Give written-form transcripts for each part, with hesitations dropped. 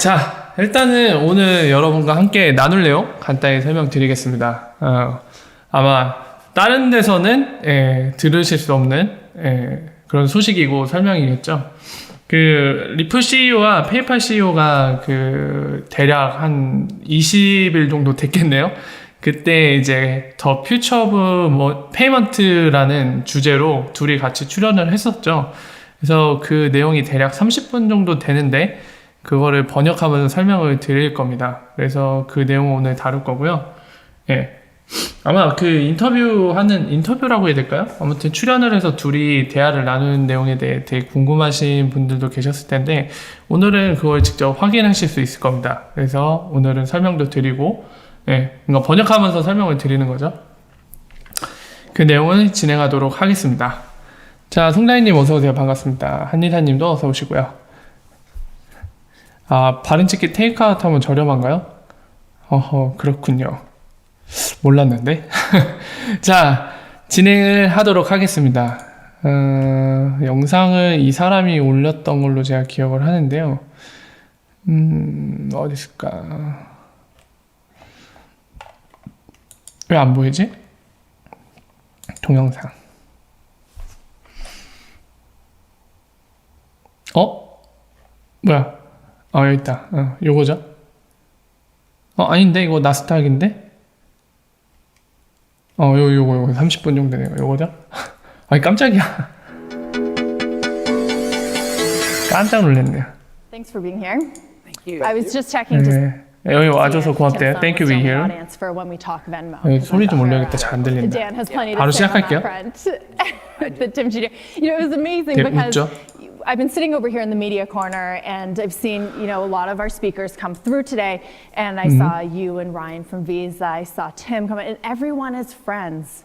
자, 일단은 오늘 여러분과 함께 나눌 내용 간단히 설명드리겠습니다. 아마 다른 데서는 들으실 수 없는 그런 소식이고 설명이겠죠. 그 리플 CEO와 페이팔 CEO가 그 대략 한 20일 정도 됐겠네요. 그때 이제 더 퓨처 오브 뭐 페이먼트라는 주제로 둘이 같이 출연을 했었죠. 그래서 그 내용이 대략 30분 정도 되는데 그거를 번역하면서 설명을 드릴 겁니다. 그래서 그 내용을 오늘 다룰 거고요. 예. 아마 그 인터뷰라고 해야 될까요? 아무튼 출연을 해서 둘이 대화를 나누는 내용에 대해 되게 궁금하신 분들도 계셨을 텐데 오늘은 그걸 직접 확인하실 수 있을 겁니다. 그래서 오늘은 설명도 드리고 그러니까 번역하면서 설명을 드리는 거죠. 그 내용을 진행하도록 하겠습니다. 자, 송다희님 어서오세요. 반갑습니다. 한니사님도 어서 오시고요. 아, 바른치킨 테이크아웃 하면 저렴한가요? 그렇군요. 몰랐는데. 자, 진행을 하도록 하겠습니다. 영상을 이 사람이 올렸던 걸로 제가 기억을 하는데요. 어디 있을까? 왜 안 보이지? 동영상. 뭐야? 여기 있다. 요거죠? 아닌데? 이거 나스닥인데? 요거 30분 정도 되네요. 요거죠? 아니, 깜짝이야. 깜짝 놀랐네요. Thanks for being here. Thank you. I was just checking to 여기 와줘서 고맙대요. Thank you, be here. for when we talk Venmo. 소리 좀 올려야겠다. 잘 안 들린다. Dan has plenty to 바로 say on that 시작할게요. front. The Tim Jr. It was amazing 네, because 웃죠? I've been sitting over here in the media corner and I've seen, a lot of our speakers come through today and I saw you and Ryan from Visa, I saw Tim come in, and everyone is friends.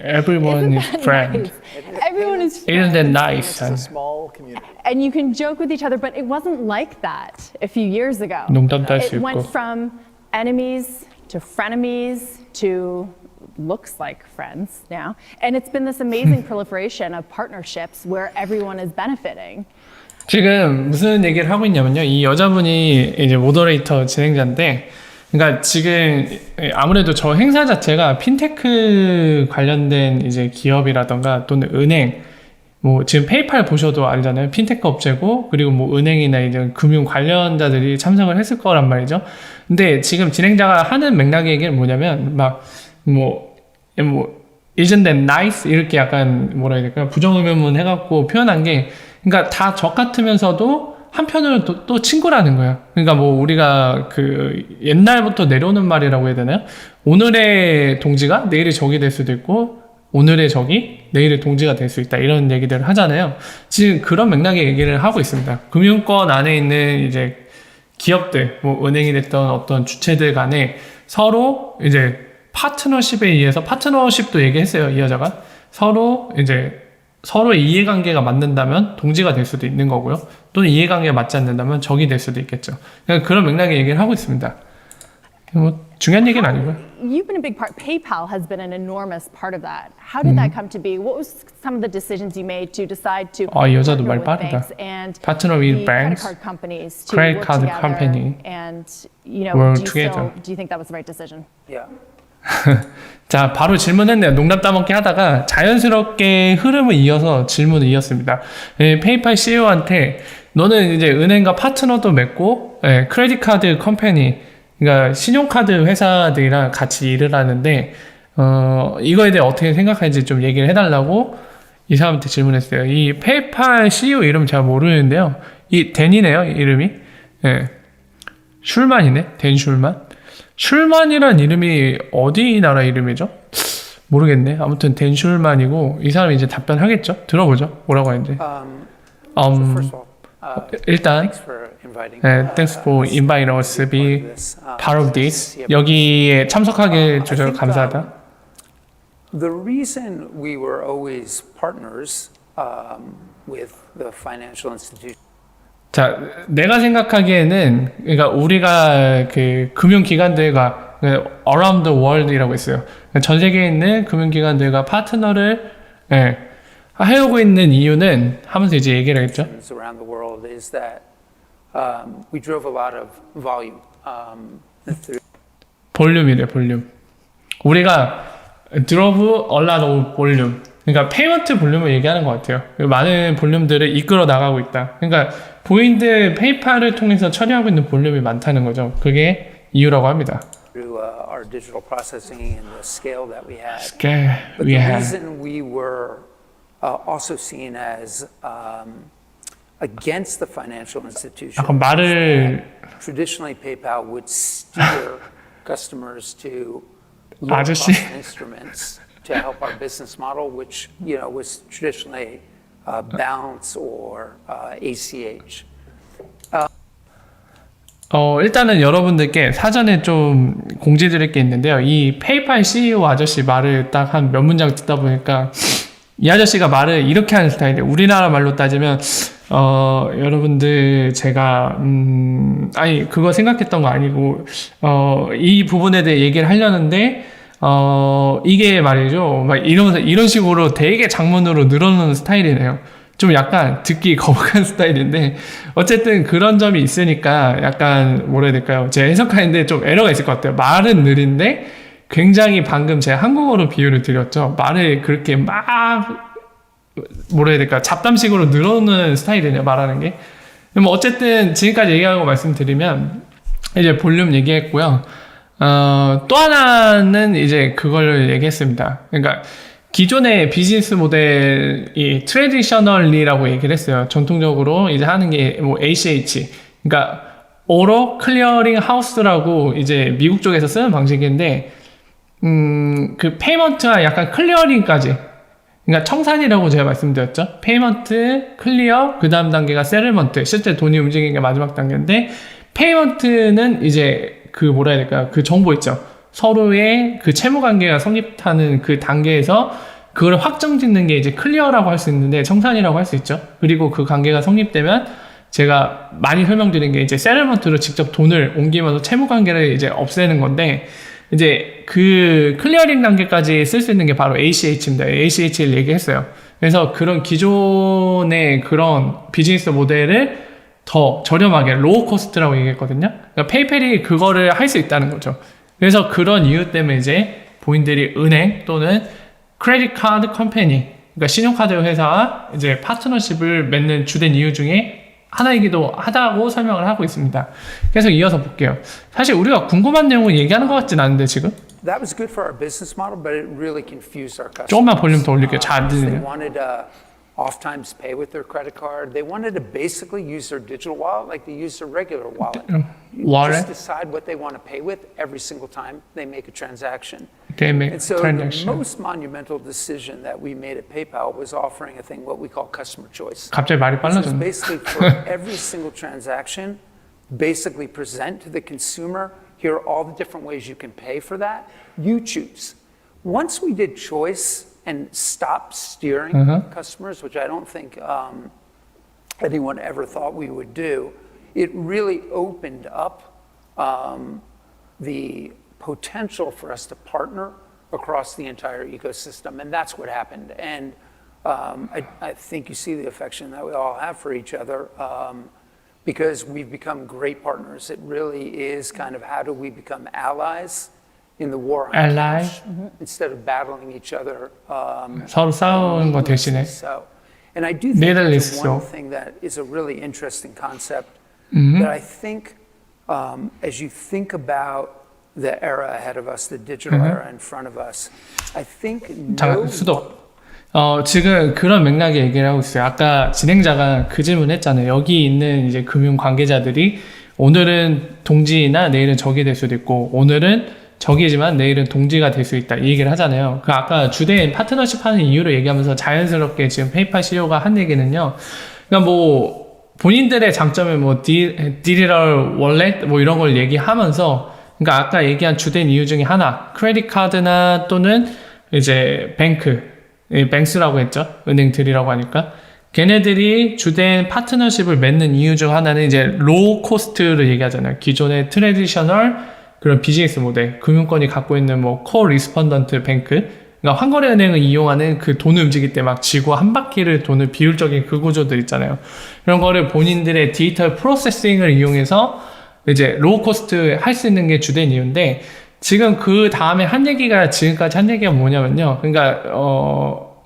Everyone is Isn't that friend. nice? Everyone is Isn't friends. that nice? It's a small community. And you can joke with each other, but it wasn't like that a few years ago. 농담도 할 수 It went 있고. from enemies to frenemies to looks like friends now. And it's been this amazing proliferation of partnerships where everyone is benefiting. 지금 무슨 얘기를 하고 있냐면요. 이 여자분이 이제 모더레이터 진행자인데, 그러니까 지금 아무래도 저 행사 자체가 핀테크 관련된 이제 기업이라던가 또는 은행, 뭐 지금 페이팔 보셔도 알잖아요. 핀테크 업체고, 그리고 뭐 은행이나 이제 금융 관련자들이 참석을 했을 거란 말이죠. 근데 지금 진행자가 하는 맥락의 얘기는 뭐냐면, isn't that nice? 이렇게 약간 뭐라 해야 될까요? 부정의문문 해갖고 표현한 게, 그러니까 다 적 같으면서도 한편으로는 또 친구라는 거예요. 그러니까 뭐 우리가 그 옛날부터 내려오는 말이라고 해야 되나요? 오늘의 동지가 내일의 적이 될 수도 있고, 오늘의 적이 내일의 동지가 될 수 있다. 이런 얘기들을 하잖아요. 지금 그런 맥락의 얘기를 하고 있습니다. 금융권 안에 있는 이제 기업들, 뭐 은행이 됐던 어떤 주체들 간에 서로 이제 파트너십에 의해서, 파트너십도 얘기했어요. 이 여자가. 서로 이제 서로의 이해관계가 맞는다면 동지가 될 수도 있는 거고요. 또는 이해관계가 맞지 않는다면 적이 될 수도 있겠죠. 그러니까 그런 맥락의 얘기를 하고 있습니다. 뭐 중요한 얘기는 아니고요. You've been a big part. PayPal has been an enormous part of that. How did that come to be? What was some of the decisions you made to decide to 이 여자도 partner 말 with 빠르다. banks and Partner with the credit banks, card companies to credit work card together? company And work do together. you think that was the right decision? Yeah. 자, 바로 질문했네요. 농담 따먹기 하다가 자연스럽게 흐름을 이어서 질문을 이었습니다. 페이팔 CEO한테 너는 이제 은행과 파트너도 맺고, 크레딧 카드 컴퍼니, 그러니까 신용카드 회사들이랑 같이 일을 하는데, 이거에 대해 어떻게 생각하는지 좀 얘기를 해달라고 이 사람한테 질문했어요. 이 페이팔 CEO 이름 제가 모르는데요. 이 댄이네요, 이름이. 슐만이네, 댄 슐만. 슐만이란 이름이 어디 나라 이름이죠? 모르겠네. 아무튼 댄 슐만이고 이 사람이 이제 답변하겠죠? 들어보죠. 뭐라고 하는지. So first of all, 일단 thanks for inviting. thanks for inviting us to be this. part of this. 여기에 참석하게 해주셔서 감사하다. The reason we were always partners with the financial institution. 자, 내가 생각하기에는, 그러니까 우리가 그 금융기관들과 around the world이라고 있어요. 전 세계에 있는 금융기관들과 파트너를 해오고 있는 이유는 하면서 이제 얘기를 했죠. Around the world is that we drove a lot of volume through. 볼륨이래, 볼륨. 우리가 drove a lot of volume. 그러니까 페이먼트 볼륨을 얘기하는 것 같아요. 많은 볼륨들을 이끌어 나가고 있다. 그러니까 보인드 페이팔을 통해서 처리하고 있는 볼륨이 많다는 거죠. 그게 이유라고 합니다. Through our digital processing and the scale that we had. Okay, But we the have. reason we were also seen as against the financial institutions, 약간 말을 traditionally PayPal would steer customers to low 아저씨. cost instruments to help our business model, which was traditionally Bounce or ACH. 일단은 여러분들께 사전에 좀 공지드릴 게 있는데요. 이 페이팔 CEO 아저씨 말을 딱 한 몇 문장 듣다 보니까 이 아저씨가 말을 이렇게 하는 스타일이에요. 우리나라 말로 따지면 여러분들 제가 아니 그거 생각했던 거 아니고 이 부분에 대해 얘기를 하려는데 이게 말이죠. 막 이러면서 이런 식으로 되게 장문으로 늘어놓는 스타일이네요. 좀 약간 듣기 거북한 스타일인데 어쨌든 그런 점이 있으니까 약간 뭐라 해야 될까요? 제가 해석하는데 좀 에러가 있을 것 같아요. 말은 느린데 굉장히 방금 제가 한국어로 비유를 드렸죠. 말을 그렇게 막 뭐라 해야 될까? 잡담식으로 늘어놓는 스타일이네요. 말하는 게. 뭐 어쨌든 지금까지 얘기하고 말씀드리면 이제 볼륨 얘기했고요. 또 하나는 이제 그걸 얘기했습니다. 그러니까 기존의 비즈니스 모델이 트래디셔널리라고 얘기를 했어요. 전통적으로 이제 하는 게 뭐 ACH, 그러니까 오로 클리어링 하우스라고 이제 미국 쪽에서 쓰는 방식인데, 그 페이먼트와 약간 클리어링까지, 그러니까 청산이라고 제가 말씀드렸죠. 페이먼트, 클리어, 그 다음 단계가 세틀먼트, 실제 돈이 움직이는 게 마지막 단계인데, 페이먼트는 이제 그 뭐라 해야 될까요? 그 정보 있죠. 서로의 그 채무 관계가 성립하는 그 단계에서 그걸 확정짓는 게 이제 클리어라고 할 수 있는데 청산이라고 할 수 있죠. 그리고 그 관계가 성립되면 제가 많이 설명드린 게 이제 세틀먼트로 직접 돈을 옮기면서 채무 관계를 이제 없애는 건데 이제 그 클리어링 단계까지 쓸 수 있는 게 바로 ACH입니다. ACH를 얘기했어요. 그래서 그런 기존의 그런 비즈니스 모델을 더 저렴하게 로우 코스트라고 얘기했거든요. 그러니까 페이팔이 그거를 할 수 있다는 거죠. 그래서 그런 이유 때문에 이제 본인들이 은행 또는 크레딧 카드 컴퍼니, 그러니까 신용카드 회사와 이제 파트너십을 맺는 주된 이유 중에 하나이기도 하다고 설명을 하고 있습니다. 계속 이어서 볼게요. 사실 우리가 궁금한 내용을 얘기하는 것 같진 않은데 지금 That was good for our business model, but it really confused our customers. 조금만 볼륨 더 올릴게요. 잘 안 They 들리네요. wanted oftentimes pay with their credit card. They wanted to basically use their digital wallet like they use their regular wallet. Wallet? Just decide what they want to pay with every single time they make a transaction. They make And so transaction. the most monumental decision that we made at PayPal was offering a thing what we call customer choice. 갑자기 말이 Which is 빨라졌네. basically for every single transaction, basically present to the consumer, here are all the different ways you can pay for that. You choose. Once we did choice and stopped steering customers, which I don't think anyone ever thought we would do, it really opened up the potential for us to partner across the entire ecosystem, and that's what happened. And I think you see the affection that we all have for each other because we've become great partners. It really is kind of how do we become allies in the war on Ally? cash instead of battling each other. 서로 싸우는 거 대신에 So, and I do think Middle there's East, one so. thing that is a really interesting concept that I think as you think about the era ahead of us, the digital era in front of us, I think 잠깐 수도. 지금 그런 맥락의 얘기를 하고 있어요. 아까 진행자가 그 질문 했잖아요. 여기 있는 이제 금융 관계자들이 오늘은 동지나 내일은 적이 될 수도 있고, 오늘은 적이지만 내일은 동지가 될 수 있다. 이 얘기를 하잖아요. 그 아까 주된 파트너십 하는 이유를 얘기하면서 자연스럽게 지금 페이팔 CEO가 한 얘기는요. 그러니까 뭐 본인들의 장점을 뭐 디지털 월렛 뭐 이런 걸 얘기하면서, 그러니까 아까 얘기한 주된 이유 중에 하나, 크레딧 카드나 또는 이제 뱅스라고 했죠. 은행들이라고 하니까. 걔네들이 주된 파트너십을 맺는 이유 중 하나는 이제 로우 코스트를 얘기하잖아요. 기존의 트래디셔널 그런 비즈니스 모델, 금융권이 갖고 있는 뭐 코 리스펀던트 뱅크, 그러니까 환거래은행을 이용하는 그 돈을 움직일 때 막 지구 한 바퀴를 돈을 비율적인 그 구조들 있잖아요. 그런 거를 본인들의 디지털 프로세싱을 이용해서 이제 로우 코스트 할 수 있는 게 주된 이유인데, 지금 그 다음에 한 얘기가, 지금까지 한 얘기가 뭐냐면요. 그러니까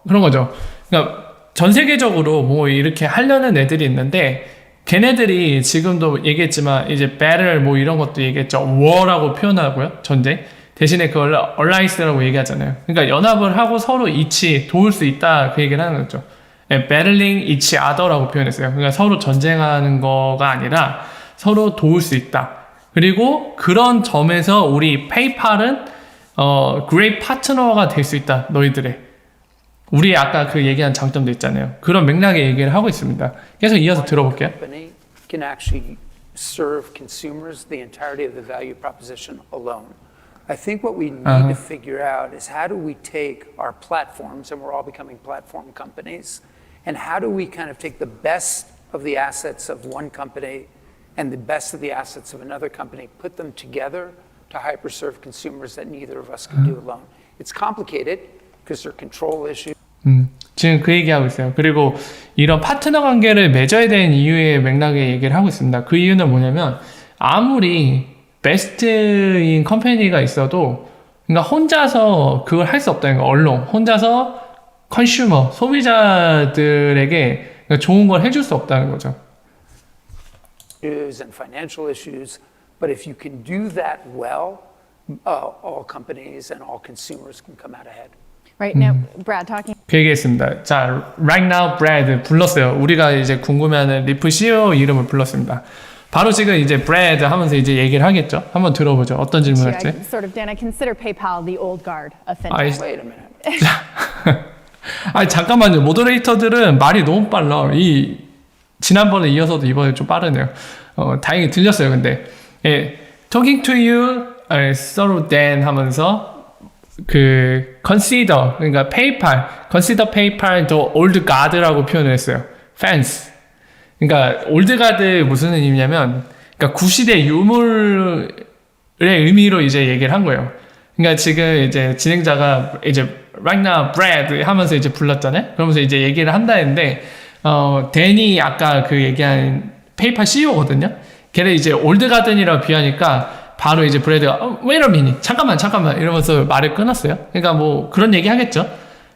그런 거죠. 그러니까 전 세계적으로 뭐 이렇게 하려는 애들이 있는데, 걔네들이 지금도 얘기했지만 이제 battle 뭐 이런 것도 얘기했죠. war라고 표현하고요. 전쟁. 대신에 그걸 alliance라고 얘기하잖아요. 그러니까 연합을 하고 서로 each 도울 수 있다, 그 얘기를 하는 거죠. battling each other라고 표현했어요. 그러니까 서로 전쟁하는 거가 아니라 서로 도울 수 있다. 그리고 그런 점에서 우리 페이팔은 great 파트너가 될 수 있다. 너희들의. 우리 아까 그 얘기한 장점도 있잖아요. 그런 맥락의 얘기를 하고 있습니다. 계속 이어서 들어볼게요. Company can actually serve consumers the entirety of the value proposition alone. I think what we need to figure out is how do we take our platforms, and we're all becoming platform companies, and how do we kind of take the best of the assets of one company and the best of the assets of another company, put them together to hyper-serve consumers that neither of us can do alone. It's complicated because there are control issues. 지금 그 얘기하고 있어요. 그리고 이런 파트너 관계를 맺어야 되는 이유의 맥락의 얘기를 하고 있습니다. 그 이유는 뭐냐면, 아무리 베스트인 컴퍼니가 있어도, 그러니까 혼자서 그걸 할 수 없다는 거예요. 언론 혼자서 컨슈머 소비자들에게 좋은 걸 해줄 수 없다는 거죠. And financial issues, but if you can do that well, all companies and all consumers can come out ahead. Right now, Brad talking. 그 얘기했습니다. 자, right now, Brad 불렀어요. 우리가 이제 궁금해하는 리프 CEO 이름을 불렀습니다. 바로 지금 이제 Brad 하면서 이제 얘기를 하겠죠. 한번 들어보죠. 어떤 질문을 I 할지. sort of, Dan, I consider PayPal the old guard of fintech. 아이, Wait a minute. 아니 잠깐만요. 모더레이터들은 말이 너무 빨라. 이 지난번에 이어서도 이번에 좀 빠르네요. 다행히 들렸어요. 근데 예, talking to you, 서로 Dan 하면서 그 consider, 그러니까 PayPal, consider PayPal the old guard라고 표현을 했어요. fans. 그러니까 old guard 무슨 의미냐면, 그러니까 구시대 유물의 의미로 이제 얘기를 한 거예요. 그러니까 지금 이제 진행자가 이제 right now Brad 하면서 이제 불렀잖아요. 그러면서 이제 얘기를 한다 했는데, 데니 아까 그 얘기한 페이팔 CEO거든요. 걔를 이제 올드 가든이라고 비하니까 바로 이제 브래드가 wait a minute, 잠깐만 이러면서 말을 끊었어요. 그러니까 뭐 그런 얘기 하겠죠.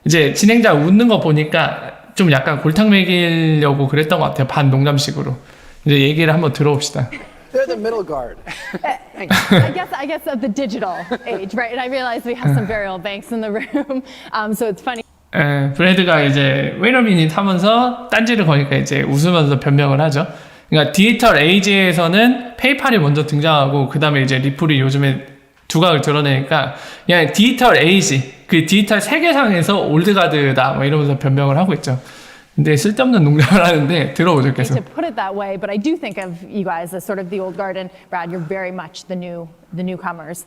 이제 진행자 웃는 거 보니까 좀 약간 골탕 먹이려고 그랬던 것 같아요. 반 농담식으로. 이제 얘기를 한번 들어봅시다. They're the middle guard. I guess of the digital age, right? And I realize we have some very old banks in the room, so it's funny. 브래드가 이제 wait a minute 하면서 딴지를 거니까 이제 웃으면서 변명을 하죠. 그러니까 디지털 에이지에서는 페이팔이 먼저 등장하고 그 다음에 이제 리플이 요즘에 두각을 드러내니까 그냥 디지털 에이지, 그 디지털 세계상에서 올드가드다 뭐 이러면서 변명을 하고 있죠. 근데 쓸데없는 농담을 하는데 들어보죠 계속. To put it that way, but I do think of you guys as sort of the old guard, and Brad, you're very much the newcomers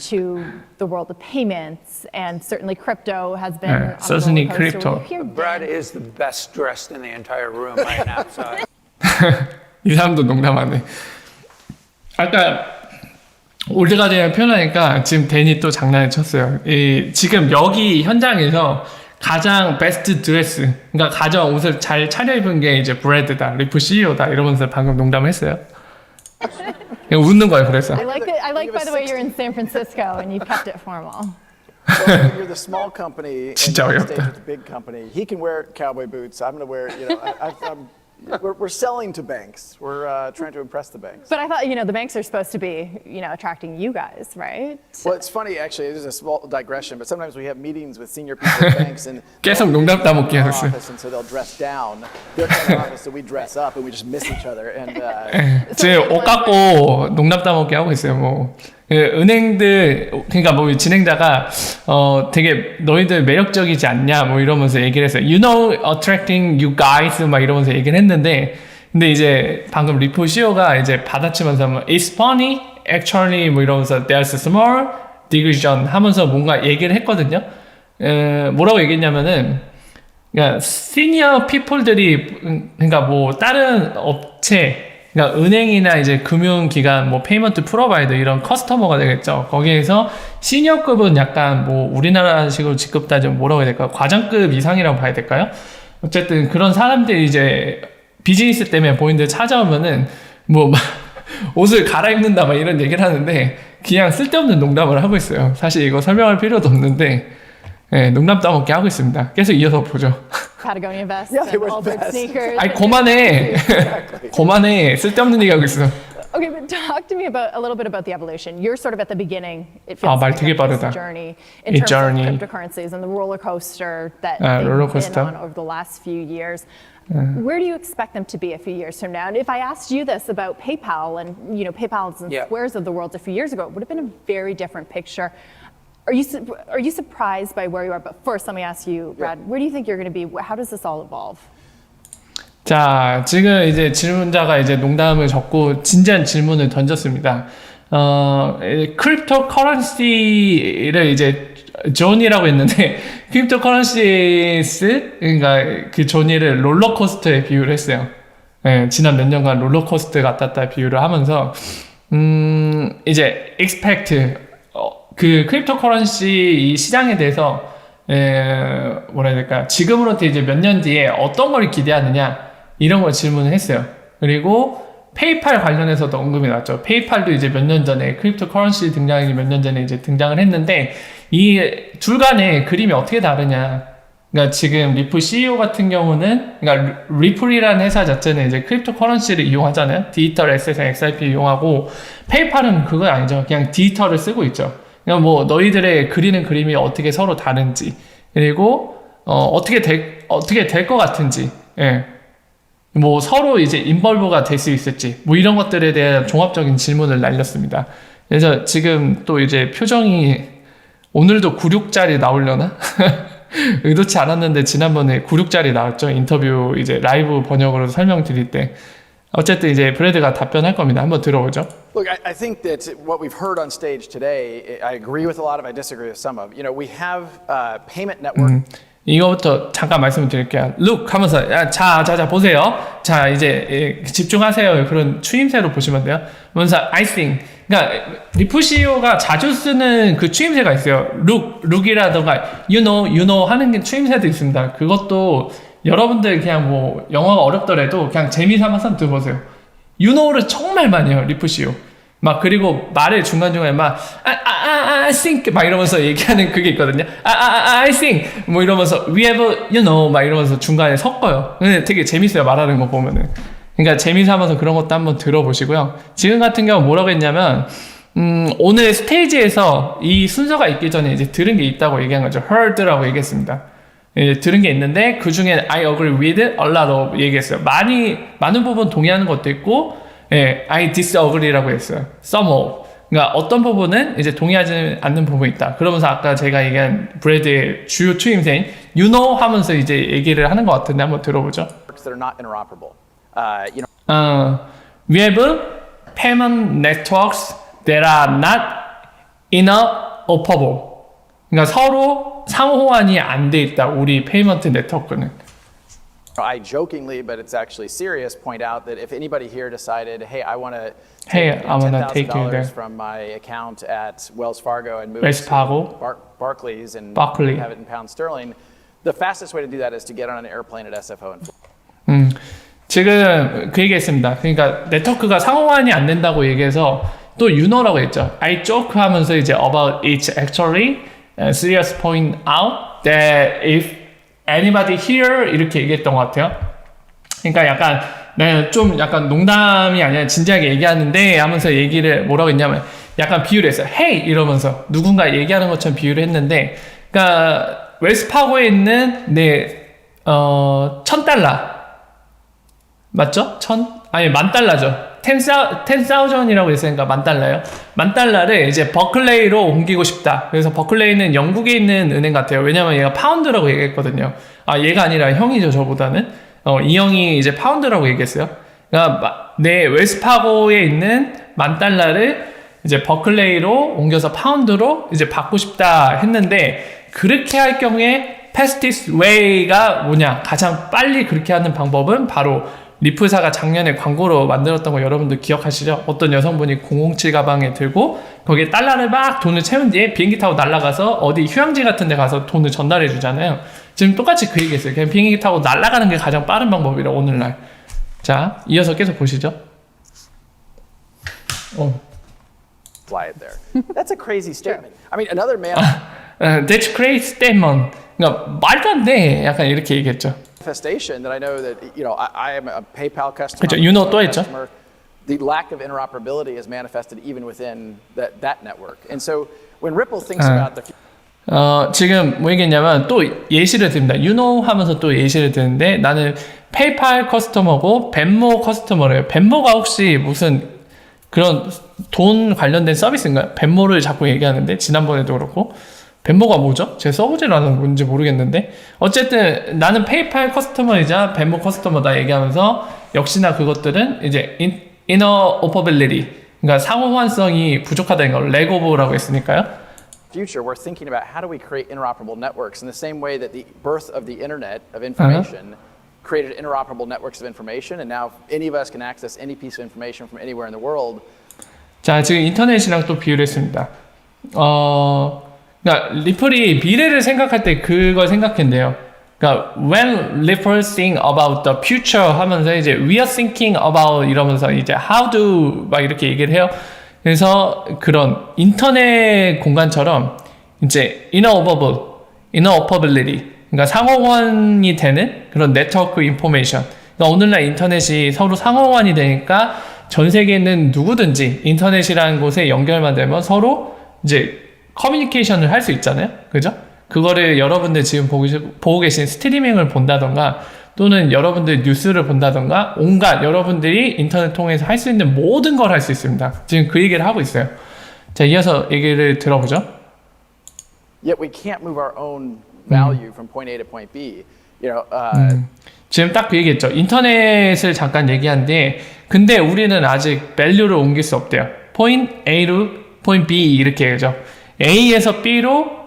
to the world of payments, and certainly crypto has been on a certainly roller coaster. crypto. We've heard Brad is the best dressed in the entire room right now. So 이 사람도 농담하네. 아까 올드가드를 표현하니까 지금 데니 또 장난을 쳤어요. 지금 여기 현장에서 가장 베스트 드레스, 그러니까 가장 옷을 잘 차려입은 게 이제 브래드다, 리프 CEO다 이러면서 방금 농담을 했어요. 그냥 웃는 거예요. 그래서 I like by the way you're in San Francisco and you've kept it formal. So you're the small company and 진짜 you're on 어이없다. stage with the big company. He can wear cowboy boots. I'm going to wear, we're selling to banks. We're trying to impress the banks. But I thought, the banks are supposed to be, attracting you guys, right? Well, it's funny, actually. This is a small digression, but sometimes we have meetings with senior people at banks, and 계속 농담 따먹기 our 하셨어요. office, and so they'll dress down. They're in our office, so we dress up, and we just miss each other. And 지금 옷 갖고 농담 따먹기 하고 있어요. 뭐 은행들, 그러니까 뭐 진행자가 되게 너희들 매력적이지 않냐 뭐 이러면서 얘기를 했어요. You know, attracting you guys 막 이러면서 얘기를 했는데, 근데 이제 방금 리프 CEO가 이제 받아치면서 뭐 It's funny, actually 뭐 이러면서 There's a small division 하면서 뭔가 얘기를 했거든요. 뭐라고 얘기했냐면은, 그러니까 시니어 피플들이, 그러니까 뭐 다른 업체 그러니까 은행이나 이제 금융기관, 뭐 페이먼트 프로바이더 이런 커스터머가 되겠죠. 거기에서 시니어급은 약간 뭐 우리나라식으로 직급 따지면 뭐라고 해야 될까요? 과장급 이상이라고 봐야 될까요? 어쨌든 그런 사람들이 이제 비즈니스 때문에 본인들 찾아오면은 뭐 막 옷을 갈아입는다 막 이런 얘기를 하는데 그냥 쓸데없는 농담을 하고 있어요. 사실 이거 설명할 필요도 없는데 예, 농담 따먹게 하고 있습니다. 계속 이어서 보죠. Patagonia vests Yeah, they and wear Allbirds vests. sneakers. 아니 그만해. 그만해. 쓸데없는 얘기 하고 있어. Okay, but talk to me about a little bit about the evolution. You're sort of at the beginning. It 아, feels 말 like 되게 of this 빠르다. journey in 이 terms journey. of cryptocurrencies and the roller coaster that 아, they've 롤러코스터. been on over the last few years. Where do you expect them to be a few years from now? And if I asked you this about PayPal and PayPal's and Yeah. Squares of the world a few years ago, it would have been a very different picture. Are you surprised by where you are? But first, let me ask you, Brad, where do you think you're going to be? How does this all evolve? 자, 지금 이제 질문자가 이제 농담을 적고 진지한 질문을 던졌습니다. 크립토 커런시를 이제 존이라고 했는데 크립토 커런시스 그러니까 그 존이를 롤러코스터에 비유를 했어요. 예, 지난 몇 년간 롤러코스터 같았다 비유를 하면서 이제 expect 그 크립토 커런시 이 시장에 대해서 뭐라 해야 될까 지금으로부터 이제 몇 년 뒤에 어떤 걸 기대하느냐 이런 걸 질문을 했어요. 그리고 페이팔 관련해서도 언급이 나왔죠. 페이팔도 이제 몇 년 전에 크립토 커런시 등장이 몇 년 전에 이제 등장을 했는데 이 둘 간의 그림이 어떻게 다르냐. 그러니까 지금 리플 CEO 같은 경우는 그러니까 리플이라는 회사 자체는 이제 크립토 커런시를 이용하잖아요. 디지털 에셋 XRP 이용하고 페이팔은 그거 아니죠. 그냥 디지털을 쓰고 있죠. 그냥 뭐 너희들의 그리는 그림이 어떻게 서로 다른지 그리고 어떻게 될 것 같은지 예. 뭐 서로 이제 인벌브가 될 수 있을지 뭐 이런 것들에 대한 종합적인 질문을 날렸습니다. 그래서 지금 또 이제 표정이 오늘도 96짜리 나오려나? 의도치 않았는데 지난번에 96짜리 나왔죠. 인터뷰 이제 라이브 번역으로 설명드릴 때. 어쨌든 이제 브래드가 답변할 겁니다. 한번 들어보죠. Look, I think that what we've heard on stage today, I agree with a lot of, I disagree with some of. We have payment network. 이거부터 잠깐 말씀을 드릴게요. Look 하면서 자 보세요. 자 이제 집중하세요. 그런 추임새로 보시면 돼요. 먼저 I think 그러니까 리플 CEO가 자주 쓰는 그 추임새가 있어요. look이라던가 you know 하는 게 추임새도 있습니다. 그것도 여러분들 그냥 뭐 영어가 어렵더라도 그냥 재미삼아서 들어보세요. you know를 정말 많이 해요. 리플 CEO. 막 그리고 말을 중간중간에 막 I think 막 이러면서 얘기하는 그게 있거든요. I think 뭐 이러면서 we have 막 이러면서 중간에 섞어요. 근데 되게 재밌어요. 말하는 거 보면은. 그러니까 재미삼아서 그런 것도 한번 들어보시고요. 지금 같은 경우 뭐라고 했냐면 오늘 스테이지에서 이 순서가 있기 전에 이제 들은 게 있다고 얘기한 거죠. heard라고 얘기했습니다. 들은 게 있는데 그 중에 I agree with a lot of 얘기했어요. 많은 부분 동의하는 것도 있고 I disagree라고 했어요. some of. 그러니까 어떤 부분은 이제 동의하지 않는 부분이 있다. 그러면서 아까 제가 얘기한 브래드의 주요 추임새인 you know 하면서 이제 얘기를 하는 것 같은데 한번 들어보죠. That are not interoperable. We have payment networks that are not interoperable. 그러니까 서로 상호 호환이 안 돼 있다. 우리 페이먼트 네트워크는. I jokingly, but it's actually serious, point out that if anybody here decided, hey, I want to Hey, I wanna take you there. $10,000 from my account at Wells Fargo and move Wells it Fargo. to Barclays and Barclay. have it in pound sterling, the fastest way to do that is to get on an airplane at SFO and 지금 그 얘기했습니다. 그러니까 네트워크가 상호환이 안 된다고 얘기해서 또 유노라고 했죠. I joke 하면서 이제 about it's actually serious point out that if anybody here 이렇게 얘기했던 것 같아요. 그러니까 약간 좀 약간 농담이 아니라 진지하게 얘기하는데 하면서 얘기를 뭐라고 했냐면 약간 비유를 했어요. Hey 이러면서 누군가 얘기하는 것처럼 비유를 했는데 그러니까 웰스파고에 있는 $1,000 맞죠? 아니 $10,000죠. 10,000이라고 했으니까 $10,000요. $10,000를 이제 버클레이로 옮기고 싶다. 그래서 버클레이는 영국에 있는 은행 같아요. 왜냐면 얘가 파운드라고 얘기했거든요. 얘가 아니라 형이죠, 저보다는. 이 형이 이제 파운드라고 얘기했어요. 그러니까 내 웰스파고에 있는 $10,000를 이제 버클레이로 옮겨서 파운드로 이제 받고 싶다 했는데 그렇게 할 경우에 fastest way가 뭐냐? 가장 빨리 그렇게 하는 방법은 바로 리프사가 작년에 광고로 만들었던 거 여러분들 기억하시죠? 어떤 여성분이 007 가방에 들고 거기에 달러를 막 돈을 채운 뒤에 비행기 타고 날아가서 어디 휴양지 같은 데 가서 돈을 전달해 주잖아요. 지금 똑같이 그 얘기했어요. 그냥 비행기 타고 날아가는 게 가장 빠른 방법이라 오늘날. 자, 이어서 계속 보시죠. Fly it there. That's a crazy statement. I mean, another That's crazy statement. 그러니까 말도 안 돼. 약간 이렇게 얘기했죠. manifestation that I know that I am a PayPal customer. 그렇죠. 유노 또 했죠. customer. The lack of interoperability is manifested even within that network. And so when Ripple thinks about the 지금 뭐 얘기했냐면 또 예시를 듭니다. 하면서 또 예시를 드는데 나는 페이팔 커스터머고 벤모 커스터머래요. 벤모가 혹시 무슨 그런 돈 관련된 서비스인가요? 벤모를 자꾸 얘기하는데 지난번에도 그렇고 벤모가 뭐죠? 제가 써보질 않은 뭔지 모르겠는데 어쨌든 나는 페이팔 커스터머이자 벤모 커스터머다 얘기하면서 역시나 그것들은 이제 interoperability 그러니까 상호 호환성이 부족하다는 걸 레고보라고 했으니까요. future, we're thinking about how do we create interoperable networks in the same way that the birth of the internet of information created interoperable networks of information, and now any of us can access any piece of information from anywhere in the world. 자, 지금 인터넷이랑 또 비유를 했습니다. 그러니까 리플이 미래를 생각할 때 그걸 생각했는데요. 그러니까 when Ripple think about the future 하면서 이제 we are thinking about 이러면서 이제 how do 막 이렇게 얘기를 해요. 그래서 그런 인터넷 공간처럼 이제 interoperability 그러니까 상호환이 되는 그런 네트워크 인포메이션. 그러니까 오늘날 인터넷이 서로 상호환이 되니까 전 세계에 있는 누구든지 인터넷이라는 곳에 연결만 되면 서로 이제 커뮤니케이션을 할 수 있잖아요. 그죠? 그거를 여러분들 지금 보고 계신 스트리밍을 본다던가 또는 여러분들 뉴스를 본다던가 온갖 여러분들이 인터넷 통해서 할 수 있는 모든 걸 할 수 있습니다. 지금 그 얘기를 하고 있어요. 자, 이어서 얘기를 들어보죠. Yet we can't move our own value from point A to point B. 지금 딱 그 얘기했죠. 인터넷을 잠깐 얘기한데 근데 우리는 아직 value를 옮길 수 없대요. point A로 point B 이렇게 얘기하죠. A에서 B로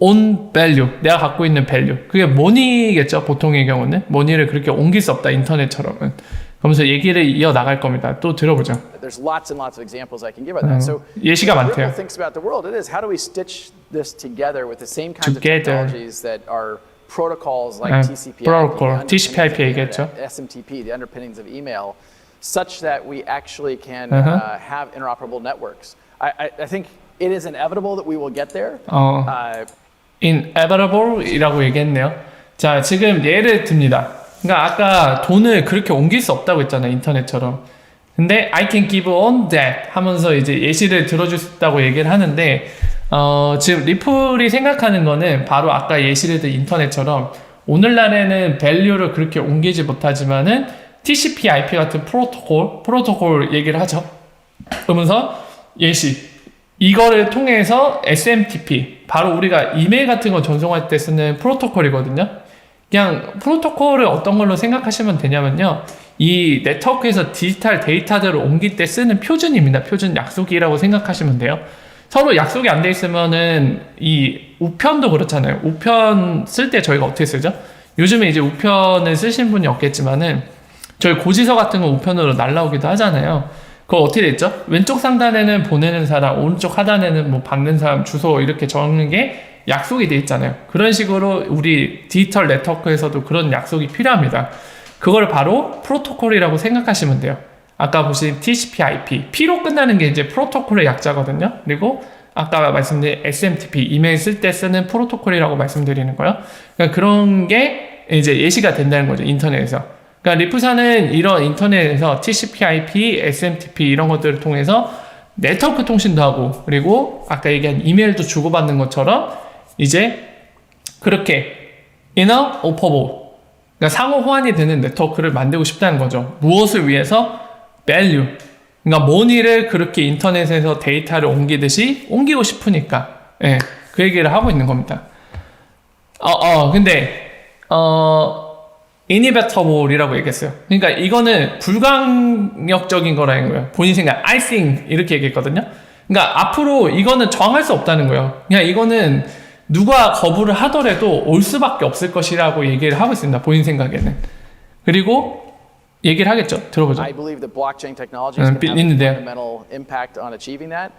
on value, 내가 갖고 있는 value. 그게 money겠죠. 보통의 경우는 money를 그렇게 옮길 수 없다. 인터넷처럼은. 그러면서 얘기를 이어 나갈 겁니다. 또 들어보죠. There's lots and lots of examples I can give of that. So 예시가 when 많대요. Ripple thinks about the world, it is how do we stitch this together with the same kinds of Together. technologies that are protocols like TCP/IP, protocol, the TCP/IP underpinnings of 얘기했죠. the internet, SMTP, the underpinnings of email, such that we actually can have interoperable networks. I think it is inevitable that we will get there. inevitable이라고 얘기했네요. 자, 지금 예를 듭니다. 그러니까 아까 돈을 그렇게 옮길 수 없다고 했잖아요. 인터넷처럼. 근데 I can give on that 하면서 이제 예시를 들어줄 수 있다고 얘기를 하는데 지금 리플이 생각하는 거는 바로 아까 예시를 든 인터넷처럼 오늘날에는 밸류를 그렇게 옮기지 못하지만은 TCP/IP 같은 프로토콜 얘기를 하죠. 그러면서 예시 이거를 통해서 SMTP 바로 우리가 이메일 같은 거 전송할 때 쓰는 프로토콜이거든요. 그냥 프로토콜을 어떤 걸로 생각하시면 되냐면요. 이 네트워크에서 디지털 데이터들을 옮길 때 쓰는 표준입니다. 표준 약속이라고 생각하시면 돼요. 서로 약속이 안 돼 있으면은 이 우편도 그렇잖아요. 우편 쓸 때 저희가 어떻게 쓰죠? 요즘에 이제 우편을 쓰신 분이 없겠지만은 저희 고지서 같은 거 우편으로 날라오기도 하잖아요. 그거 어떻게 됐죠? 왼쪽 상단에는 보내는 사람, 오른쪽 하단에는 뭐 받는 사람 주소 이렇게 적는 게 약속이 돼 있잖아요. 그런 식으로 우리 디지털 네트워크에서도 그런 약속이 필요합니다. 그걸 바로 프로토콜이라고 생각하시면 돼요. 아까 보신 TCP/IP, P로 끝나는 게 이제 프로토콜의 약자거든요. 그리고 아까 말씀드린 SMTP, 이메일 쓸 때 쓰는 프로토콜이라고 말씀드리는 거예요. 그러니까 그런 게 이제 예시가 된다는 거죠. 인터넷에서. 그러니까 리프사는 이런 인터넷에서 TCP/IP, SMTP 이런 것들을 통해서 네트워크 통신도 하고 그리고 아까 얘기한 이메일도 주고받는 것처럼 이제 그렇게 interoperable 그러니까 상호 호환이 되는 네트워크를 만들고 싶다는 거죠. 무엇을 위해서? value. 그러니까 money를 그렇게 인터넷에서 데이터를 옮기듯이 옮기고 싶으니까 예, 그 얘기를 하고 있는 겁니다. 근데 inevitable이라고 얘기했어요. 그러니까 이거는 불가역적인 거라는 거예요. 본인 생각, I think 이렇게 얘기했거든요. 그러니까 앞으로 이거는 정할 수 없다는 거예요. 그냥 이거는 누가 거부를 하더라도 올 수밖에 없을 것이라고 얘기를 하고 있습니다. 본인 생각에는. 그리고 얘기를 하겠죠. 들어보죠. I believe that blockchain technologies can have a 있는데요. fundamental impact on achieving that.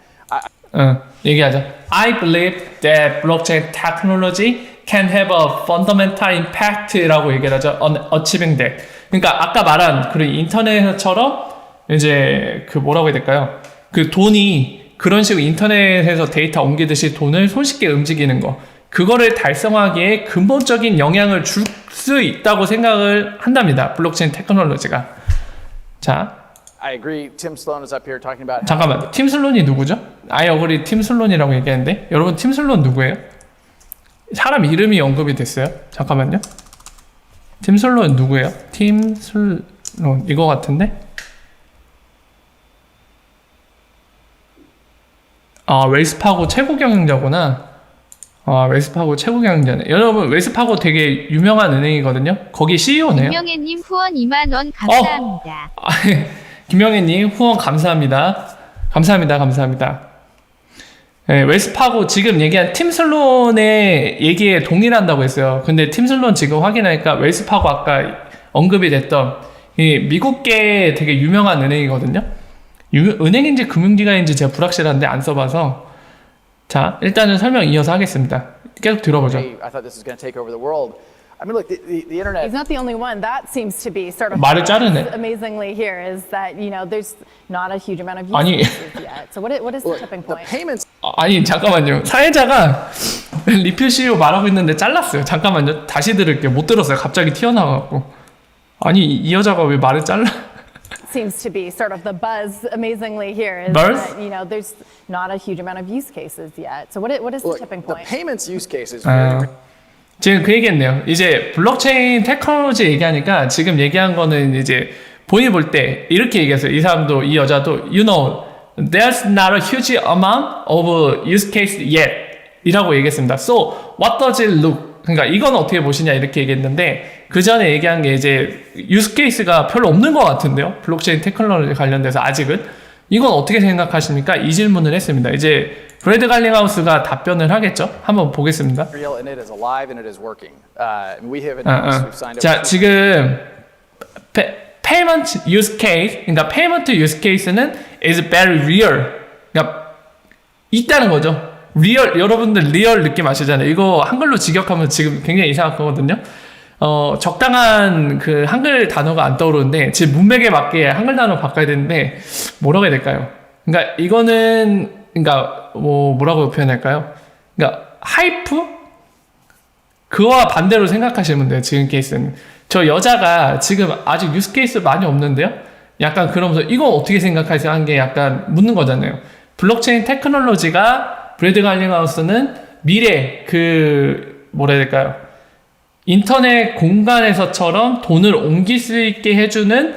얘기하자. I believe that blockchain technology can have a fundamental impact라고 얘기를 하죠. On achieving that. 그러니까 아까 말한 그런 인터넷처럼 이제 그 뭐라고 해야 될까요? 그 돈이 그런 식으로 인터넷에서 데이터 옮기듯이 돈을 손쉽게 움직이는 거. 그거를 달성하기에 근본적인 영향을 줄 수 있다고 생각을 한답니다. 블록체인 테크놀로지가. 자, I agree. Tim Sloan is up here talking about 잠깐만. 팀 슬론이 누구죠? I agree 팀 슬론이라고 얘기했는데 여러분 팀 슬론 누구예요? 사람 이름이 언급이 됐어요. 잠깐만요. 팀 슬론 누구예요? 팀 슬론 이거 같은데? 아, 웰스파고 최고 경영자구나. 아, 웰스파고 최고 경영자네. 여러분, 웰스파고 되게 유명한 은행이거든요. 거기 CEO네요. 김명혜님 후원 2만 원 감사합니다. 김명혜님 후원 감사합니다. 감사합니다. 네, 웰스파고 지금 얘기한 팀 슬론의 얘기에 동일한다고 했어요. 근데 팀 슬론 지금 확인하니까 웰스파고 아까 언급이 됐던 이 미국계 되게 유명한 은행이거든요. 은행인지 금융기관인지 제가 불확실한데 안 써봐서. 자, 일단은 설명 이어서 하겠습니다. 계속 들어보죠. I thought this was going to take over the world. I mean, look, the internet. He's not the only one. That seems to be sort of 말을 자르네. amazingly here is that there's not a huge amount of 아니. use cases yet. So what is the tipping The point? payments 아니 잠깐만요. 사회자가 리필 CEO 말하고 있는데 잘랐어요. 잠깐만요. 다시 들을게요. 못 들었어요. 갑자기 튀어나와갖고. 아니 이 여자가 왜 말을 잘라? Seems to be sort of the buzz amazingly here is Buzz? that there's not a huge amount of use cases yet. So what is the look, tipping the point? payments use case is 아, really 지금 그 얘기했네요. 이제 블록체인 테크놀로지 얘기하니까 지금 얘기한 거는 이제 본인 볼 때 이렇게 얘기했어요. 이 사람도 이 여자도 you know there's not a huge amount of use case yet 이라고 얘기했습니다. So what does it look? 그러니까 이건 어떻게 보시냐 이렇게 얘기했는데 그 전에 얘기한 게 이제 use case가 별로 없는 것 같은데요. 블록체인 테크놀로지 관련돼서 아직은 이건 어떻게 생각하십니까? 이 질문을 했습니다. 이제 브래드 갈링하우스가 답변을 하겠죠. 한번 보겠습니다. real and it is alive and it is working. And we have announced we've signed 자, over. 지금 payment use case, 그러니까 payment use case는 is very real. 그러니까 있다는 거죠. 리얼, 여러분들 리얼 느낌 아시잖아요. 이거 한글로 직역하면 지금 굉장히 이상할 거거든요. 적당한 그 한글 단어가 안 떠오르는데 지금 문맥에 맞게 한글 단어 바꿔야 되는데 뭐라고 해야 될까요? 그러니까 이거는 그러니까 뭐라고 표현할까요? 그러니까 하이프? 그와 반대로 생각하시면 돼요. 지금 케이스는. 저 여자가 지금 아직 유스 케이스 많이 없는데요. 약간 그러면서 이거 어떻게 생각하세요? 한 게 약간 묻는 거잖아요. 블록체인 테크놀로지가 브래드 갈링하우스는 미래 그 뭐라 해야 될까요? 인터넷 공간에서처럼 돈을 옮길 수 있게 해주는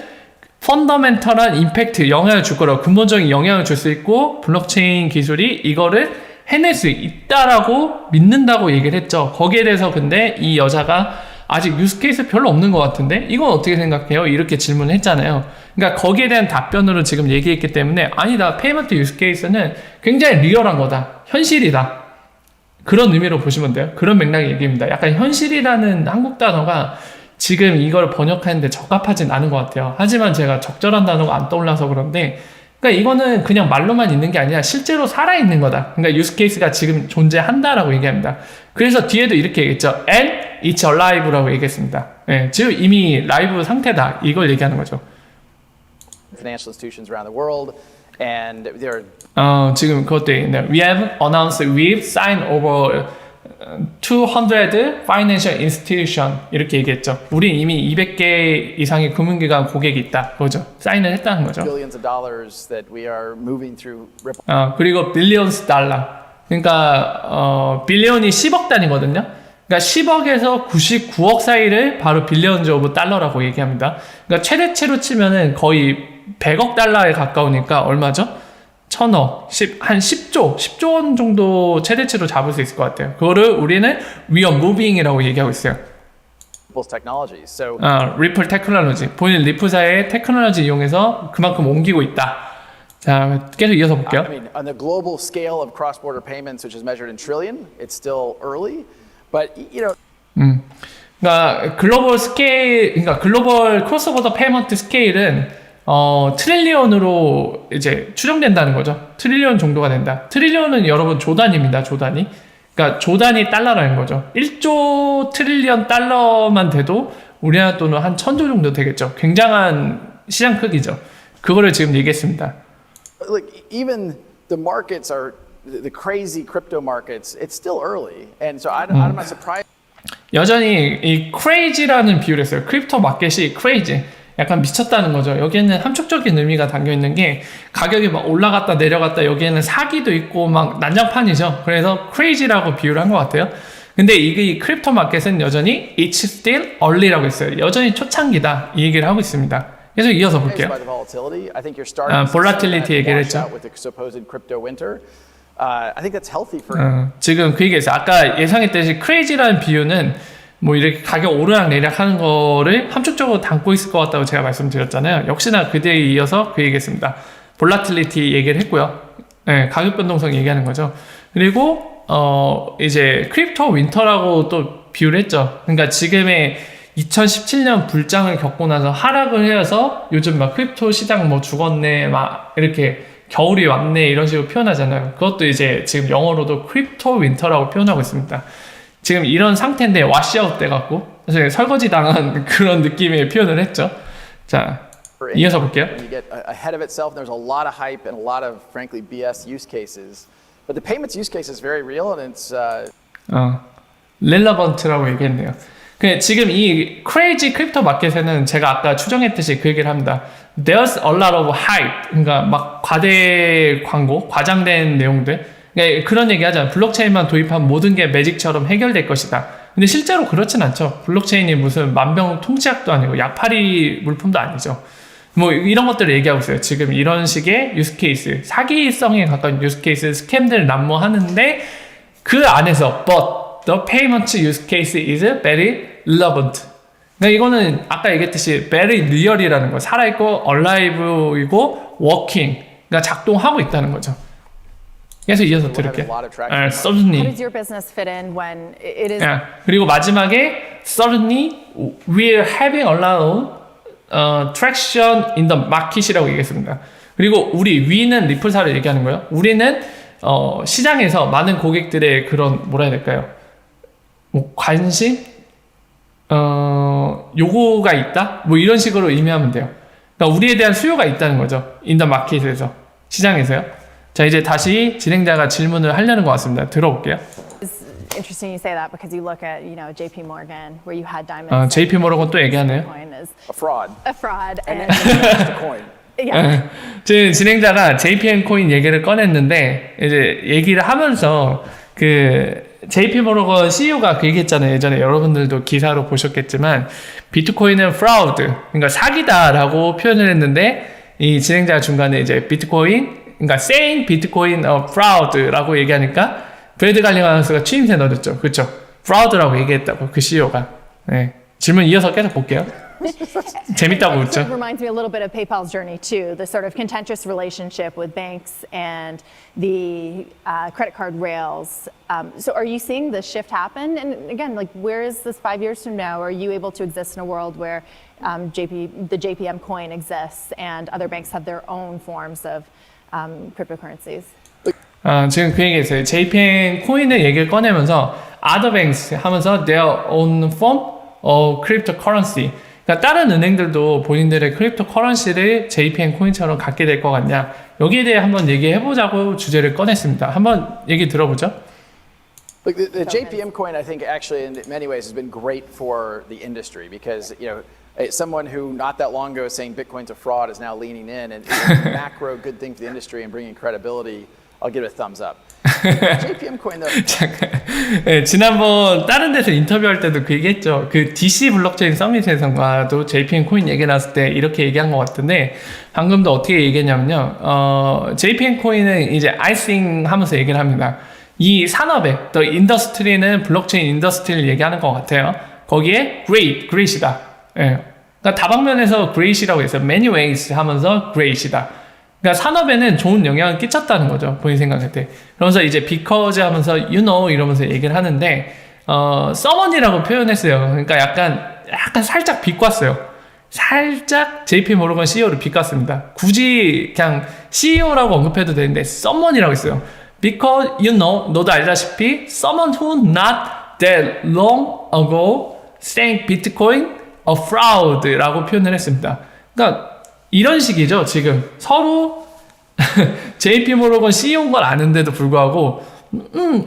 펀더멘털한 임팩트, 영향을 줄 거라고 근본적인 영향을 줄 수 있고 블록체인 기술이 이거를 해낼 수 있다라고 믿는다고 얘기를 했죠. 거기에 대해서 근데 이 여자가 아직 유스 케이스 별로 없는 것 같은데 이건 어떻게 생각해요? 이렇게 질문을 했잖아요. 그러니까 거기에 대한 답변으로 지금 얘기했기 때문에 아니다. 페이먼트 유스 케이스는 굉장히 리얼한 거다. 현실이다. 그런 의미로 보시면 돼요. 그런 맥락의 얘기입니다. 약간 현실이라는 한국 단어가 지금 이걸 번역하는데 적합하진 않은 것 같아요. 하지만 제가 적절한 단어가 안 떠올라서 그런데 그러니까 이거는 그냥 말로만 있는 게 아니라 실제로 살아있는 거다. 그러니까 유스 케이스가 지금 존재한다라고 얘기합니다. 그래서 뒤에도 이렇게 얘기했죠. And it's alive라고 얘기했습니다. 예, 지금 이미 라이브 상태다. 이걸 얘기하는 거죠. Financial institutions around the world, and there are 지금 그것도 있네요. We have announced we've signed over 200 financial institution 이렇게 얘기했죠. 우린 이미 200개 이상의 금융기관 고객이 있다. 그거죠. 사인을 했다는 거죠. billions of dollars that we are moving through Ripple. 그리고 billions 달러. 그러니까 빌리언이 10억 단위거든요. 그러니까 10억에서 99억 사이를 바로 빌리언즈 오브 달러라고 얘기합니다. 그러니까 최대치로 치면은 거의 100억 달러에 가까우니까 얼마죠? 1000억, 한 10조 원 정도 최대치로 잡을 수 있을 것 같아요. 그거를 우리는 we are moving이라고 얘기하고 있어요. Ripple's technologies. So 리플 테크놀로지. 본인 리플사의 테크놀로지 이용해서 그만큼 옮기고 있다. 자, 계속 이어서 볼게요. I mean, on the global scale of cross-border payments, which is measured in trillion, it's still early, but you know. 그러니까 글로벌 스케일, 그러니까 글로벌 크로스보더 페이먼트 스케일은 트릴리언으로 이제 추정된다는 거죠. 트릴리언 정도가 된다. 트릴리언은 여러분 조단입니다. 조단이. 그러니까 조단이 달러라는 거죠. 1조 트릴리언 달러만 돼도 우리나라 돈은 한 1000조 정도 되겠죠. 굉장한 시장 크기죠. 그거를 지금 얘기했습니다. Look, even the markets are the crazy crypto markets. It's still early, and so I'm not surprised. 여전히 이 crazy라는 비유를 했어요. 크립토 마켓이 crazy. 약간 미쳤다는 거죠. 여기에는 함축적인 의미가 담겨 있는 게 가격이 막 올라갔다 내려갔다 여기에는 사기도 있고 막 난장판이죠. 그래서 crazy라고 비유를 한 것 같아요. 근데 이 크립토 마켓은 여전히 it's still early라고 했어요. 여전히 초창기다 이 얘기를 하고 있습니다. 계속 이어서 볼게요. By the volatility, I think you're starting to see volatility that 얘기를 wash 했죠. out with the supposed crypto winter. I think that's healthy for. 지금 그 얘기했어요. 아까 예상했듯이 crazy라는 비유는 뭐 이렇게 가격 오르락 내리락 하는 거를 함축적으로 담고 있을 것 같다고 제가 말씀드렸잖아요. 역시나 그대에 이어서 그 얘기했습니다. volatility 얘기를 했고요. 네, 가격 변동성 얘기하는 거죠. 그리고 이제 크립토 윈터라고 또 비유를 했죠. 그러니까 지금의 2017년 불장을 겪고 나서 하락을 해서 요즘 막 크립토 시장 뭐 죽었네 막 이렇게 겨울이 왔네 이런 식으로 표현하잖아요. 그것도 이제 지금 영어로도 크립토 윈터라고 표현하고 있습니다. 지금 이런 상태인데 와시아웃 돼갖고 사실 설거지 당한 그런 느낌의 표현을 했죠. 자, 이어서 볼게요. When you get ahead of itself, there's a lot of hype and a lot of, frankly, BS use cases. But the payments use case is very real, and it's. relevant라고 얘기했네요. 지금 이 crazy 크립토 마켓에는 제가 아까 추정했듯이 그 얘기를 합니다. There's a lot of hype. 그러니까 막 과대 광고, 과장된 내용들. 그러니까 그런 얘기 하잖아요. 블록체인만 도입한 모든 게 매직처럼 해결될 것이다. 근데 실제로 그렇진 않죠. 블록체인이 무슨 만병통치약도 아니고 약팔이 물품도 아니죠. 뭐 이런 것들을 얘기하고 있어요. 지금 이런 식의 유스케이스, 사기성에 가까운 유스케이스, 스캠들을 난무하는데 그 안에서 but the payment use case is very relevant. 그러니까 이거는 아까 얘기했듯이 very real이라는 거, 살아있고 alive이고 working, 그러니까 작동하고 있다는 거죠. 그래서 이어서 들을게요. How certainly. does your business fit in when it is? 그리고 마지막에 certainly we're having a lot of traction in the market이라고 얘기했습니다. 그리고 우리 we는 리플사를 얘기하는 거예요. 우리는 시장에서 많은 고객들의 그런 뭐라 해야 될까요? 뭐 관심, 요구가 있다, 뭐 이런 식으로 의미하면 돼요. 그러니까 우리에 대한 수요가 있다는 거죠. in the market에서 시장에서요. 자, 이제 다시 진행자가 질문을 하려는 것 같습니다. 들어볼게요. It's interesting you say that because you look at JP Morgan where you had diamonds. JP 모르건 또 얘기하네요. Coin is a fraud. a fraud and The coin. yeah. 지금 진행자가 JPM 코인 얘기를 꺼냈는데 이제 얘기를 하면서 그 JP 모르건 CEO가 그 얘기했잖아요. 예전에 여러분들도 기사로 보셨겠지만 비트코인은 fraud, 그러니까 사기다라고 표현을 했는데 이 진행자가 중간에 이제 비트코인, 그러니까 saying 비트코인 fraud라고 얘기하니까 브래드 갈링 아나운서가 취임새 넣어줬죠. 그렇죠? fraud라고 얘기했다고 그 CEO가. 네. 질문 이어서 계속 볼게요. 재밌다고 It 웃죠. sort of reminds me a little bit of PayPal's journey too, the sort of contentious relationship with banks and the credit card rails. So are you seeing the shift happen? And again, like where is this 5 years from now? Are you able to exist in a world where the JPM coin exists and other banks have their own forms of cryptocurrencies? 지금 그 얘기했어요. JPM 코인의 얘기를 꺼내면서 other banks 하면서 their own form of cryptocurrency. 그러니까 다른 은행들도 본인들의 크립토 커런시를 JPM 코인처럼 갖게 될 것 같냐. 여기에 대해 한번 얘기해보자고 주제를 꺼냈습니다. 한번 얘기 들어보죠. Look, the JPM coin, I think, actually, in many ways, has been great for the industry because, someone who not that long ago was saying Bitcoin's a fraud is now leaning in, and it's a macro good thing for the industry and bringing credibility. I'll give it a thumbs up. JPM coin, though. 잠깐. 네, 지난번 다른 데서 인터뷰할 때도 그 얘기했죠. 그 DC 블록체인 서밋에서도 JPM 코인 얘기 나왔을 때 이렇게 얘기한 것 같은데 방금도 어떻게 얘기했냐면요. JPM 코인은 이제 아이싱 하면서 얘기를 합니다. 이 산업에 또 인더스트리는 블록체인 인더스트리를 얘기하는 것 같아요. 거기에 great이다. 예. 그러니까 다방면에서 great이라고 했어요. many ways 하면서 great이다. 그러니까 산업에는 좋은 영향을 끼쳤다는 거죠. 본인 생각할 때. 그러면서 이제 because 하면서 you know 이러면서 얘기를 하는데 서머니라고 표현했어요. 그러니까 약간 살짝 비꼬았어요. 살짝 JP 모르건 CEO를 비꼬았습니다. 굳이 그냥 CEO라고 언급해도 되는데 someone이라고 했어요. Because you know, 너도 알다시피 someone who not that long ago saying Bitcoin a fraud라고 표현을 했습니다. 그러니까 이런 식이죠. 지금 서로 JP 모르건 CEO인 걸 아는데도 불구하고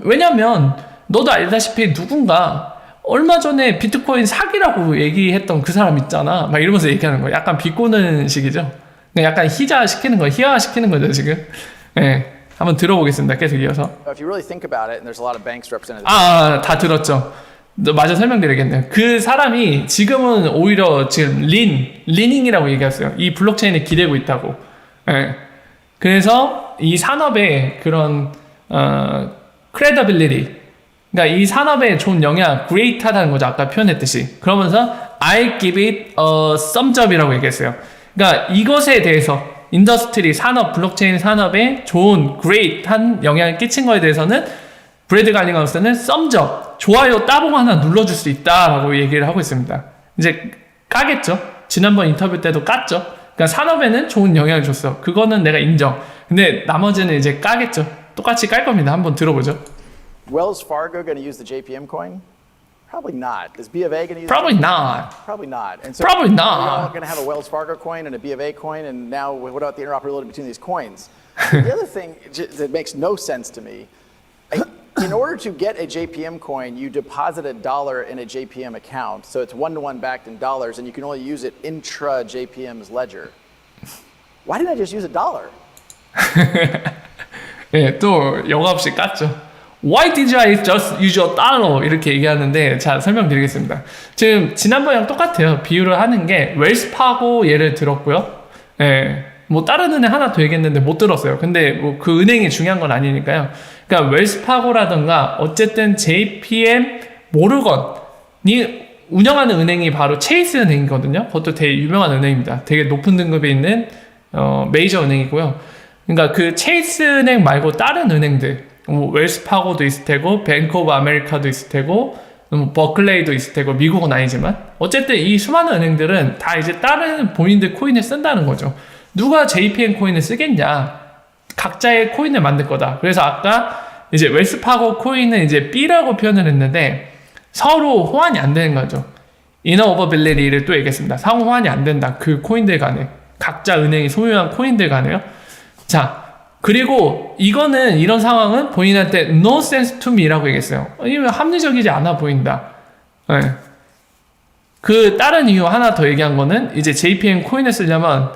왜냐면 너도 알다시피 누군가 얼마 전에 비트코인 사기라고 얘기했던 그 사람 있잖아. 막 이러면서 얘기하는 거예요. 약간 비꼬는 식이죠. 그냥 약간 희자시키는 거, 희화시키는 거죠, 지금. 네. 한번 들어보겠습니다. 계속 이어서. If you really think about it, and there's a lot of banks represented. 다 들었죠. 마저 설명드리겠네요. 그 사람이 지금은 오히려 지금 리닝이라고 얘기했어요. 이 블록체인에 기대고 있다고. 예. 그래서 이 산업의 그런, credibility. 그러니까 이 산업에 좋은 영향, great하다는 거죠. 아까 표현했듯이. 그러면서 I give it a thumbs up이라고 얘기했어요. 그러니까 이것에 대해서 인더스트리, 산업, 블록체인 산업에 좋은, great한 영향을 끼친 거에 대해서는 브래드 갈링하우스는 thumbs up, 좋아요 따봉 하나 눌러줄 수 있다라고 얘기를 하고 있습니다. 이제 까겠죠. 지난번 인터뷰 때도 깠죠. 그러니까 산업에는 좋은 영향을 줬어. 그거는 내가 인정. 근데 나머지는 이제 까겠죠. 똑같이 깔 겁니다. 한번 들어보죠. Wells Fargo going to use the JPM coin? Probably not. Is B of A going to use Probably it? not. Probably not. And so Probably not. We're all going to have a Wells Fargo coin and a B of A coin, and now what about the interoperability between these coins? The other thing that makes no sense to me, in order to get a JPM coin, you deposit $1 in a JPM account, so it's one-to-one backed in dollars, and you can only use it intra JPM's ledger. Why didn't I just use $1? 예, 또 영화 없이 깠죠. Why did I just use a dollar? 이렇게 얘기하는데 자 설명드리겠습니다. 지금 지난번이랑 똑같아요. 비유를 하는 게 웰스파고 예를 들었고요. 예, 뭐 다른 은행 하나 더 얘기했는데 못 들었어요. 근데 뭐 그 은행이 중요한 건 아니니까요. 그러니까 웰스파고라든가 어쨌든 JPM 모르건이 운영하는 은행이 바로 체이스 은행이거든요. 그것도 되게 유명한 은행입니다. 되게 높은 등급에 있는 메이저 은행이고요. 그러니까 그 체이스 은행 말고 다른 은행들 뭐 웰스파고도 있을 테고 뱅크 오브 아메리카도 있을 테고 뭐 버클레이도 있을 테고 미국은 아니지만 어쨌든 이 수많은 은행들은 다 이제 다른 본인들 코인을 쓴다는 거죠. 누가 JPM 코인을 쓰겠냐? 각자의 코인을 만들 거다. 그래서 아까 이제 웰스파고 코인은 이제 B라고 표현을 했는데 서로 호환이 안 되는 거죠. 인어오버빌리티를 또 얘기했습니다. 상호 호환이 안 된다. 그 코인들 간에 각자 은행이 소유한 코인들 간에요. 자. 그리고 이거는 이런 상황은 본인한테 no sense to me라고 얘기했어요. 이게 합리적이지 않아 보인다. 네. 그 다른 이유 하나 더 얘기한 거는 이제 JPM 코인을 쓰려면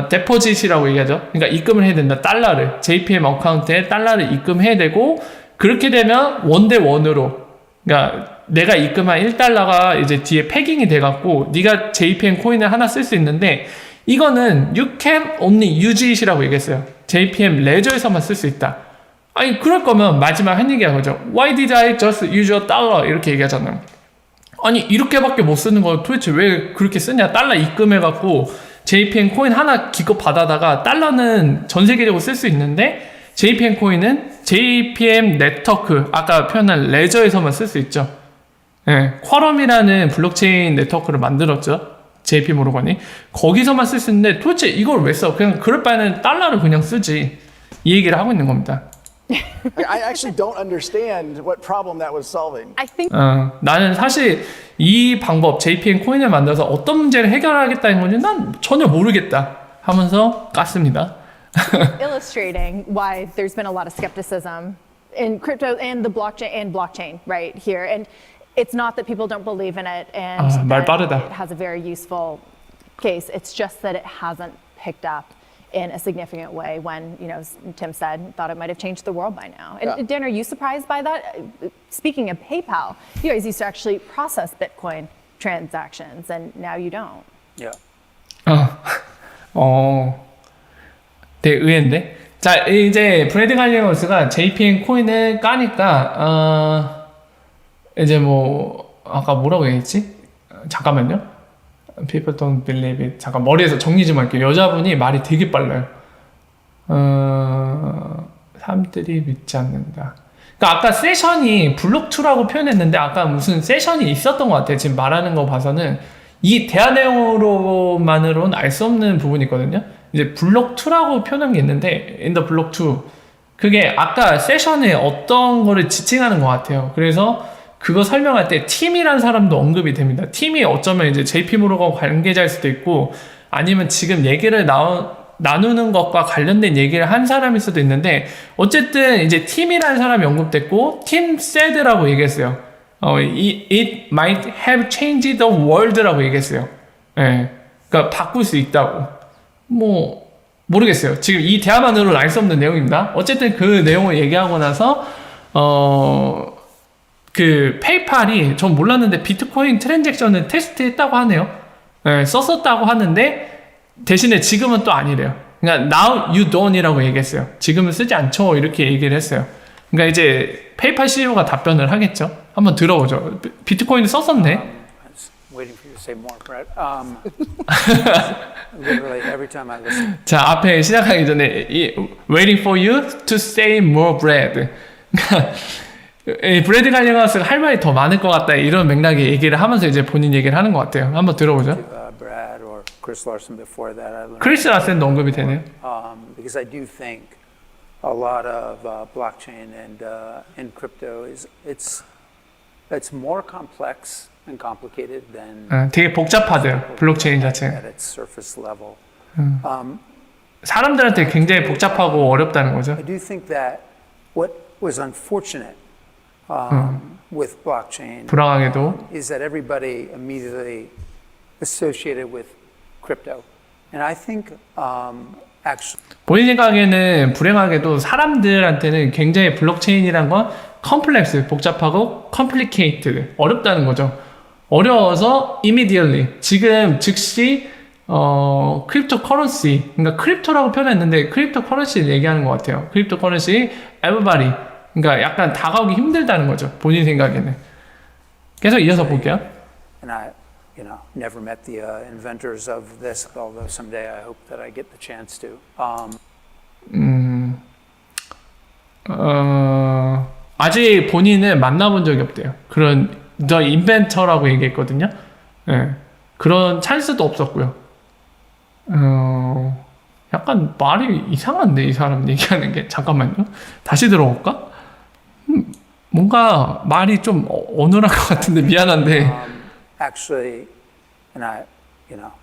데포짓이라고 얘기하죠. 그러니까 입금을 해야 된다. 달러를 JPM 어카운트에 달러를 입금해야 되고 그렇게 되면 원대 원으로 그러니까 내가 입금한 1달러가 이제 뒤에 패깅이 돼갖고 네가 JPM 코인을 하나 쓸 수 있는데 이거는 you can only use it이라고 얘기했어요. JPM 레저에서만 쓸 수 있다. 아니 그럴 거면 마지막 한 얘기가 그죠. Why did I just use a dollar? 이렇게 얘기하잖아요. 아니 이렇게밖에 못 쓰는 거 도대체 왜 그렇게 쓰냐. 달러 입금해갖고 JPM 코인 하나 기껏 받아다가 달러는 전 세계적으로 쓸 수 있는데 JPM 코인은 JPM 네트워크 아까 표현한 레저에서만 쓸 수 있죠. 네, 쿼럼이라는 블록체인 네트워크를 만들었죠. JP 모르건이 거기서만 쓸 수 있는데 도대체 이걸 왜 써? 그냥 그럴 바에는 달러를 그냥 쓰지. 이 얘기를 하고 있는 겁니다. I actually don't understand what problem that was solving. I think 나는 사실 이 방법 JPM 코인을 만들어서 어떤 문제를 해결하겠다는 건지 난 전혀 모르겠다 하면서 깠습니다. illustrating why there's been a lot of skepticism in crypto and the blockchain right here. And it's not that people don't believe in it and 말 that 빠르다. it has a very useful case. It's just that it hasn't picked up in a significant way when, you know, Tim said, thought it might have changed the world by now. And Yeah. Dan, are you surprised by that? Speaking of PayPal, you guys used to actually process Bitcoin transactions and now you don't. Yeah. 되게 의외인데? 자, 이제 브래드 갈리너스가 JPM 코인을 까니까, 이제 뭐, 아까 뭐라고 얘기했지? 잠깐만요. People don't believe it. 잠깐, 머리에서 정리 좀 할게요. 여자분이 말이 되게 빨라요. 사람들이 믿지 않는다. 그러니까 아까 세션이 블록2라고 표현했는데 아까 무슨 세션이 있었던 것 같아요. 지금 말하는 거 봐서는 이 대화 내용으로만으로는 알 수 없는 부분이 있거든요. 이제 블록2라고 표현한 게 있는데 in the block2 그게 아까 세션에 어떤 거를 지칭하는 것 같아요. 그래서 그거 설명할 때 팀이란 사람도 언급이 됩니다. 팀이 어쩌면 이제 JP모르건 관계자일 수도 있고 아니면 지금 얘기를 나누는 것과 관련된 얘기를 한 사람일 수도 있는데 어쨌든 이제 팀이라는 사람이 언급됐고 팀 said라고 얘기했어요. It might have changed the world라고 얘기했어요. 예, 그러니까 바꿀 수 있다고. 뭐 모르겠어요. 지금 이 대화만으로는 알 수 없는 내용입니다. 어쨌든 그 내용을 얘기하고 나서 그 페이팔이 전 몰랐는데 비트코인 트랜잭션을 테스트했다고 하네요. 예, 썼었다고 하는데 대신에 지금은 또 아니래요. 그러니까 now you don't이라고 얘기했어요. 지금은 쓰지 않죠. 이렇게 얘기를 했어요. 그러니까 이제 페이팔 CEO가 답변을 하겠죠. 한번 들어보죠. 비트코인을 썼었네. I was waiting for you to say more, Brett. Literally every time I listen. 자, 앞에 시작하기 전에 waiting for you to say more bread. 그러니까 이 브래드 갈리거스가 할 말이 더 많을 것 같다 이런 맥락의 얘기를 하면서 이제 본인 얘기를 하는 것 같아요. 한번 들어보죠. Brad or Chris Larson before that. I learned 크리스 라센도 언급이 되네요. because I do think a lot of blockchain and crypto it's more complex and complicated than 되게 복잡하대요. 블록체인 자체가. at its surface level. 사람들한테 굉장히 복잡하고 어렵다는 거죠. I do think that what was unfortunate with blockchain 불황하게도 is that everybody immediately associated with crypto, and I think actually. 본인 생각에는 불행하게도 사람들한테는 굉장히 블록체인이란 건 컴플렉스, 복잡하고 complicated, 어렵다는 거죠. 어려워서 immediately, 지금 즉시 크립토 커런시, 그러니까 크립토라고 표현했는데 크립토 커런시를 얘기하는 것 같아요. 크립토 커런시, everybody, 그러니까 약간 다가오기 힘들다는 거죠. 본인 생각에는. 계속 이어서 볼게요. And I, never met the inventors of this, although someday I hope that I get the chance to. 아직 본인은 만나본 적이 없대요. 그런 The Inventor라고 얘기했거든요. 예, 그런 찬스도 없었고요. 약간 말이 이상한데 이 사람 얘기하는 게. 잠깐만요. 다시 들어볼까? 뭔가 말이 좀 어눌한 것 같은데 미안한데. Actually, and I,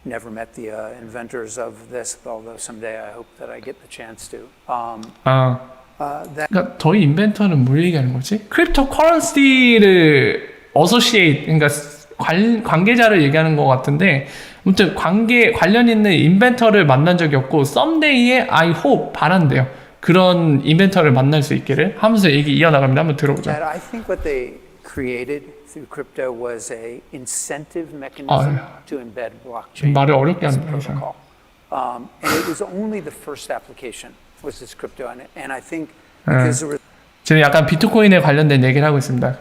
never met the inventors of this, although someday I hope that I get the chance to. 그러니까 저희 인벤터는 뭘 얘기하는 거지? 크립토 커런시를 어소시에이트, 그러니까 관계자를 얘기하는 것 같은데 아무튼 관련 있는 인벤터를 만난 적이 없고 썸데이에 I hope 바란대요. 그런 인벤터를 만날 수 있기를 하면서 얘기 이어나갑니다. 한번 들어보죠. That I think what they created through crypto was a incentive mechanism to embed blockchain. 말을 어렵게 as a 한다, 이 사람. protocol. And it was only the first application was this crypto, and I think because there was 지금 약간 비트코인에 관련된 얘기를 하고 있습니다.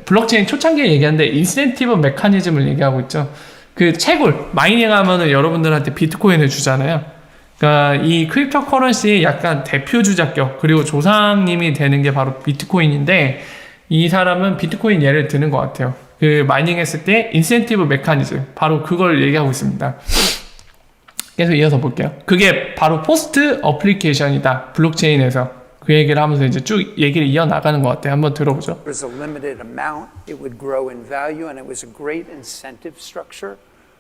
블록체인 초창기에 얘기하는데 인센티브 메커니즘을 얘기하고 있죠. 그 채굴, 마이닝 하면은 여러분들한테 비트코인을 주잖아요. 그러니까 이 크립토 커런시의 약간 대표 주작격, 그리고 조상님이 되는 게 바로 비트코인인데 이 사람은 비트코인 예를 드는 것 같아요. 그 마이닝 했을 때 인센티브 메커니즘, 바로 그걸 얘기하고 있습니다. 계속 이어서 볼게요. 그게 바로 포스트 어플리케이션이다. 블록체인에서. 그 얘기를 하면서 이제 쭉 얘기를 이어나가는 것 같아요. 한번 들어보죠. It was a limited amount, it would grow in value, and it was a great incentive structure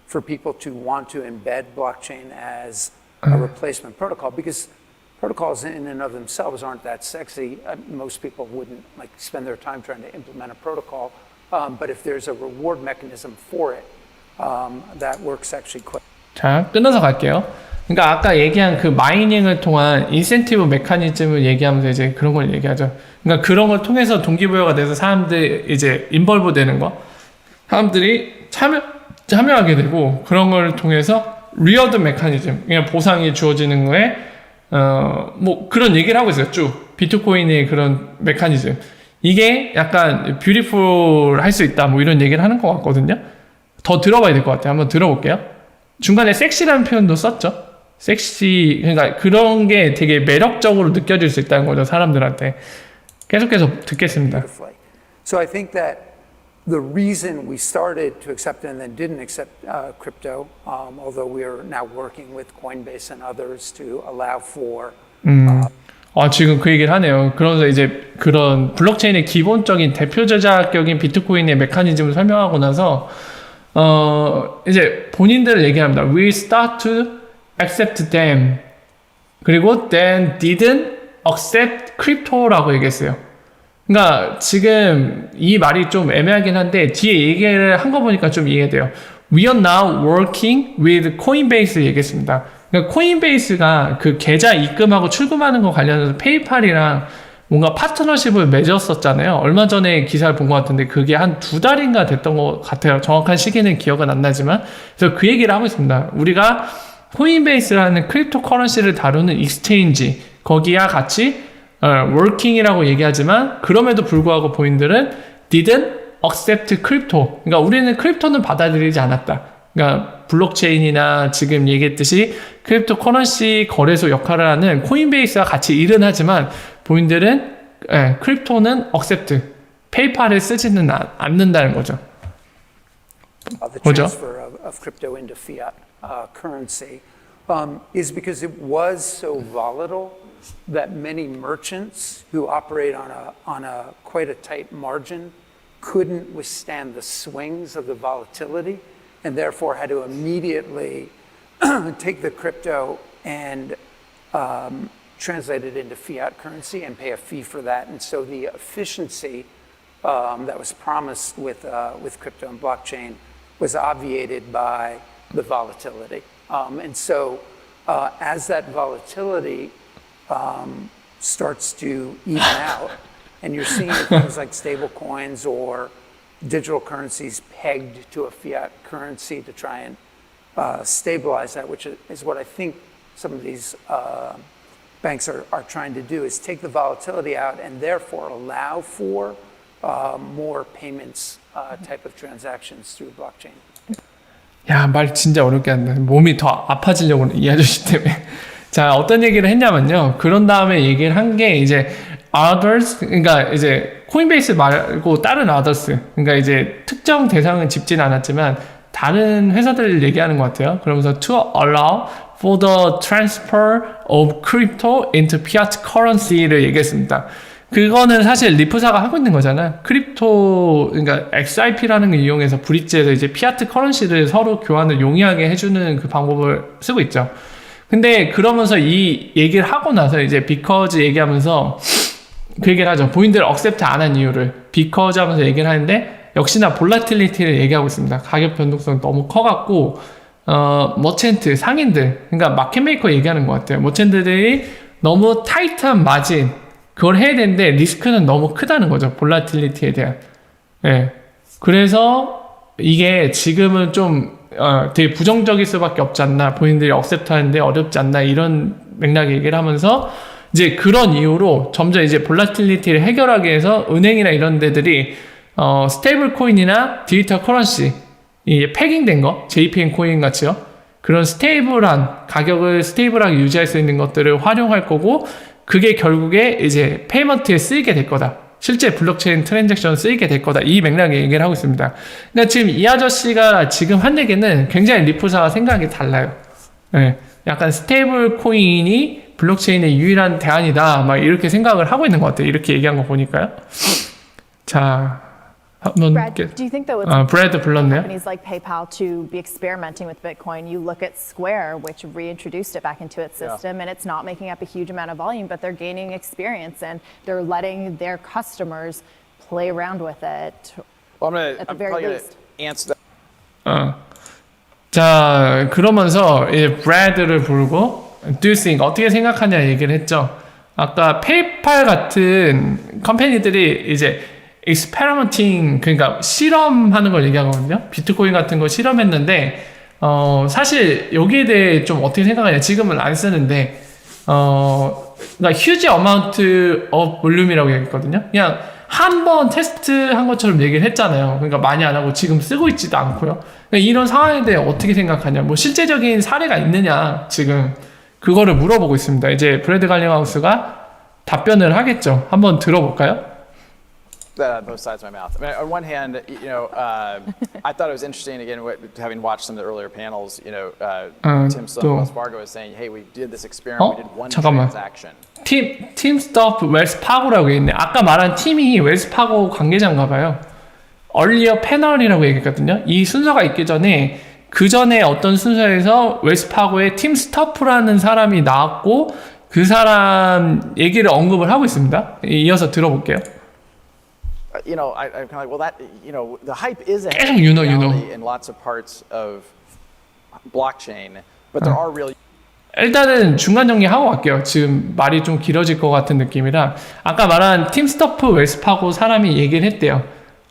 for people to want to embed blockchain as a replacement protocol, because protocols in and of themselves aren't that sexy. Most people wouldn't spend their time trying to implement a protocol, but if there's a reward mechanism for it, that works actually quite. 자, 끊어서 갈게요. 그러니까 아까 얘기한 그 마이닝을 통한 인센티브 메커니즘을 얘기하면서 이제 그런 걸 얘기하죠. 그러니까 그런 걸 통해서 동기부여가 돼서 사람들이 이제 인벌브 되는 거. 사람들이 참여하게 되고, 그런 걸 통해서 리워드 메커니즘, 그냥 보상이 주어지는 거에, 뭐 그런 얘기를 하고 있어요. 쭉. 비트코인의 그런 메커니즘. 이게 약간 뷰티풀 할 수 있다. 뭐 이런 얘기를 하는 것 같거든요. 더 들어봐야 될 것 같아요. 한번 들어볼게요. 중간에 섹시라는 표현도 썼죠. 섹시, 그러니까 그런 게 되게 매력적으로 느껴질 수 있다는 거죠, 사람들한테. 계속해서 듣겠습니다. beautifully. So I think that the reason we started to accept it and then didn't accept crypto, although we are now working with Coinbase and others to allow for 지금 그 얘기를 하네요. 그러면서 이제 그런 블록체인의 기본적인 대표 제작격인 비트코인의 메커니즘을 설명하고 나서 이제 본인들을 얘기합니다. We start to accept them. 그리고 then didn't accept crypto라고 얘기했어요. 그러니까 지금 이 말이 좀 애매하긴 한데 뒤에 얘기를 한 거 보니까 좀 이해돼요. We are now working with Coinbase 얘기했습니다. 그러니까 코인베이스가 그 계좌 입금하고 출금하는 거 관련해서 페이팔이랑 뭔가 파트너십을 맺었었잖아요. 얼마 전에 기사를 본 것 같은데 그게 한 2달인가 됐던 것 같아요. 정확한 시기는 기억은 안 나지만. 그래서 그 얘기를 하고 있습니다. 우리가 코인베이스라는 크립토 커런시를 다루는 익스체인지 거기와 같이 working이라고 얘기하지만 그럼에도 불구하고 본인들은 didn't accept crypto. 그러니까 우리는 크립토는 받아들이지 않았다. 그러니까 블록체인이나 지금 얘기했듯이 크립토 커런시 거래소 역할을 하는 코인베이스와 같이 일은 하지만 본인들은 크립토는 accept, 페이팔을 쓰지는 않는다는 거죠. the transfer of crypto into fiat currency is because it was so volatile that many merchants who operate on a quite a tight margin couldn't withstand the swings of the volatility and therefore had to immediately take the crypto and translate it into fiat currency and pay a fee for that. And so the efficiency that was promised with crypto and blockchain was obviated by the volatility. And so as that volatility starts to even out, and you're seeing things like stable coins or digital currencies pegged to a fiat currency to try and stabilize that, which is what I think some of these banks are trying to do, is take the volatility out and therefore allow for more payments type of transactions through blockchain. 야, 말 진짜 어렵게 한다. 몸이 더 아파지려고 이 아저씨 때문에. 자, 어떤 얘기를 했냐면요. 그런 다음에 얘기를 한 게 이제 others, 그러니까 이제 코인베이스 말고 다른 others, 그러니까 이제 특정 대상은 짚진 않았지만 다른 회사들을 얘기하는 것 같아요. 그러면서 to allow for the transfer of crypto into fiat currency를 얘기했습니다. 그거는 사실 리프사가 하고 있는 거잖아요. 크립토, 그러니까 XRP라는 걸 이용해서 브릿지에서 이제 피아트 커런시를 서로 교환을 용이하게 해주는 그 방법을 쓰고 있죠. 근데 그러면서 이 얘기를 하고 나서 이제 because 얘기하면서 그 얘기를 하죠. 본인들 accept 안 한 이유를 because 하면서 얘기를 하는데 역시나 볼라틸리티를 얘기하고 있습니다. 가격 변동성 너무 커갖고 머첸트, 상인들, 그러니까 마켓메이커 얘기하는 것 같아요. 머첸트들이 너무 타이트한 마진 그걸 해야 되는데 리스크는 너무 크다는 거죠. 볼라틸리티에 대한. 예. 그래서 이게 지금은 좀 되게 부정적일 수밖에 없지 않나. 본인들이 억셉트 하는데 어렵지 않나. 이런 맥락의 얘기를 하면서 이제 그런 이유로 점점 이제 볼라틸리티를 해결하기 위해서 은행이나 이런 데들이 스테이블 코인이나 디지털 커런시 이 패깅된 거, JPM 코인 같이요. 그런 스테이블한 가격을 스테이블하게 유지할 수 있는 것들을 활용할 거고 그게 결국에 이제 페이먼트에 쓰이게 될 거다. 실제 블록체인 트랜잭션 쓰이게 될 거다. 이 맥락의 얘기를 하고 있습니다. 그러니까 지금 이 아저씨가 지금 한 얘기는 굉장히 리프사와 생각이 달라요. 네. 약간 스테이블 코인이 블록체인의 유일한 대안이다. 막 이렇게 생각을 하고 있는 것 같아요. 이렇게 얘기한 거 보니까요. 자, 한번 Brad, do you think that with 브래드 불렀네요. companies like PayPal to be experimenting with Bitcoin, you look at Square, which reintroduced it back into its system, and it's not making up a huge amount of volume, but they're gaining experience and they're letting their customers play around with it. Well, At the I'm very probably going least. to answer that. 자, 그러면서 이 브래드를 부르고 do you think 어떻게 생각하냐 얘기를 했죠. 아까 페이팔 같은 컴퍼니들이 이제 experimenting, 그러니까 실험하는 걸 얘기하거든요. 비트코인 같은 거 실험했는데 사실 여기에 대해 좀 어떻게 생각하냐. 지금은 안 쓰는데 그러니까 huge amount of volume이라고 얘기했거든요. 그냥 한 번 테스트한 것처럼 얘기를 했잖아요. 그러니까 많이 안 하고 지금 쓰고 있지도 않고요. 그러니까 이런 상황에 대해 어떻게 생각하냐. 뭐 실제적인 사례가 있느냐 지금 그거를 물어보고 있습니다. 이제 브래드 갈링하우스가 답변을 하겠죠. 한번 들어볼까요? Both sides of my mouth. I mean, on one hand, I thought it was interesting again, having watched some of the earlier panels. Tim Sloan of Wells Fargo was saying, "Hey, we did this experiment. We did one 잠깐만. transaction." 팀 스톱 웰스 파고라고 있네. 아까 말한 팀이 웰스 파고 관계자인가 봐요. 얼리어 패널이라고 얘기했거든요. 이 순서가 있기 전에 그 전에 어떤 순서에서 웰스 파고의 팀 스토프라는 사람이 나왔고 그 사람 얘기를 언급을 하고 있습니다. 이어서 들어볼게요. I'm kind of like, well, that, the hype is a 계속 you know. in lots of parts of blockchain, but there are real. 일단은 중간 정리하고 갈게요. 지금 말이 좀 길어질 것 같은 느낌이라 아까 말한 팀 스토프 웰스 파고 사람이 얘기를 했대요.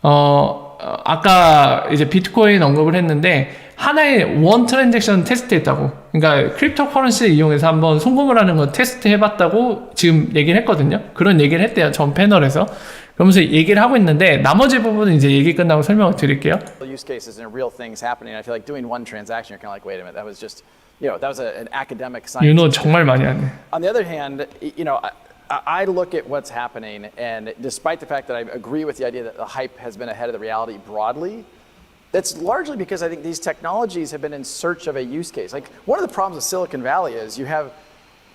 아까 이제 비트코인 언급을 했는데 하나의 원 트랜잭션 테스트했다고. 그러니까 크립토 커런시를 이용해서 한번 송금을 하는 거 테스트 해봤다고 지금 얘기를 했거든요. 그런 얘기를 했대요. 전 패널에서. 그러면서 얘기를 하고 있는데 나머지 부분은 이제 얘기 끝나고 설명을 드릴게요. Use cases and real things happening. I feel like doing one transaction, you're kind of like, wait a minute, that was just, that was an academic science. 정말 많이 하네. On the other hand, I look at what's happening, and despite the fact that I agree with the idea that the hype has been ahead of the reality broadly, that's largely because I think these technologies have been in search of a use case. Like one of the problems with Silicon Valley is you have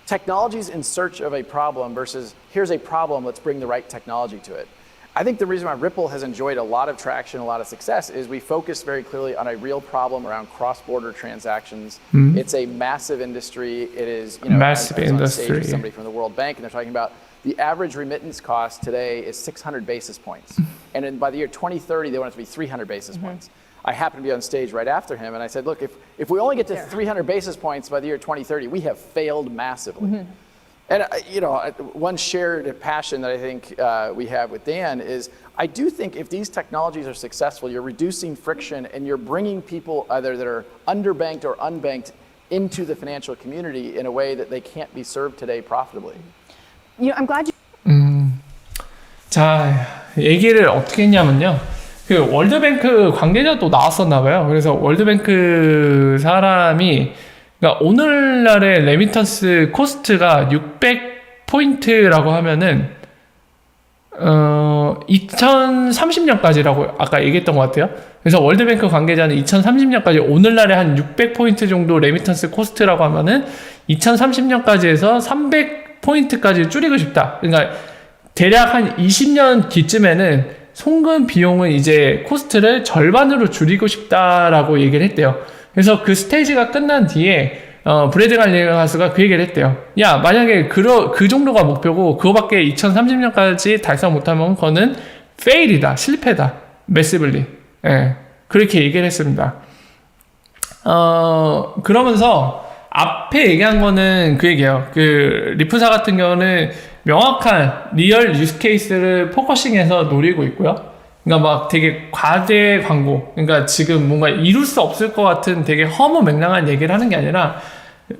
technologies in search of a problem versus here's a problem, let's bring the right technology to it. I think the reason why Ripple has enjoyed a lot of traction, a lot of success is we focus very clearly on a real problem around cross-border transactions. It's a massive industry. It is, massive I was on stage industry. with somebody from the World Bank, and they're talking about the average remittance cost today is 600 basis points. And by the year 2030, they want it to be 300 basis points. I happened to be on stage right after him, and I said, look, if we only get to 300 basis points by the year 2030, we have failed massively. And one shared passion that I think we have with Dan is I do think if these technologies are successful, you're reducing friction and you're bringing people either that are underbanked or unbanked into the financial community in a way that they can't be served today profitably. I'm glad you. 자, 얘기를 어떻게 했냐면요. 그 월드뱅크 관계자도 나왔었나 봐요. 그래서 월드뱅크 사람이 그러니까 오늘날의 레미턴스 코스트가 600포인트라고 하면은 2030년까지라고 아까 얘기했던 것 같아요. 그래서 월드뱅크 관계자는 2030년까지 오늘날에 한 600포인트 정도 레미턴스 코스트라고 하면은 2030년까지 해서 300포인트까지 줄이고 싶다. 그러니까 대략 한 20년 뒤쯤에는 송금 비용은 이제 코스트를 절반으로 줄이고 싶다라고 얘기를 했대요. 그래서 그 스테이지가 끝난 뒤에 브래드 갈리가스가 그 얘기를 했대요. 야, 만약에 그 정도가 목표고 그거밖에 2030년까지 달성 못하면 그거는 페일이다, 실패다, 매시블리. 예, 그렇게 얘기를 했습니다. 그러면서 앞에 얘기한 거는 그 얘기예요. 그 리프사 같은 경우는 명확한 리얼 유스 케이스를 포커싱해서 노리고 있고요. 그러니까 막 되게 과대 광고, 그러니까 지금 뭔가 이룰 수 없을 것 같은 되게 허무맹랑한 얘기를 하는 게 아니라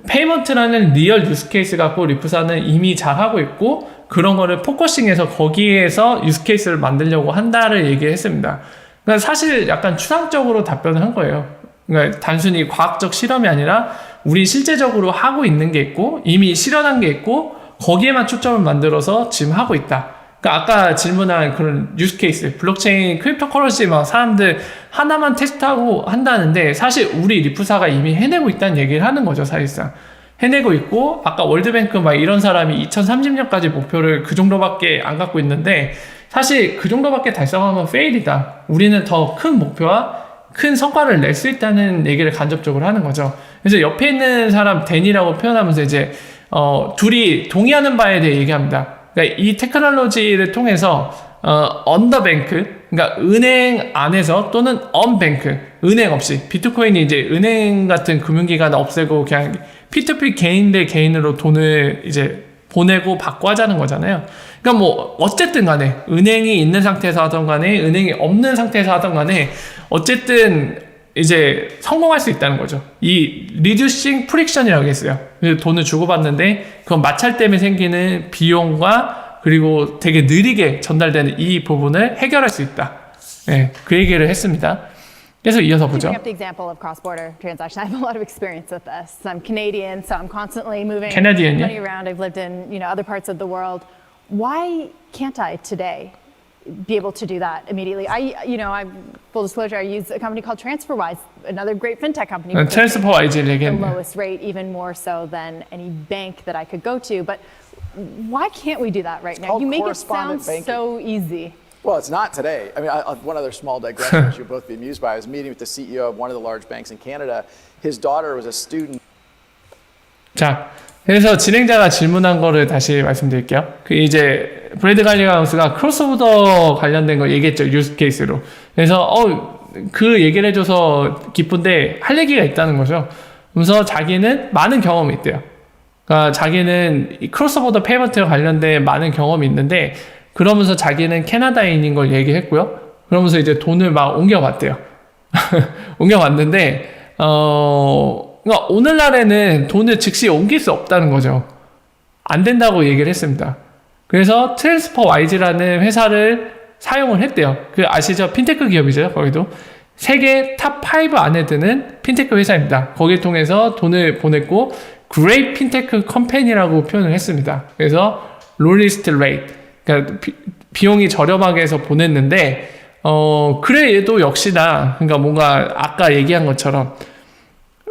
페이먼트라는 리얼 유스 케이스 갖고 리프사는 이미 잘 하고 있고 그런 거를 포커싱해서 거기에서 유스 케이스를 만들려고 한다를 얘기했습니다. 그러니까 사실 약간 추상적으로 답변을 한 거예요. 그러니까 단순히 과학적 실험이 아니라 우리 실제적으로 하고 있는 게 있고 이미 실현한 게 있고 거기에만 초점을 만들어서 지금 하고 있다. 그러니까 아까 질문한 그런 유스 케이스, 블록체인, 크립토 커런시 막 사람들 하나만 테스트하고 한다는데 사실 우리 리프사가 이미 해내고 있다는 얘기를 하는 거죠, 사실상. 해내고 있고 아까 월드뱅크 막 이런 사람이 2030년까지 목표를 그 정도밖에 안 갖고 있는데 사실 그 정도밖에 달성하면 페일이다. 우리는 더 큰 목표와 큰 성과를 낼 수 있다는 얘기를 간접적으로 하는 거죠. 그래서 옆에 있는 사람 댄이라고 표현하면서 이제 둘이 동의하는 바에 대해 얘기합니다. 그러니까 이 테크놀로지를 통해서 언더뱅크, 그러니까 은행 안에서 또는 언뱅크, 은행 없이 비트코인이 이제 은행 같은 금융기관 없애고 그냥 P2P 개인 대 개인으로 돈을 이제 보내고 받고 하자는 거잖아요. 그러니까 뭐 어쨌든 간에 은행이 있는 상태에서 하던 간에 은행이 없는 상태에서 하던 간에 어쨌든 이제 성공할 수 있다는 거죠. 이 reducing friction이라고 했어요. 돈을 주고받는데 그건 마찰 때문에 생기는 비용과 그리고 되게 느리게 전달되는 이 부분을 해결할 수 있다. 네, 그 얘기를 했습니다. 그래서 이어서 보죠. Bring up the example of cross-border transaction. I have a lot of experience with this. I'm Canadian, so I'm constantly moving Canadian, money yeah. around. I've lived in other parts of the world. Why can't I today be able to do that immediately? Full disclosure, I use a company called TransferWise, another great fintech company. TransferWise를 The 얘기했네요. lowest rate, even more so than any bank that I could go to. But why can't we do that right now? called You make it correspondent sound banking. so easy. Well, it's not today. I mean, one other small digression, which you'll both be amused by. I was meeting with the CEO of one of the large banks in Canada. His daughter was a student. 자, 그래서 진행자가 질문한 거를 다시 말씀드릴게요. 그 이제 브래드 갈리가우스가 크로스오버 관련된 거 얘기했죠. 유스 케이스로. 그래서 그 얘기를 해줘서 기쁜데 할 얘기가 있다는 거죠. 그래서 자기는 많은 경험이 있대요. 그러니까 자기는 이 크로스오버 페이먼트와 관련된 많은 경험이 있는데 그러면서 자기는 캐나다인인 걸 얘기했고요. 그러면서 이제 돈을 막 옮겨봤대요. 옮겨봤는데 그러니까 오늘날에는 돈을 즉시 옮길 수 없다는 거죠. 안 된다고 얘기를 했습니다. 그래서 트랜스퍼와이즈라는 회사를 사용을 했대요. 그 아시죠? 핀테크 기업이죠. 거기도 세계 탑5 안에 드는 핀테크 회사입니다. 거기를 통해서 돈을 보냈고 Great Fintech Company라고 표현을 했습니다. 그래서 lowest rate, 그러니까 비용이 저렴하게 해서 보냈는데 그래 얘도 역시나 그러니까 뭔가 아까 얘기한 것처럼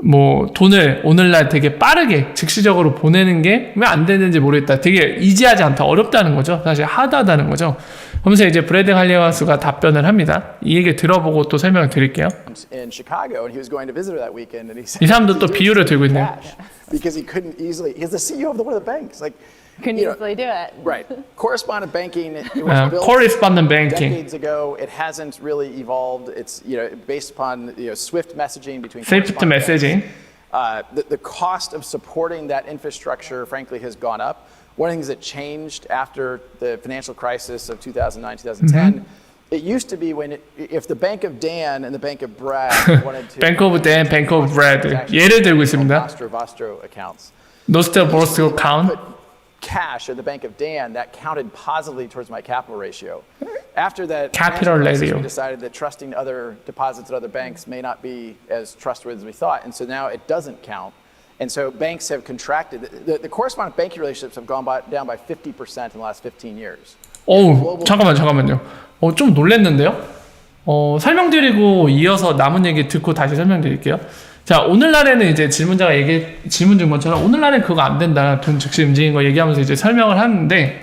뭐 돈을 오늘날 되게 빠르게 즉시적으로 보내는 게 왜 안 되는지 모르겠다. 되게 이지하지 않다. 어렵다는 거죠. 사실 하다는 거죠. 그러면서 이제 브래드 할리가우스가 답변을 합니다. 이 얘기 들어보고 또 설명을 드릴게요. In Chicago, and he was going to visit her that weekend, and he said 이 사람도 또 비유를 들고 있네요. cash because he couldn't easily. He's the CEO of one of the banks, like. Couldn't you know, easily do it. Right. Correspondent banking, it was built correspondent banking. decades ago. It hasn't really evolved. It's based upon swift messaging between Swift correspondent messaging. banks. The cost of supporting that infrastructure, frankly, has gone up. One of the things that changed after the financial crisis of 2009, 2010, it used to be if the Bank of Dan and the Bank of Brad wanted to Bank of Dan, Bank of Brad. 예를 들고 있습니다. Vostro accounts. 노스트보스코 카운트. Cash at the Bank of Dan, that counted positively towards my capital ratio. After that, Capital financial crisis, ratio. we decided that trusting other deposits at other banks may not be as trustworthy as we thought, and so now it doesn't count. And so banks have contracted. The correspondent banking relationships have gone down by 50% in the last 15 years. 잠깐만요. 좀 놀랬는데요? 설명드리고 이어서 남은 얘기 듣고 다시 설명드릴게요. 자, 오늘날에는 이제 질문자가 질문 준 것처럼 오늘날엔 그거 안 된다. 돈 즉시 움직이는 거 얘기하면서 이제 설명을 하는데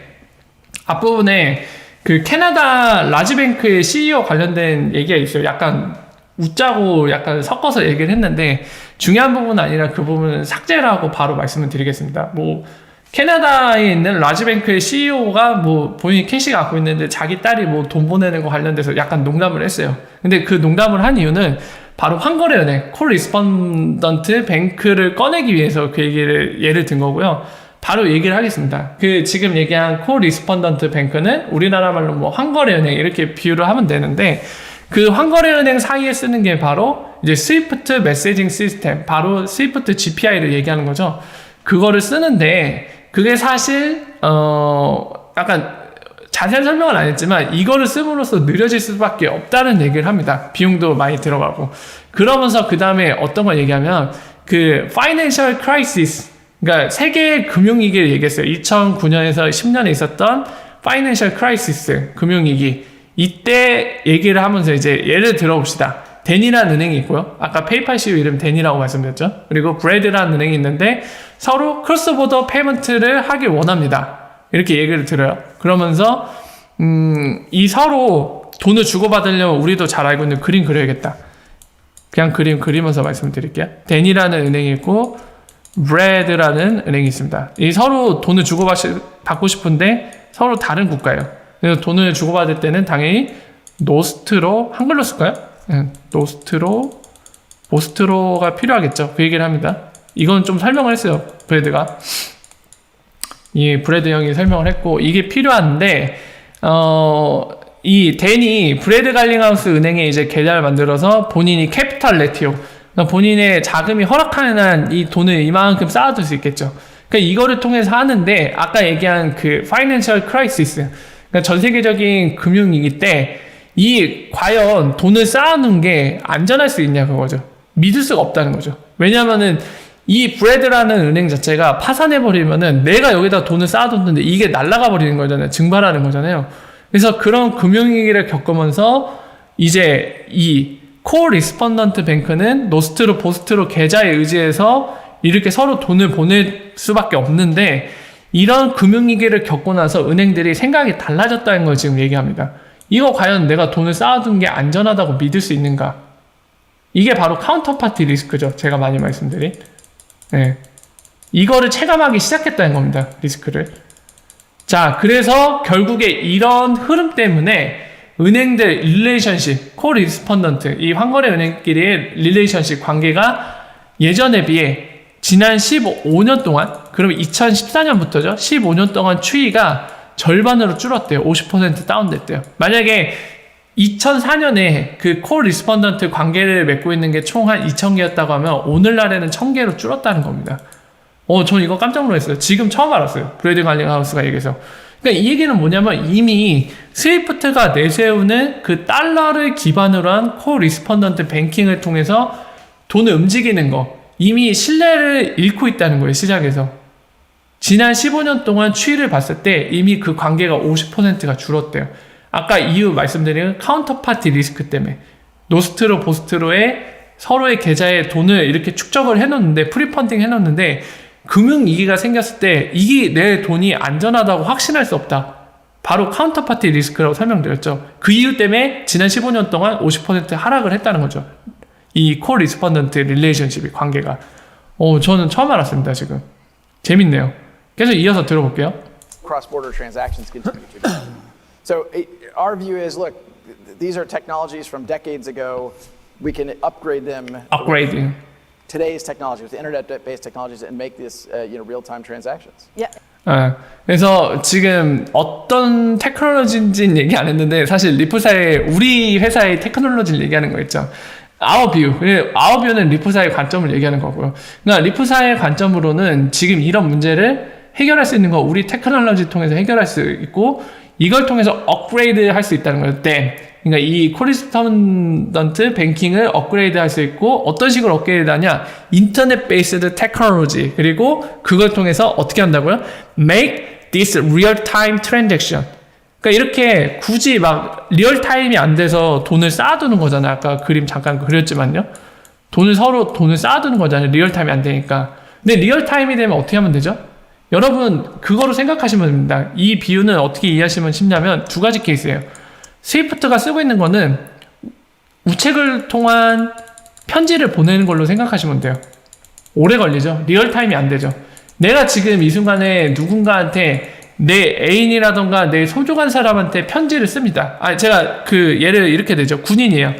앞부분에 그 캐나다 라지뱅크의 CEO 관련된 얘기가 있어요. 약간 웃자고 약간 섞어서 얘기를 했는데 중요한 부분은 아니라 그 부분은 삭제를 하고 바로 말씀을 드리겠습니다. 뭐 캐나다에 있는 라지뱅크의 CEO가 뭐 본인이 캐시 갖고 있는데 자기 딸이 뭐 돈 보내는 거 관련돼서 약간 농담을 했어요. 근데 그 농담을 한 이유는 바로 환거래은행 코리스펀던트 뱅크를 꺼내기 위해서 그 예를 든 거고요. 바로 얘기를 하겠습니다. 그 지금 얘기한 코리스펀던트 뱅크는 우리나라 말로 뭐 환거래은행 이렇게 비유를 하면 되는데 그 환거래은행 사이에 쓰는 게 바로 이제 스위프트 메시징 시스템, 바로 스위프트 GPI를 얘기하는 거죠. 그거를 쓰는데 그게 사실 약간 자세한 설명은 안 했지만 이거를 씀으로써 느려질 수밖에 없다는 얘기를 합니다. 비용도 많이 들어가고. 그러면서 그 다음에 어떤 걸 얘기하면 그 financial crisis, 그러니까 세계 금융위기를 얘기했어요. 2009년에서 10년에 있었던 financial crisis, 금융위기. 이때 얘기를 하면서 이제 예를 들어봅시다. 댄이라는 은행이 있고요. 아까 페이팔 CEO 이름 댄이라고 말씀드렸죠. 그리고 브래드라는 은행이 있는데 서로 크로스보더 페이먼트를 하길 원합니다. 이렇게 얘기를 들어요. 그러면서 이 서로 돈을 주고받으려면 우리도 잘 알고 있는 그림 그려야겠다. 그냥 그림 그리면서 말씀드릴게요. 댄이라는 은행이 있고 브래드라는 은행이 있습니다. 이 서로 돈을 주고받고 싶은데 서로 다른 국가예요. 그래서 돈을 주고받을 때는 당연히 노스트로 한글로 쓸까요? 보스트로가 필요하겠죠. 그 얘기를 합니다. 이건 좀 설명을 했어요. 브래드가. 이 브래드 형이 설명을 했고 이게 필요한데 이 댄이 브래드 갈링하우스 은행에 이제 계좌를 만들어서 본인이 캐피탈 레티오, 그러니까 본인의 자금이 허락하는 한 이 돈을 이만큼 쌓아둘 수 있겠죠. 그러니까 이거를 통해서 하는데 아까 얘기한 그 파이낸셜 크라이시스, 그러니까 전 세계적인 금융위기 때 이 과연 돈을 쌓아놓은 게 안전할 수 있냐 그거죠. 믿을 수가 없다는 거죠. 왜냐하면은 이 브레드라는 은행 자체가 파산해버리면은 내가 여기다 돈을 쌓아뒀는데 이게 날아가 버리는 거잖아요. 증발하는 거잖아요. 그래서 그런 금융위기를 겪으면서 이제 이 콜 리스펀던트 뱅크는 노스트로 보스트로 계좌에 의지해서 이렇게 서로 돈을 보낼 수밖에 없는데 이런 금융위기를 겪고 나서 은행들이 생각이 달라졌다는 걸 지금 얘기합니다. 이거 과연 내가 돈을 쌓아둔 게 안전하다고 믿을 수 있는가? 이게 바로 카운터파티 리스크죠. 제가 많이 말씀드린. 네. 이거를 체감하기 시작했다는 겁니다. 리스크를. 자, 그래서 결국에 이런 흐름 때문에 은행들 릴레이션십, 콜 리스펀던트, 이 환거래 은행끼리의 릴레이션십 관계가 예전에 비해 지난 15년 동안, 그럼 2014년부터죠. 15년 동안 추이가 절반으로 줄었대요. 50% 다운됐대요. 만약에 2004년에 그 콜 리스펀던트 관계를 맺고 있는 게 총 한 2,000개였다고 하면 오늘날에는 1,000개로 줄었다는 겁니다. 전 이거 깜짝 놀랐어요. 지금 처음 알았어요. 브래드 갈링하우스가 얘기해서. 그러니까 이 얘기는 뭐냐면 이미 스위프트가 내세우는 그 달러를 기반으로 한 콜 리스펀던트 뱅킹을 통해서 돈을 움직이는 거 이미 신뢰를 잃고 있다는 거예요. 시장에서. 지난 15년 동안 추이를 봤을 때 이미 그 관계가 50%가 줄었대요. 아까 이유 말씀드린 카운터파티 리스크 때문에 노스트로 보스트로의 서로의 계좌에 돈을 이렇게 축적을 해놓는데 프리펀딩 해놓는데 금융위기가 생겼을 때 이게 내 돈이 안전하다고 확신할 수 없다. 바로 카운터파티 리스크라고 설명드렸죠. 그 이유 때문에 지난 15년 동안 50% 하락을 했다는 거죠. 이 콜 리스펀던트 릴레이션십이 관계가. 저는 처음 알았습니다. 지금. 재밌네요. 계속 이어서 들어볼게요. Cross-border transactions continue to grow. So our view is, look, these are technologies from decades ago. We can upgrade them. 업그레이딩. Today's technology, with internet-based technologies, and make this, real-time transactions. Yeah. 그래서 지금 어떤 테크놀로지인지는 얘기 안 했는데 사실 리프사의 우리 회사의 테크놀로지를 얘기하는 거 있죠. 아워뷰. 아워뷰는 리프사의 관점을 얘기하는 거고요. 그러니까 리프사의 관점으로는 지금 이런 문제를 해결할 수 있는 거 우리 테크놀로지 통해서 해결할 수 있고 이걸 통해서 업그레이드 할 수 있다는 거예요. 그러니까 이 코리스펀던트 뱅킹을 업그레이드 할 수 있고 어떤 식으로 업그레이드 하냐? 인터넷 베이스드 테크놀로지 그리고 그걸 통해서 어떻게 한다고요? Make this real-time transaction. 그러니까 이렇게 굳이 막 리얼타임이 안 돼서 돈을 쌓아두는 거잖아요. 아까 그림 잠깐 그렸지만요. 서로 돈을 쌓아두는 거잖아요. 리얼타임이 안 되니까. 근데 리얼타임이 되면 어떻게 하면 되죠? 여러분 그거로 생각하시면 됩니다. 이 비유는 어떻게 이해하시면 쉽냐면 두 가지 케이스예요. 스위프트가 쓰고 있는 거는 우체국을 통한 편지를 보내는 걸로 생각하시면 돼요. 오래 걸리죠. 리얼타임이 안 되죠. 내가 지금 이 순간에 누군가한테 내 애인이라던가 내 소중한 사람한테 편지를 씁니다. 제가 그 예를 이렇게 되죠. 군인이에요.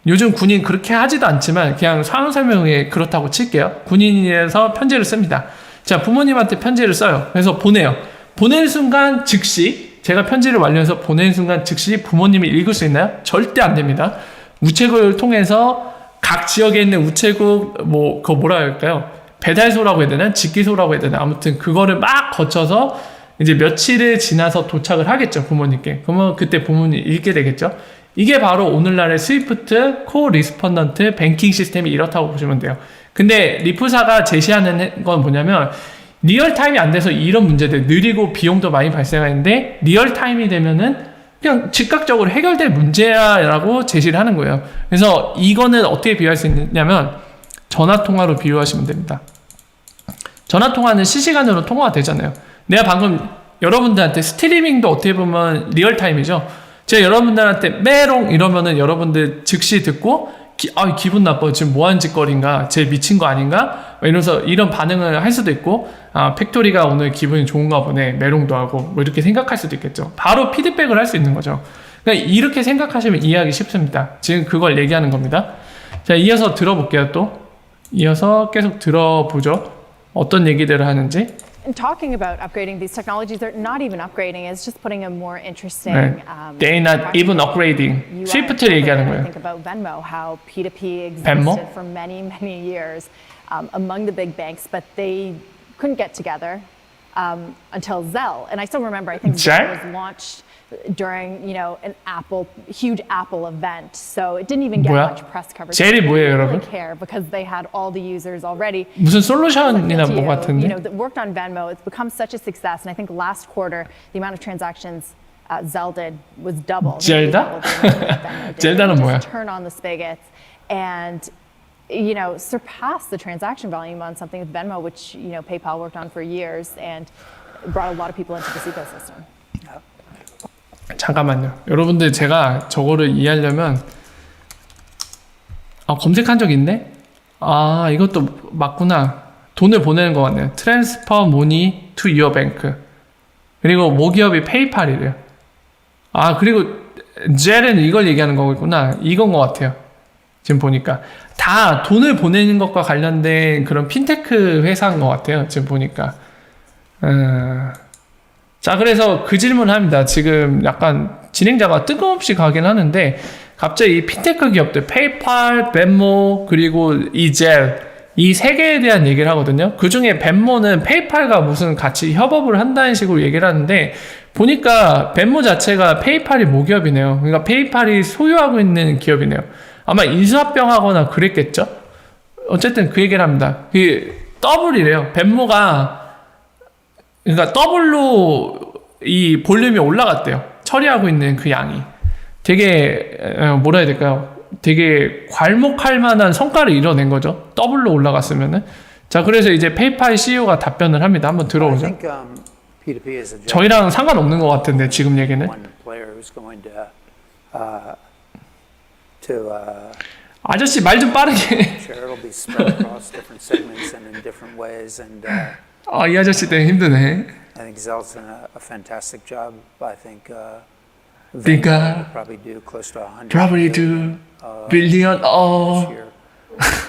요즘 군인 그렇게 하지도 않지만 그냥 상황 설명에 그렇다고 칠게요. 군인이라서 편지를 씁니다. 자, 부모님한테 편지를 써요. 그래서 보내요. 보내는 순간 즉시 제가 편지를 완료해서 보내는 순간 즉시 부모님이 읽을 수 있나요? 절대 안 됩니다. 우체국을 통해서 각 지역에 있는 우체국 그거 뭐라 할까요? 배달소라고 해야 되나? 직기소라고 해야 되나? 아무튼 그거를 막 거쳐서 이제 며칠을 지나서 도착을 하겠죠. 부모님께. 그러면 그때 부모님이 읽게 되겠죠. 이게 바로 오늘날의 스위프트 코 리스펀던트 뱅킹 시스템이 이렇다고 보시면 돼요. 근데 리프사가 제시하는 건 뭐냐면 리얼타임이 안 돼서 이런 문제들 느리고 비용도 많이 발생하는데 리얼타임이 되면은 그냥 즉각적으로 해결될 문제야라고 제시를 하는 거예요. 그래서 이거는 어떻게 비유할 수 있냐면 전화통화로 비유하시면 됩니다. 전화통화는 실시간으로 통화가 되잖아요. 내가 방금 여러분들한테 스트리밍도 어떻게 보면 리얼타임이죠. 제가 여러분들한테 메롱 이러면은 여러분들 즉시 듣고 기분 나빠. 지금 뭐하는 짓거리인가? 쟤 미친 거 아닌가? 이러면서 이런 반응을 할 수도 있고 팩토리가 오늘 기분이 좋은가 보네. 메롱도 하고 뭐 이렇게 생각할 수도 있겠죠. 바로 피드백을 할 수 있는 거죠. 그러니까 이렇게 생각하시면 이해하기 쉽습니다. 지금 그걸 얘기하는 겁니다. 자, 이어서 들어볼게요. 또 이어서 계속 들어보죠. 어떤 얘기들을 하는지. And talking about upgrading these technologies, they're not even upgrading. It's just putting a more interesting. They're not even upgrading. 스위프트를 얘기하는 거예요. Think about Venmo, how P2P existed Venmo? for many, many years among the big banks, but they couldn't get together. until Zelle. And I still remember, I think Zelle? Zelle was launched during, an huge Apple event. So it didn't even get 뭐야? much press coverage. 젤이 They 뭐예요, didn't really 여러분? care because they had all the users already. 무슨 솔루션이나 To 뭐 you, 같은데? that worked on Venmo. It's become such a success. And I think last quarter, the amount of transactions Zelle did was double. 젤다? Double the amount that Venmo did. 젤다는 Just 뭐야? turn on the spigots and surpass the transaction volume on something with Venmo, which PayPal worked on for years and brought a lot of people into this ecosystem. 잠깐만요. 여러분들 제가 저거를 이해하려면 검색한 적 있네? 이것도 맞구나. 돈을 보내는 것 같네요. Transfer money to your bank. 그리고 모기업이 페이팔이래요. 그리고 젤은 이걸 얘기하는 거겠구나. 이건 것 같아요. 지금 보니까 다 돈을 보내는 것과 관련된 그런 핀테크 회사인 것 같아요. 지금 보니까. 자, 그래서 그 질문을 합니다. 지금 약간 진행자가 뜬금없이 가긴 하는데 갑자기 이 핀테크 기업들 페이팔, 벤모 그리고 이 젤 이 세 개에 대한 얘기를 하거든요. 그 중에 벤모는 페이팔과 무슨 같이 협업을 한다는 식으로 얘기를 하는데 보니까 벤모 자체가 페이팔이 모기업이네요. 그러니까 페이팔이 소유하고 있는 기업이네요. 아마 인수합병하거나 그랬겠죠? 어쨌든 그 얘기를 합니다. 그 더블이래요. 벤모가 그러니까 더블로 이 볼륨이 올라갔대요. 처리하고 있는 그 양이. 되게 뭐라 해야 될까요? 되게 괄목할 만한 성과를 이뤄낸 거죠. 더블로 올라갔으면은. 자, 그래서 이제 페이팔 CEO가 답변을 합니다. 한번 I 들어보죠. think P2P is a job. 저희랑 상관없는 것 같은데 지금 얘기는. One player who's going to 아저씨 말 좀 빠르게. share. It'll be spread across different segments and in different ways. And 이 아저씨 때문에 힘드네. I think Zelle's done a fantastic job. I think Think, Venmo will probably do close to 100 Probably billion, do billion this year.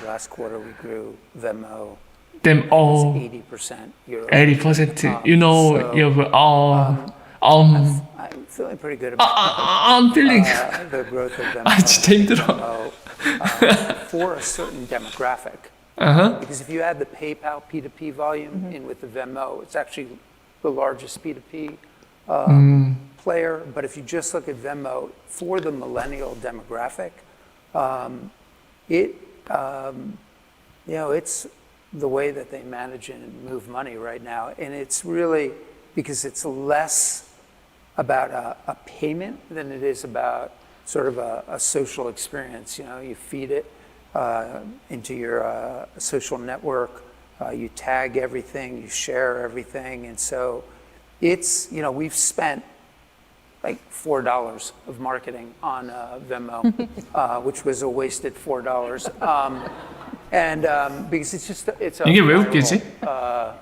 Last quarter we grew Venmo them all 80% year over. 80%. You know, So, I'm feeling pretty good about I'm feeling. the growth of Venmo. 진짜 힘들어. For a certain demographic. Because if you add the PayPal P2P volume in with the Venmo, it's actually the largest P2P player. But if you just look at Venmo for the millennial demographic, it's the way that they manage and move money right now. And it's really because it's less about a payment than it is about sort of a social experience. You feed it into your social network, you tag everything, you share everything. And so it's, we've spent like $4 of marketing on Venmo, which was a wasted $4. Because it's a 이게 왜 웃기지?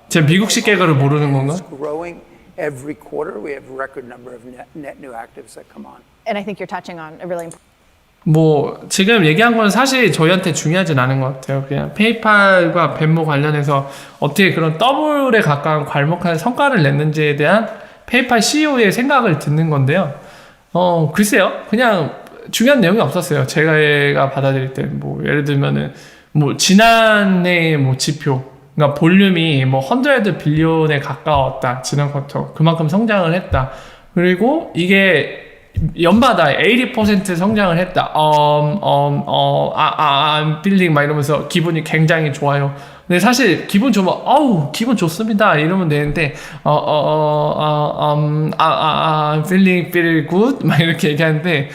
제가 미국식 개그를 모르는 건가? It's growing every quarter. We have a record number of net new actives that come on. And I think you're touching on a really important 뭐 지금 얘기한 건 사실 저희한테 중요하진 않은 것 같아요. 그냥 페이팔과 벤모 관련해서 어떻게 그런 더블에 가까운 괄목한 성과를 냈는지에 대한 페이팔 CEO의 생각을 듣는 건데요. 글쎄요. 그냥 중요한 내용이 없었어요. 제가 받아들일 때 뭐 예를 들면은 뭐 지난해 뭐 지표, 그러니까 볼륨이 뭐 100 빌리언에 가까웠다. 지난 쿼터 그만큼 성장을 했다. 그리고 이게 연마다 80% 성장을 했다. I'm feeling 막 이러면서 기분이 굉장히 좋아요. 근데 사실 기분 좋으면 기분 좋습니다 이러면 되는데 I'm feeling good 막 이렇게 얘기하는데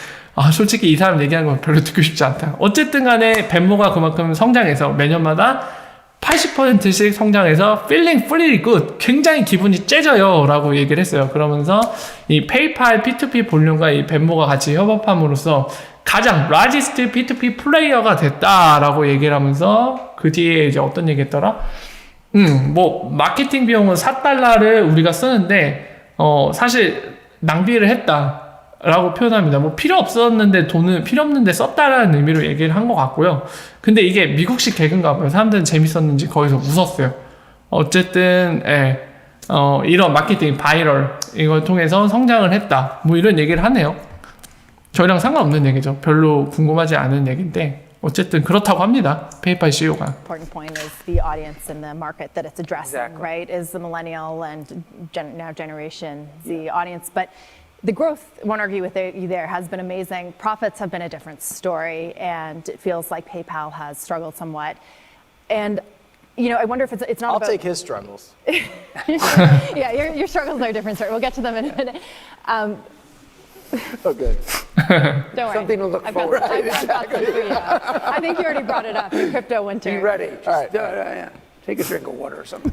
솔직히 이 사람 얘기하는 건 별로 듣고 싶지 않다. 어쨌든 간에 벤모가 그만큼 성장해서 매년마다 80%씩 성장해서 feeling pretty good, 굉장히 기분이 째져요 라고 얘기를 했어요. 그러면서 이 페이팔 P2P 볼륨과 이 벤모가 같이 협업함으로써 가장 largest P2P 플레이어가 됐다라고 얘기를 하면서 그 뒤에 이제 어떤 얘기 했더라? 뭐 마케팅 비용은 $4를 우리가 쓰는데 사실 낭비를 했다 라고 표현합니다. 뭐 필요 없었는데 돈은 필요 없는데 썼다라는 의미로 얘기를 한 것 같고요. 근데 이게 미국식 개그인가 봐요. 사람들은 재밌었는지 거기서 웃었어요. 어쨌든 이런 마케팅 바이럴 이걸 통해서 성장을 했다. 뭐 이런 얘기를 하네요. 저희랑 상관없는 얘기죠. 별로 궁금하지 않은 얘기인데 어쨌든 그렇다고 합니다. 페이팔 CEO가. Important point is the audience and the market that it's addressing, Exactly. right? Is the millennial and now Generation Z audience. But the growth, I won't argue with you there, has been amazing. Profits have been a different story, and it feels like PayPal has struggled somewhat. And I wonder if it's not I'll about... take his struggles. Yeah, your struggles are a different story. We'll get to them in a minute. Oh, good. Don't worry. Something to look I've got- forward to. I've got some for you. I think you already brought it up in crypto winter. Be ready. Just, All right. yeah. Take a drink of water or something.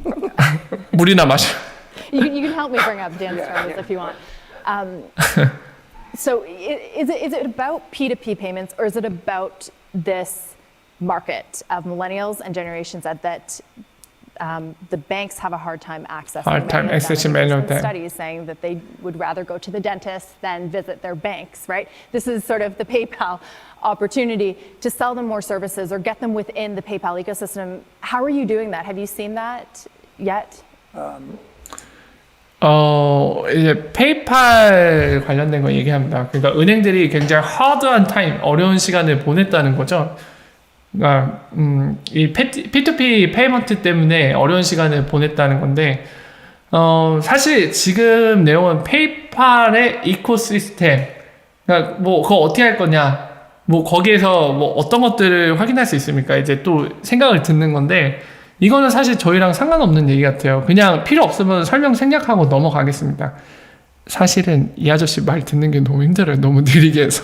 물이나 마셔. You can help me bring up Dan's struggles if you want. So is it about P2P payments, or is it about this market of millennials and Generation Z that the banks have a hard time accessing? Hard time many of them? accessing I many think of there's been them. studies saying that they would rather go to the dentist than visit their banks, right? This is sort of the PayPal opportunity to sell them more services or get them within the PayPal ecosystem. How are you doing that? Have you seen that yet? 이제 페이팔 관련된 거 얘기합니다. 그러니까 은행들이 굉장히 하드한 타임, 어려운 시간을 보냈다는 거죠. 그러니까 이 P2P 페이먼트 때문에 어려운 시간을 보냈다는 건데, 사실 지금 내용은 페이팔의 이코시스템, 그러니까 뭐 그거 어떻게 할 거냐, 뭐 거기에서 뭐 어떤 것들을 확인할 수 있습니까? 이제 또 생각을 듣는 건데, 이거는 사실 저희랑 상관없는 얘기 같아요. 그냥 필요 없으면 설명 생략하고 넘어가겠습니다. 사실은 이 아저씨 말 듣는 게 너무 힘들어요. 너무 느리게 해서.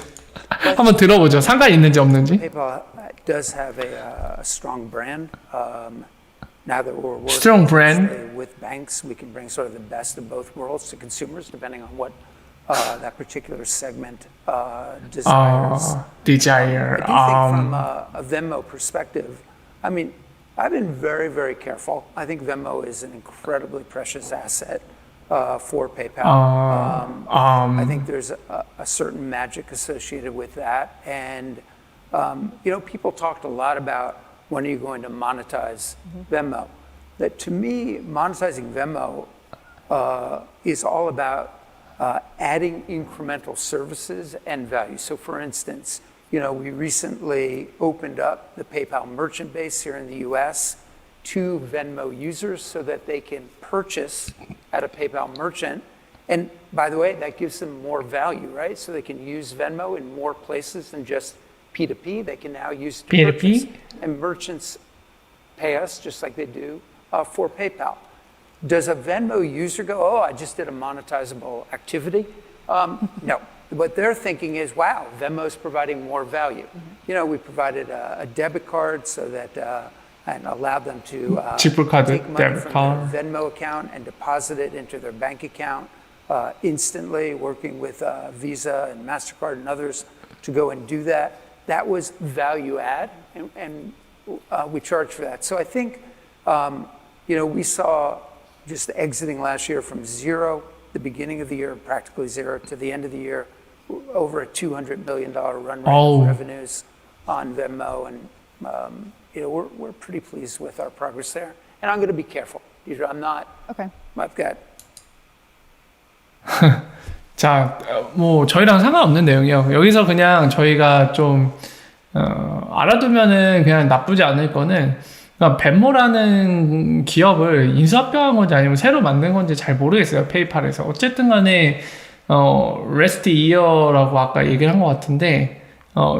한번 들어보죠. 상관 있는지 없는지. PayPal does have a strong brand. Now that we're working Strong brand. closely with banks, we can bring sort of the best of both worlds to consumers, depending on what that particular segment desires. Desire. I do think from a Venmo perspective, I mean, I've been very, very careful. I think Venmo is an incredibly precious asset for PayPal. I think there's a certain magic associated with that. And, people talked a lot about when are you going to monetize Venmo. That to me, monetizing Venmo is all about adding incremental services and value. So for instance, we recently opened up the PayPal merchant base here in the US to Venmo users so that they can purchase at a PayPal merchant. And by the way, that gives them more value, right? So they can use Venmo in more places than just P2P. They can now use it to P2P? purchase. And merchants pay us just like they do for PayPal. Does a Venmo user go, oh, I just did a monetizable activity? No. What they're thinking is, wow, Venmo's providing more value. We provided a debit card so that and allowed them to 지불카드, take money debit from card. their Venmo account and deposit it into their bank account instantly, working with Visa and MasterCard and others to go and do that. That was value add, and we charge for that. So I think, we saw just exiting last year from zero, the beginning of the year, practically zero, to the end of the year, over a $200 million run rate Oh. of revenues on Venmo. And, we're pretty pleased with our progress there. And I'm going to be careful. I'm not, Okay. I've got 자, 뭐 저희랑 상관없는 내용이요. 여기서 그냥 저희가 좀 알아두면은 그냥 나쁘지 않을 거는, 그러니까 벤모라는 기업을 인수합병한 건지 아니면 새로 만든 건지 잘 모르겠어요. 페이팔에서. 어쨌든 간에 레스트 이어라고 아까 얘기를 한 것 같은데,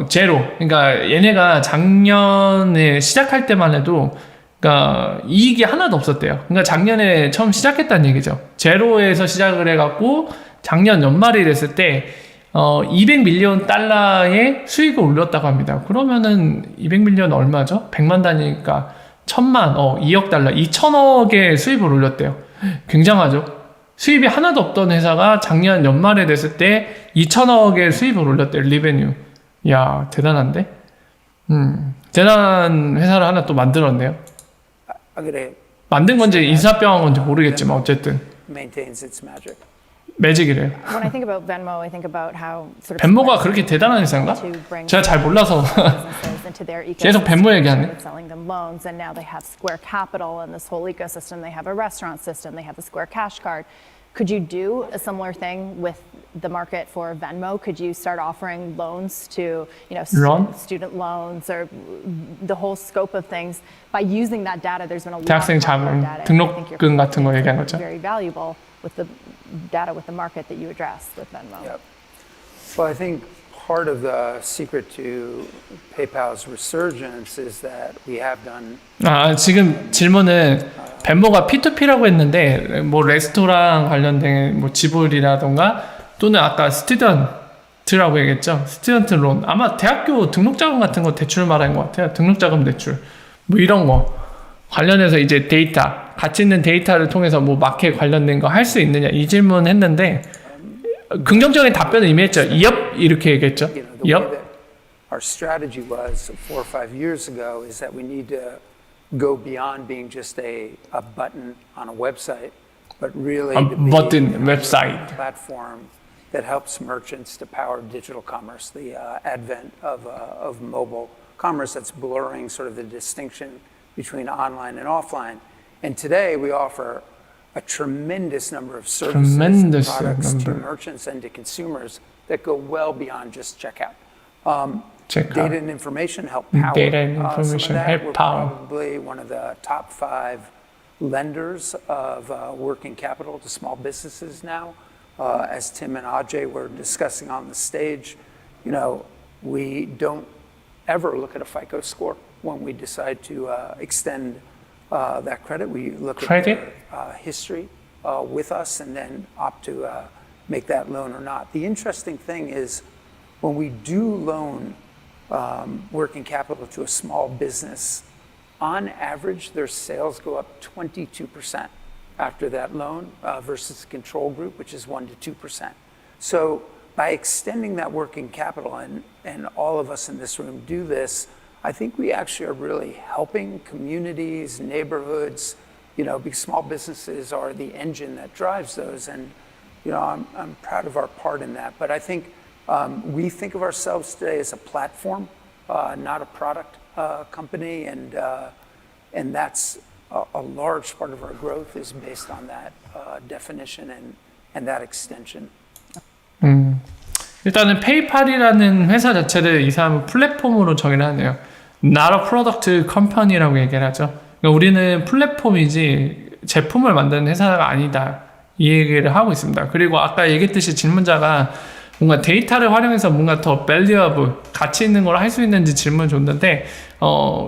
제로. 그러니까 얘네가 작년에 시작할 때만 해도 그러니까 이익이 하나도 없었대요. 그러니까 작년에 처음 시작했다는 얘기죠. 제로에서 시작을 해갖고 작년 연말이 됐을 때 200밀리언 달러의 수익을 올렸다고 합니다. 그러면은 200밀리언 얼마죠? 100만 단위니까 1000만, 2억 달러, 2천억의 수입을 올렸대요. 굉장하죠? 수입이 하나도 없던 회사가 작년 연말에 됐을 때 2천억의 수입을 올렸대요. 리베뉴. 이야, 대단한데? 대단한 회사를 하나 또 만들었네요. I'm going to 만든 건지 인수합병한 건지 모르겠지만 어쨌든 maintains its magic. 매직이래요. When I think about Venmo, I think about how sort of 벤모가 그렇게 대단한 회사인가? 제가 잘 몰라서 businesses into their 계속 벤모 얘기하네. started selling them loans, and now they have Square Capital and this whole ecosystem. They have a restaurant system. They have the Square Cash Card. Could you do a similar thing with the market for Venmo? Could you start offering loans to, Loan? student loans or the whole scope of things by using that data? There's been a lot 대학생 of 자금, data. And I think your 등록금 같은 거 company 얘기하는 is 거죠. very valuable with the data with the market that you address with Venmo. Yep. Well, I think part of the secret to PayPal's resurgence is that we have done 지금 질문은 벤모가 P2P라고 했는데 뭐 레스토랑 관련된 뭐 지불이라던가 또는 아까 스튜던트라고 얘기했죠. 스튜던트 론. 아마 대학교 등록자금 같은 거 대출 말하는 것 같아요. 등록자금 대출. 뭐 이런 거 관련해서 이제 데이터, 가치 있는 데이터를 통해서 뭐 마켓 관련된 거 할 수 있느냐 이 질문 했는데 긍정적인 답변을 이미 했죠. 이업 이렇게 얘기했죠. the way 이업. that our strategy was 4 or 5 years ago is that we need to go beyond being just a button on a website, but really A to be button a website. platform that helps merchants to power digital commerce, the advent of mobile commerce that's blurring sort of the distinction between online and offline. And today we offer a tremendous number of services and Tremendous products to number. merchants and to consumers that go well beyond just checkout. Checkout. Data and information help power Data and some of information that. help We're power. probably one of the top 5 lenders of working capital to small businesses now. As Tim and Ajay were discussing on the stage, we don't ever look at a FICO score when we decide to extend that credit. We look at their history with us and then opt to make that loan or not. The interesting thing is when we do loan working capital to a small business, on average, their sales go up 22% after that loan versus the control group, which is 1 to 2%. So by extending that working capital, and all of us in this room do this, I think we actually are really helping communities, neighborhoods, because small businesses are the engine that drives those. And, I'm proud of our part in that. But I think we think of ourselves today as a platform, not a product company. And that's a large part of our growth is based on that definition and that extension. 일단은 페이팔이라는 회사 자체를 이 사람은 플랫폼으로 정의를 하네요. Not a product company라고 얘기를 하죠. 그러니까 우리는 플랫폼이지 제품을 만드는 회사가 아니다. 이 얘기를 하고 있습니다. 그리고 아까 얘기했듯이 질문자가 뭔가 데이터를 활용해서 뭔가 더 valuable, 가치 있는 걸 할 수 있는지 질문을 줬는데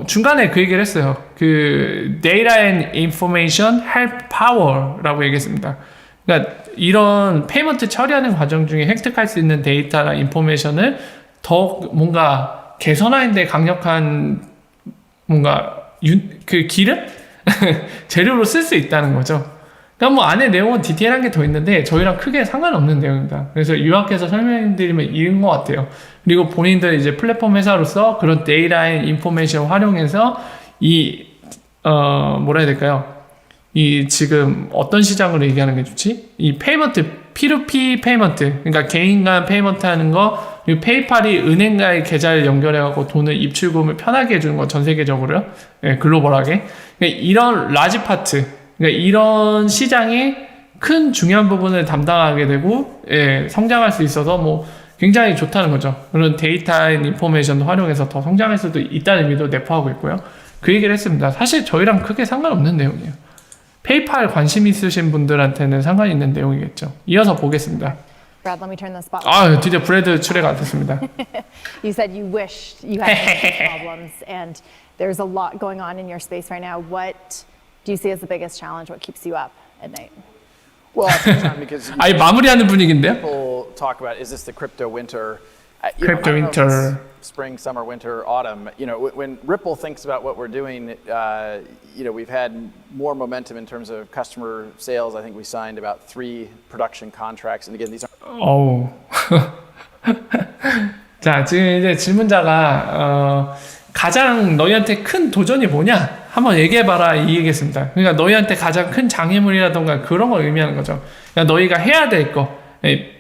중간에 그 얘기를 했어요. 그 Data and Information Help Power라고 얘기했습니다. 그러니까 이런 페이먼트 처리하는 과정 중에 획득할 수 있는 데이터나 인포메이션을 더 뭔가 개선하는 데 강력한 뭔가 그 기름? 재료로 쓸 수 있다는 거죠. 그러니까 뭐 안에 내용은 디테일한 게 더 있는데 저희랑 크게 상관없는 내용입니다. 그래서 요약해서 설명드리면 이런 것 같아요. 그리고 본인들 이제 플랫폼 회사로서 그런 데이터 앤 인포메이션 활용해서 뭐라 해야 될까요? 이 지금 어떤 시장으로 얘기하는 게 좋지? 이 페이먼트, P2P 페이먼트, 그러니까 개인 간 페이먼트 하는 거, 그리고 페이팔이 은행과의 계좌를 연결해갖고 돈을 입출금을 편하게 해주는 거 전 세계적으로요. 예, 글로벌하게. 그러니까 이런 라지 파트, 그러니까 이런 시장의 큰 중요한 부분을 담당하게 되고, 예, 성장할 수 있어서 뭐 굉장히 좋다는 거죠. 그런 데이터 앤 인포메이션도 활용해서 더 성장할 수도 있다는 의미도 내포하고 있고요. 그 얘기를 했습니다. 사실 저희랑 크게 상관없는 내용이에요. 페이팔 관심 있으신 분들한테는 상관이 있는 내용이겠죠. 이어서 보겠습니다. Brad, let me turn the spotlight. 아, 드디어 브래드 출애가 됐습니다. You said you wish you had these problems, and there's a lot going on in your space right now. What do you see as the biggest challenge? What keeps you up at night? Well, I think, John, because 아예 마무리하는 분위기인데요. people talk about, is this the crypto winter? Crypto I don't know if winter. it's spring, summer, winter, autumn. When Ripple thinks about what we're doing, we've had more momentum in terms of customer sales. I think we signed about 3 production contracts, and again, these are. 어우. 자, 지금 이제 질문자가 가장 너희한테 큰 도전이 뭐냐? 한번 얘기해봐라 이 얘기했습니다. 그러니까 너희한테 가장 큰 장애물이라던가 그런 걸 의미하는 거죠. 그러니까 너희가 해야 될 거.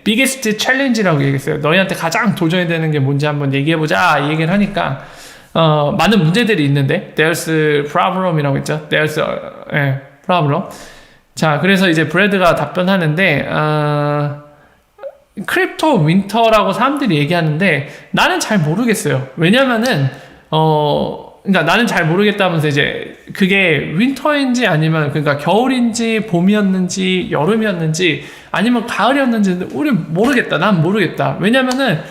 biggest challenge라고 얘기했어요. 너희한테 가장 도전이 되는 게 뭔지 한번 얘기해보자 이 얘기를 하니까 많은 문제들이 있는데 there's problem이라고 했죠. there's problem. 자, 그래서 이제 브래드가 답변하는데, 크립토 윈터라고 사람들이 얘기하는데, 나는 잘 모르겠어요. 왜냐면은, 그러니까 나는 잘 모르겠다면서 이제, 그게 윈터인지 아니면, 그러니까 겨울인지, 봄이었는지, 여름이었는지, 아니면 가을이었는지, 우리 모르겠다. 난 모르겠다. 왜냐면은,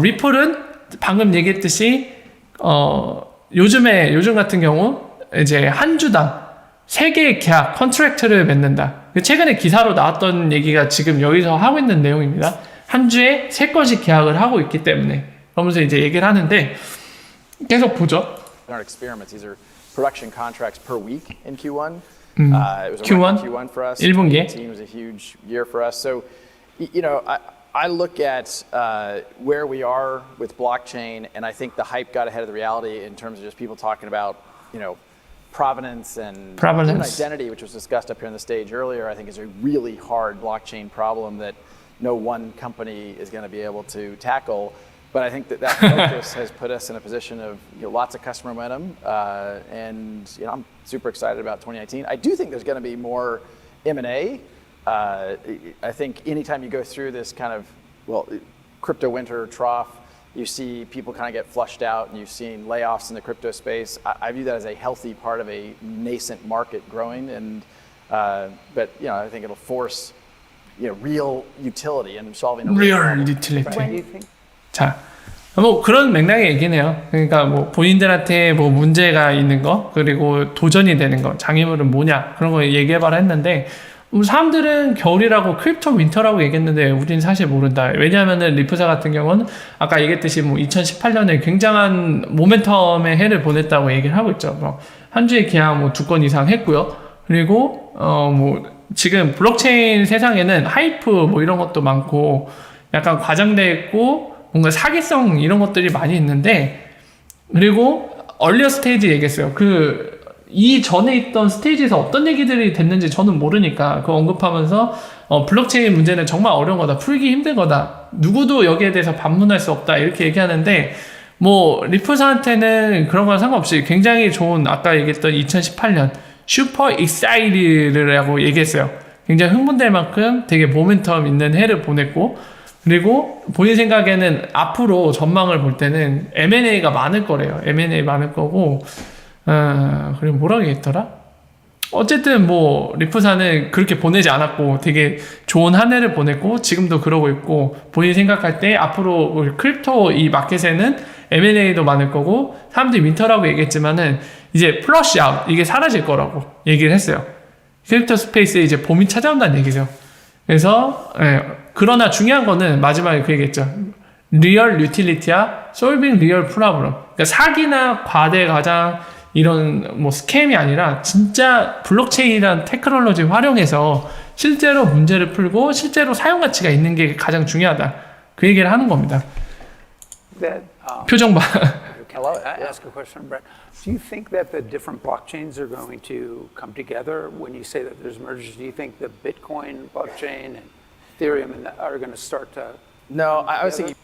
리플은 방금 얘기했듯이, 요즘 같은 경우, 이제 한 주당 3개의 계약, 컨트랙트를 맺는다. 최근에 기사로 나왔던 얘기가 지금 여기서 하고 있는 내용입니다. 한 주에 3건씩 계약을 하고 있기 때문에. 그러면서 이제 얘기를 하는데, 계속 보죠. In our experiments, these are production contracts per week in Q1. It was a Q1? record Q1 for us. 1분기에? 2018 was a huge year for us. So, you know, I look at where we are with blockchain, and I think the hype got ahead of the reality in terms of just people talking about, you know, provenance and even identity, which was discussed up here on the stage earlier. I think is a really hard blockchain problem that no one company is going to be able to tackle. But I think that focus has put us in a position of lots of customer momentum, and I'm super excited about 2019. I do think there's going to be more M&A. I think anytime you go through this kind of crypto winter trough, you see people kind of get flushed out, and you've seen layoffs in the crypto space. I view that as a healthy part of a nascent market growing, and but I think it'll force real utility in solving a real Real problem. utility. When do you think? 자, 뭐 그런 맥락의 얘기네요. 그러니까 뭐 본인들한테 뭐 문제가 있는 거, 그리고 도전이 되는 거, 장애물은 뭐냐, 그런 거 얘기해봐라 했는데, 사람들은 겨울이라고 크립토 윈터라고 얘기했는데 우리는 사실 모른다. 왜냐하면은 리프사 같은 경우는 아까 얘기했듯이 뭐 2018년에 굉장한 모멘텀의 해를 보냈다고 얘기를 하고 있죠. 뭐 한 주에 계약 뭐 2건 이상 했고요. 그리고 뭐 지금 블록체인 세상에는 하이프 뭐 이런 것도 많고 약간 과장돼 있고 뭔가 사기성 이런 것들이 많이 있는데, 그리고 얼리어 스테이지 얘기했어요. 이 전에 있던 스테이지에서 어떤 얘기들이 됐는지 저는 모르니까 그거 언급하면서 블록체인 문제는 정말 어려운 거다, 풀기 힘든 거다, 누구도 여기에 대해서 반문할 수 없다 이렇게 얘기하는데, 뭐 리플사한테는 그런 건 상관없이 굉장히 좋은, 아까 얘기했던 2018년 슈퍼 익사이드라고 얘기했어요. 굉장히 흥분될 만큼 되게 모멘텀 있는 해를 보냈고, 그리고 본인 생각에는 앞으로 전망을 볼 때는 M&A가 많을 거래요. M&A 많을 거고, 그리고 뭐라고 얘기했더라? 어쨌든 뭐 리프사는 그렇게 보내지 않았고 되게 좋은 한 해를 보냈고 지금도 그러고 있고, 본인이 생각할 때 앞으로 우리 크립토 이 마켓에는 M&A도 많을 거고, 사람들이 윈터라고 얘기했지만은 이제 플러시 아웃, 이게 사라질 거라고 얘기를 했어요. 크립토 스페이스에 이제 봄이 찾아온다는 얘기죠. 그래서 그러나 중요한 거는 마지막에 그 얘기했죠. 리얼 유틸리티야 솔빙 리얼 프로블럼. 그러니까 사기나 과대 과장 이런 뭐 스캠이 아니라 진짜 블록체인이란 테크놀로지 활용해서 실제로 문제를 풀고 실제로 사용 가치가 있는 게 가장 중요하다. 그 얘기를 하는 겁니다. 표정 봐. Can I ask a question, Brett? Do you think that the different blockchains are going to come together when you say that there's mergers? Do you think the Bitcoin blockchain and Ethereum are going to start to? No, I was thinking.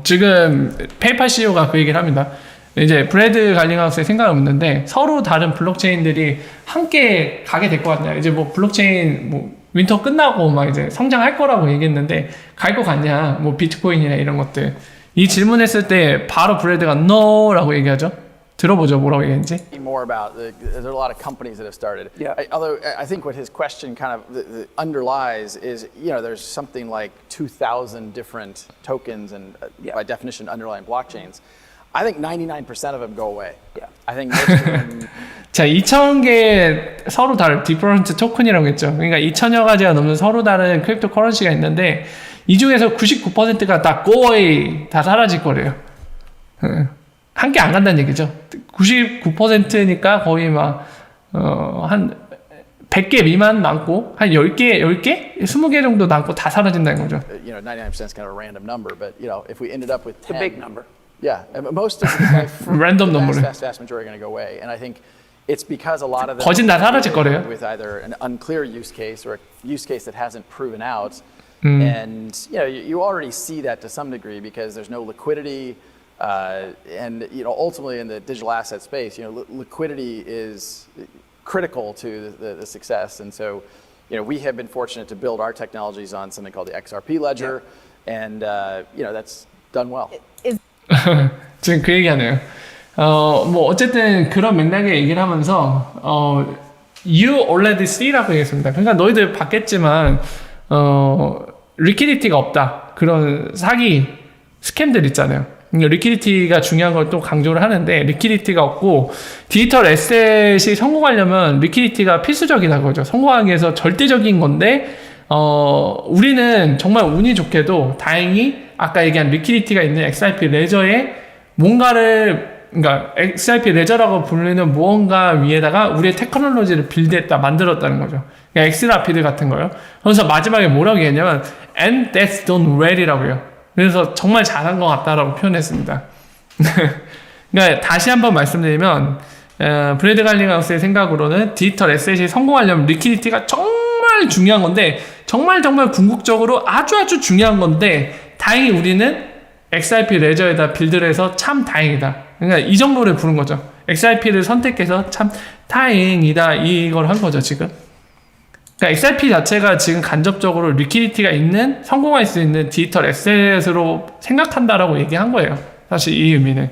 지금 페이팔 CEO가 그 얘기를 합니다. 이제 브래드 갈링하우스의 생각은 없는데 서로 다른 블록체인들이 함께 가게 될 것 같냐. 이제 뭐 블록체인 뭐 윈터 끝나고 막 이제 성장할 거라고 얘기했는데 갈 것 같냐. 뭐 비트코인이나 이런 것들. 이 질문했을 때 바로 브래드가 no라고 얘기하죠. 들어보죠, 뭐라고 얘기했는지. More about there's a lot of companies that have started. Yeah. Although I think what his question kind of the underlies is, there's something like 2,000 different tokens and by definition underlying blockchains. I think 99% of them go away. Yeah. I think most of them. 자, 2,000개 서로 다른 디퍼런트 토큰이라고 했죠. 그러니까 2,000여 가지가 넘는 서로 다른 크립토 커런시가 있는데 이 중에서 99%가 다 go away, 다 사라질 거래요. 함께 안 간다는 얘기죠. 99%니까 거의 막 한 100개 미만 남고 한 10개, 20개 정도 남고 다 사라진다는 거죠. 99% is kind of a random number, but if we ended up with 10, It's a big number. Yeah, and most of the Random the number. vast majority are going to go away, and I think it's because a lot of them 거진 다 사라질 거래요. with either an unclear use case or a use case that hasn't proven out, and you already see that to some degree because there's no liquidity, and ultimately in the digital asset space, liquidity is critical to the success. And so, we have been fortunate to build our technologies on something called the XRP ledger, and that's done well. 지금 그 얘기하네요. 뭐 어쨌든 그런 맥락의 얘기를 하면서 you already see라고 얘기했습니다. 그러니까 너희들 봤겠지만 리퀴디티가 없다. 그런 사기 스캠들 있잖아요. 리퀴디티가 중요한 걸 또 강조를 하는데 리퀴디티가 없고 디지털 에셋이 성공하려면 리퀴디티가 필수적이다 그거죠. 성공하기 위해서 절대적인 건데 우리는 정말 운이 좋게도 다행히 아까 얘기한 리퀴디티가 있는 XRP 레저에 그러니까 XRP 레저라고 불리는 무언가 위에다가 우리의 테크놀로지를 빌드했다, 만들었다는 거죠. 그러니까 엑스라피드 같은 거요. 그래서 마지막에 뭐라고 얘기했냐면 and that's done well이라고 해요. 그래서 정말 잘한 것 같다라고 표현했습니다. 그러니까 다시 한번 말씀드리면 브래드 갈링하우스의 생각으로는 디지털 에셋이 성공하려면 리퀴디티가 정말 중요한 건데 정말 궁극적으로 아주 중요한 건데 다행히 우리는 XRP 레저에다 빌드를 해서 참 다행이다. 그러니까 이 정도를 부른 거죠. XRP를 선택해서 참 다행이다 이걸 한 거죠 지금. 그러니까 XRP 자체가 지금 간접적으로 리퀴디티가 있는 성공할 수 있는 디지털 에셋으로 생각한다라고 얘기한 거예요. 사실 이 의미는.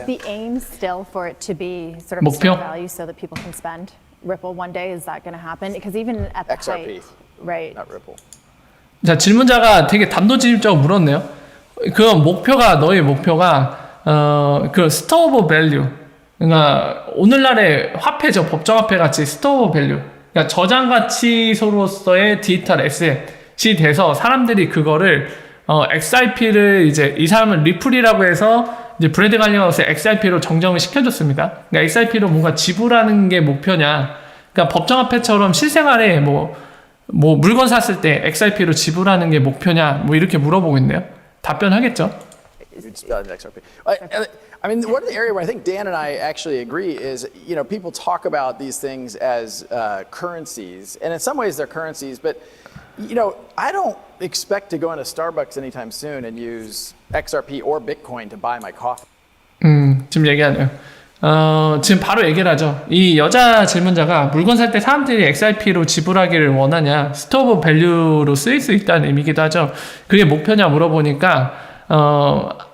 The aim still for it to be sort of 목표? store value so that people can spend Ripple one day. Is that going to happen? Because even at the XRP, height, right? not Ripple. 자, 질문자가 되게 단도직입적으로 물었네요. 너의 목표가 그 스토어 오브 밸류. 그러니까 오늘날의 화폐죠. 법정화폐 같이 스토어 오브 밸류. 그러니까 저장 가치로서의 디지털 에셋이 돼서 사람들이 그거를 XRP를 이제 이 사람은 리플이라고 해서 이제 브래드 갈링하우스의 XRP로 정정을 시켜줬습니다. 그러니까 XRP로 뭔가 지불하는 게 목표냐. 그러니까 법정화폐처럼 실생활에 뭐 물건 샀을 때 XRP로 지불하는 게 목표냐. 뭐 이렇게 물어보고 있네요. 답변하겠죠. XRP. I mean, one of the area where I think Dan and I actually agree is, people talk about these things as currencies, and in some ways they're currencies, but I don't expect to go into Starbucks anytime soon and use XRP or Bitcoin to buy my coffee. 지금 얘기하네요. 지금 바로 얘기를 하죠. 이 여자 질문자가 물건 살 때 사람들이 XRP로 지불하기를 원하냐, 스토어 오브 밸류로 쓰일 수 있다는 의미기도 하죠. 그게 목표냐 물어보니까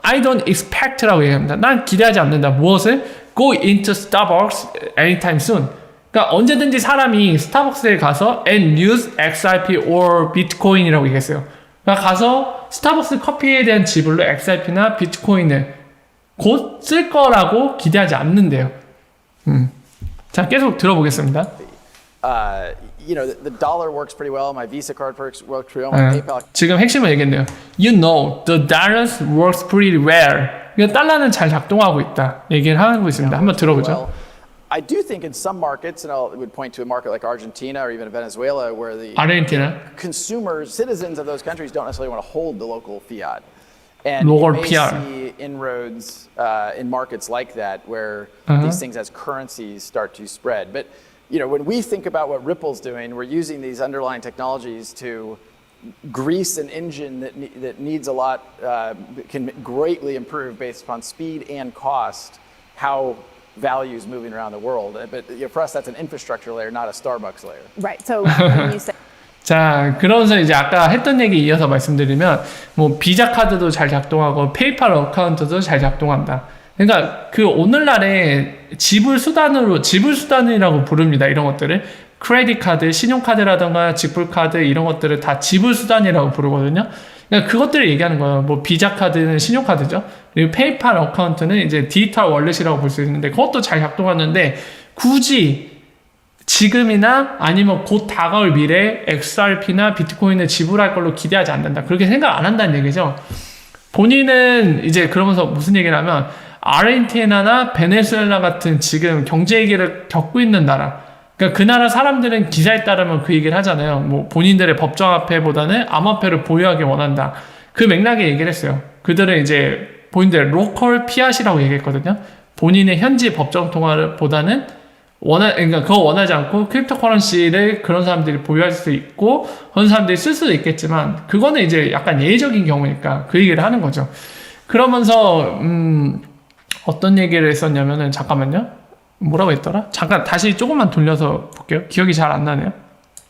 I don't expect라고 얘기합니다. 난 기대하지 않는다. 무엇을? Go into Starbucks anytime soon. 그러니까 언제든지 사람이 스타벅스에 가서 and use XRP or Bitcoin이라고 얘기했어요. 그러니까 가서 스타벅스 커피에 대한 지불로 XRP나 비트코인을 곧 쓸 거라고 기대하지 않는데요. 자, 계속 들어보겠습니다. The dollar works pretty well. My Visa card works pretty well. My PayPal. 지금 핵심을 얘기했네요. You know, the dollar works pretty well. 그러니까 달러는 잘 작동하고 있다. 얘기를 하고 있습니다. 한번 들어보죠. Well, I do think in some markets, and I would point to a market like Argentina or even Venezuela, where the 아르헨티나. consumers, citizens of those countries don't necessarily want to hold the local fiat. And Local you may PR. see inroads in markets like that where these things as currencies start to spread. But when we think about what Ripple's doing, we're using these underlying technologies to grease an engine that needs a lot, can greatly improve based upon speed and cost, how value is moving around the world. But for us, that's an infrastructure layer, not a Starbucks layer. Right. So when you say 자, 그러면서 이제 아까 했던 얘기 이어서 말씀드리면 뭐 비자 카드도 잘 작동하고 페이팔 어카운트도 잘 작동한다. 그러니까 그 오늘날의 지불 수단이라고 부릅니다. 이런 것들을 크레딧 카드, 신용카드라던가 직불 카드 이런 것들을 다 지불 수단이라고 부르거든요. 그러니까 그것들을 얘기하는 거예요. 뭐 비자 카드는 신용카드죠. 그리고 페이팔 어카운트는 이제 디지털 월렛이라고 볼 수 있는데 그것도 잘 작동하는데 굳이 지금이나 아니면 곧 다가올 미래에 XRP나 비트코인을 지불할 걸로 기대하지 않는다. 그렇게 생각 안 한다는 얘기죠. 본인은 이제 그러면서 무슨 얘기를 하면 아르헨티나나 베네수엘라 같은 지금 경제 위기를 겪고 있는 나라. 그러니까 그 나라 사람들은 기사에 따르면 그 얘기를 하잖아요. 뭐 본인들의 법정화폐보다는 암호화폐를 보유하기 원한다. 그 맥락에 얘기를 했어요. 그들은 이제 본인들 로컬 피앗이라고 얘기했거든요. 본인의 현지 법정 통화보다는 그러니까 그거 원하지 않고 크립토 커런시를 그런 사람들이 보유할 수 있고 그런 사람들이 쓸 수도 있겠지만 그거는 이제 약간 예외적인 경우니까 그 얘기를 하는 거죠. 그러면서 어떤 얘기를 했었냐면은 잠깐만요. 뭐라고 했더라? 잠깐 다시 조금만 돌려서 볼게요. 기억이 잘 안 나네요.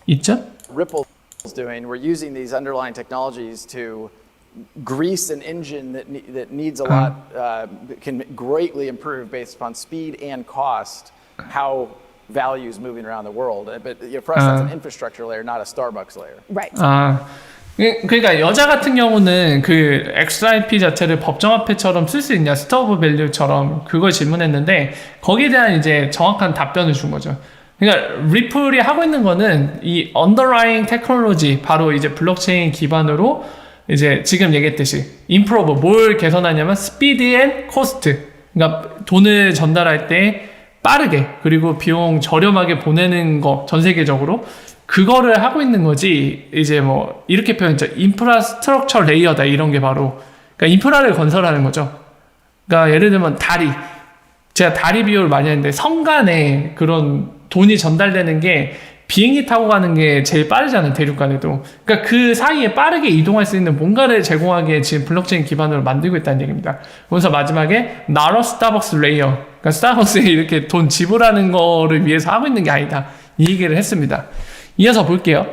있죠? Ripple's doing, we're using these underlying technologies to grease an engine that needs a lot, can greatly improve based upon speed and cost, how value is moving around the world. But for us, that's an infrastructure layer, not a Starbucks layer. Right. 그러니까 여자 같은 경우는 그 XRP 자체를 법정화폐처럼 쓸 수 있냐, 스토어 오브 밸류처럼 그걸 질문했는데 거기에 대한 이제 정확한 답변을 준 거죠. 그러니까 리플이 하고 있는 거는 이 underlying 테크놀로지, 바로 이제 블록체인 기반으로 이제 지금 얘기했듯이 improve, 뭘 개선하냐면 speed and cost. 그러니까 돈을 전달할 때 빠르게 그리고 비용 저렴하게 보내는 거 전 세계적으로 그거를 하고 있는 거지. 이제 뭐 이렇게 표현했죠. 인프라스트럭처 레이어다, 이런 게 바로. 그러니까 인프라를 건설하는 거죠. 그러니까 예를 들면 다리. 제가 다리 비유를 많이 하는데 성 간에 그런 돈이 전달되는 게 비행기 타고 가는 게 제일 빠르잖아요, 대륙간에도. 그러니까 그 사이에 빠르게 이동할 수 있는 뭔가를 제공하기에 지금 블록체인 기반으로 만들고 있다는 얘기입니다. 그래서 마지막에 나로 스타벅스 레이어. 그러니까 스타벅스에 이렇게 돈 지불하는 거를 위해서 하고 있는 게 아니다, 이 얘기를 했습니다. 이어서 볼게요.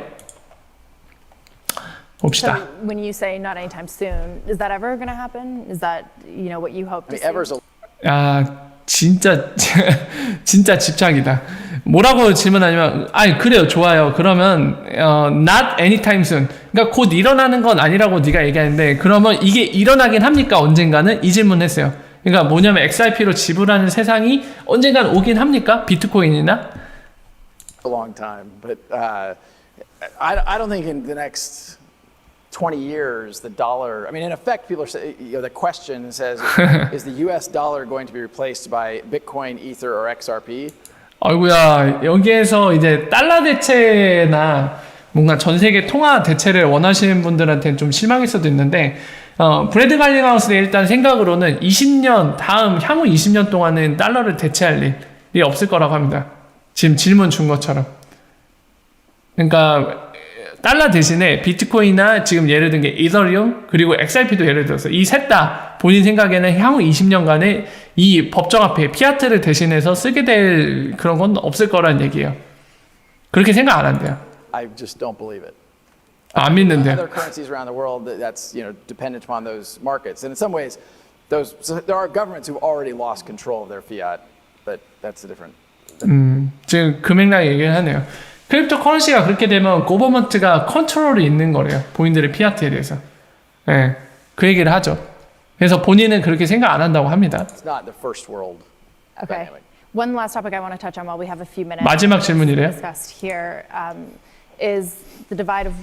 봅시다. So when you say not anytime soon, is that ever going to happen? Is that, you know, what you hope to see? Ever's a 진짜 진짜 집착이다. 뭐라고 질문하냐면, 아니 그래요, 좋아요. 그러면 not anytime soon. 그러니까 곧 일어나는 건 아니라고 네가 얘기하는데, 그러면 이게 일어나긴 합니까? 언젠가는? 이 질문했어요. 그러니까 뭐냐면 XRP로 지불하는 세상이 언젠간 오긴 합니까? 비트코인이나? a long time, but I don't think in the next 20 years the dollar. I mean, in effect, people are saying, the question says, is the U.S. dollar going to be replaced by Bitcoin, Ether, or XRP? 아이고야, 여기에서 이제 달러 대체나 뭔가 전 세계 통화 대체를 원하시는 분들한테는 좀 실망일 수도 있는데, 브래드 갈링하우스의 일단 생각으로는 20년 다음 향후 20년 동안은 달러를 대체할 일이 없을 거라고 합니다. 지금 질문 준 것처럼. 그러니까 달러 대신에 비트코인이나 지금 예를 든 게 이더리움 그리고 XRP도 예를 들어서 이 셋 다 본인 생각에는 향후 20년간에 이 법정화폐 피아트를 대신해서 쓰게 될 그런 건 없을 거라는 얘기예요. 그렇게 생각 안 한대요. I just don't believe it. 안 믿는데요. Other currencies around the world, that's dependent upon those markets, and in some ways, so there are governments who've already lost control of their fiat, but that's a different. 지금 그 맥락 얘기를 하네요. 크립토 커런시가 그렇게 되면 고버먼트가 컨트롤이 있는 거래요, 본인들의 피아트에 대해서. 네, 그 얘기를 하죠. 그래서 본인은 그렇게 생각 안 한다고 합니다. It's not the first world. Okay. dynamic. One last topic I want to touch on while we have a few minutes. 마지막 질문이래요. Discussed here is the divide of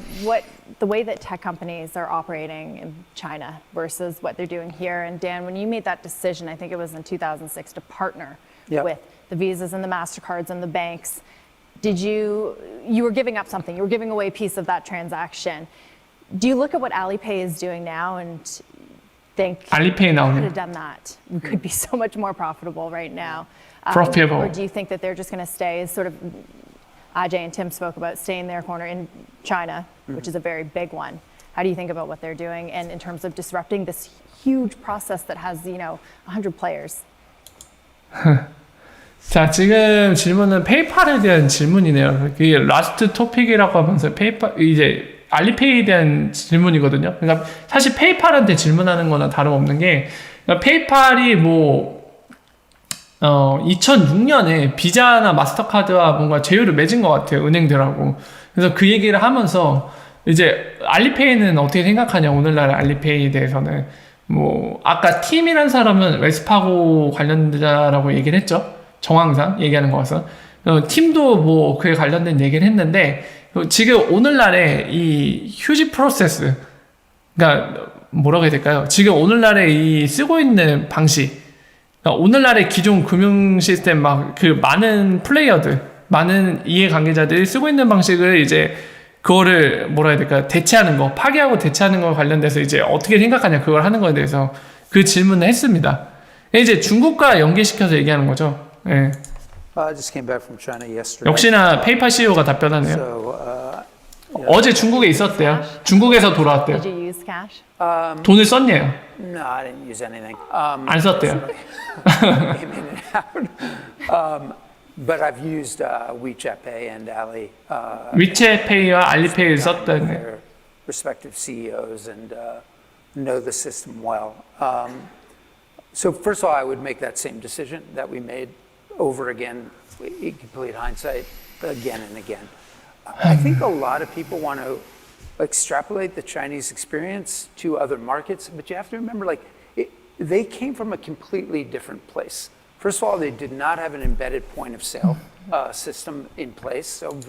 the way that tech companies are operating in China versus what they're doing here. And Dan, when you made that decision, I think it was in 2006, to partner Yep. with the Visas and the MasterCards and the banks, you were giving up something, you were giving away a piece of that transaction. Do you look at what Alipay is doing now and think, 알리페이 could 나오네요. have done that? We could be so much more profitable right now. Profitable. Or do you think that they're just going to stay, sort of, Ajay and Tim spoke about staying their corner in China, which is a very big one. How do you think about what they're doing and in terms of disrupting this huge process that has, 100 players? 자, 지금 질문은 페이팔에 대한 질문이네요. 그게 라스트 토픽이라고 하면서 페이팔, 이제 알리페이에 대한 질문이거든요. 그러니까 사실 페이팔한테 질문하는 거나 다름없는 게, 그러니까 페이팔이 2006년에 비자나 마스터카드와 뭔가 제휴를 맺은 것 같아요, 은행들하고. 그래서 그 얘기를 하면서 이제 알리페이는 어떻게 생각하냐, 오늘날 알리페이에 대해서는. 아까 팀이란 사람은 웨스파고 관련자라고 얘기를 했죠. 정황상 얘기하는 거라서. 팀도 그에 관련된 얘기를 했는데, 지금 오늘날의 이 휴지 프로세스, 그러니까 뭐라고 해야 될까요? 지금 오늘날의 이 쓰고 있는 방식, 그러니까 오늘날의 기존 금융 시스템 많은 플레이어들, 많은 이해관계자들이 쓰고 있는 방식을 이제 그거를 뭐라 해야 될까요? 대체하는 거, 파괴하고 대체하는 거 관련돼서 이제 어떻게 생각하냐, 그걸 하는 거에 대해서 그 질문을 했습니다. 이제 중국과 연계시켜서 얘기하는 거죠. 예. I just came back from China yesterday. 역시나 페이팔 CEO가 답변하네요. So, 어제 중국에 있었대요. 중국에서 돌아왔대요. Did you use cash? 돈을 썼네요. no, I didn't use anything. 안 썼대요. Came in out. But I've used WeChat Pay and Ali. 위챗페이와 알리페이를 gotten 썼던 their respective CEOs and know the system well. So first of all, I would make that same decision that we made over again, in complete hindsight, again and again. I think a lot of people want to extrapolate the Chinese experience to other markets, but you have to remember, they came from a completely different place. First of all, they did not have an embedded point of sale system in place. So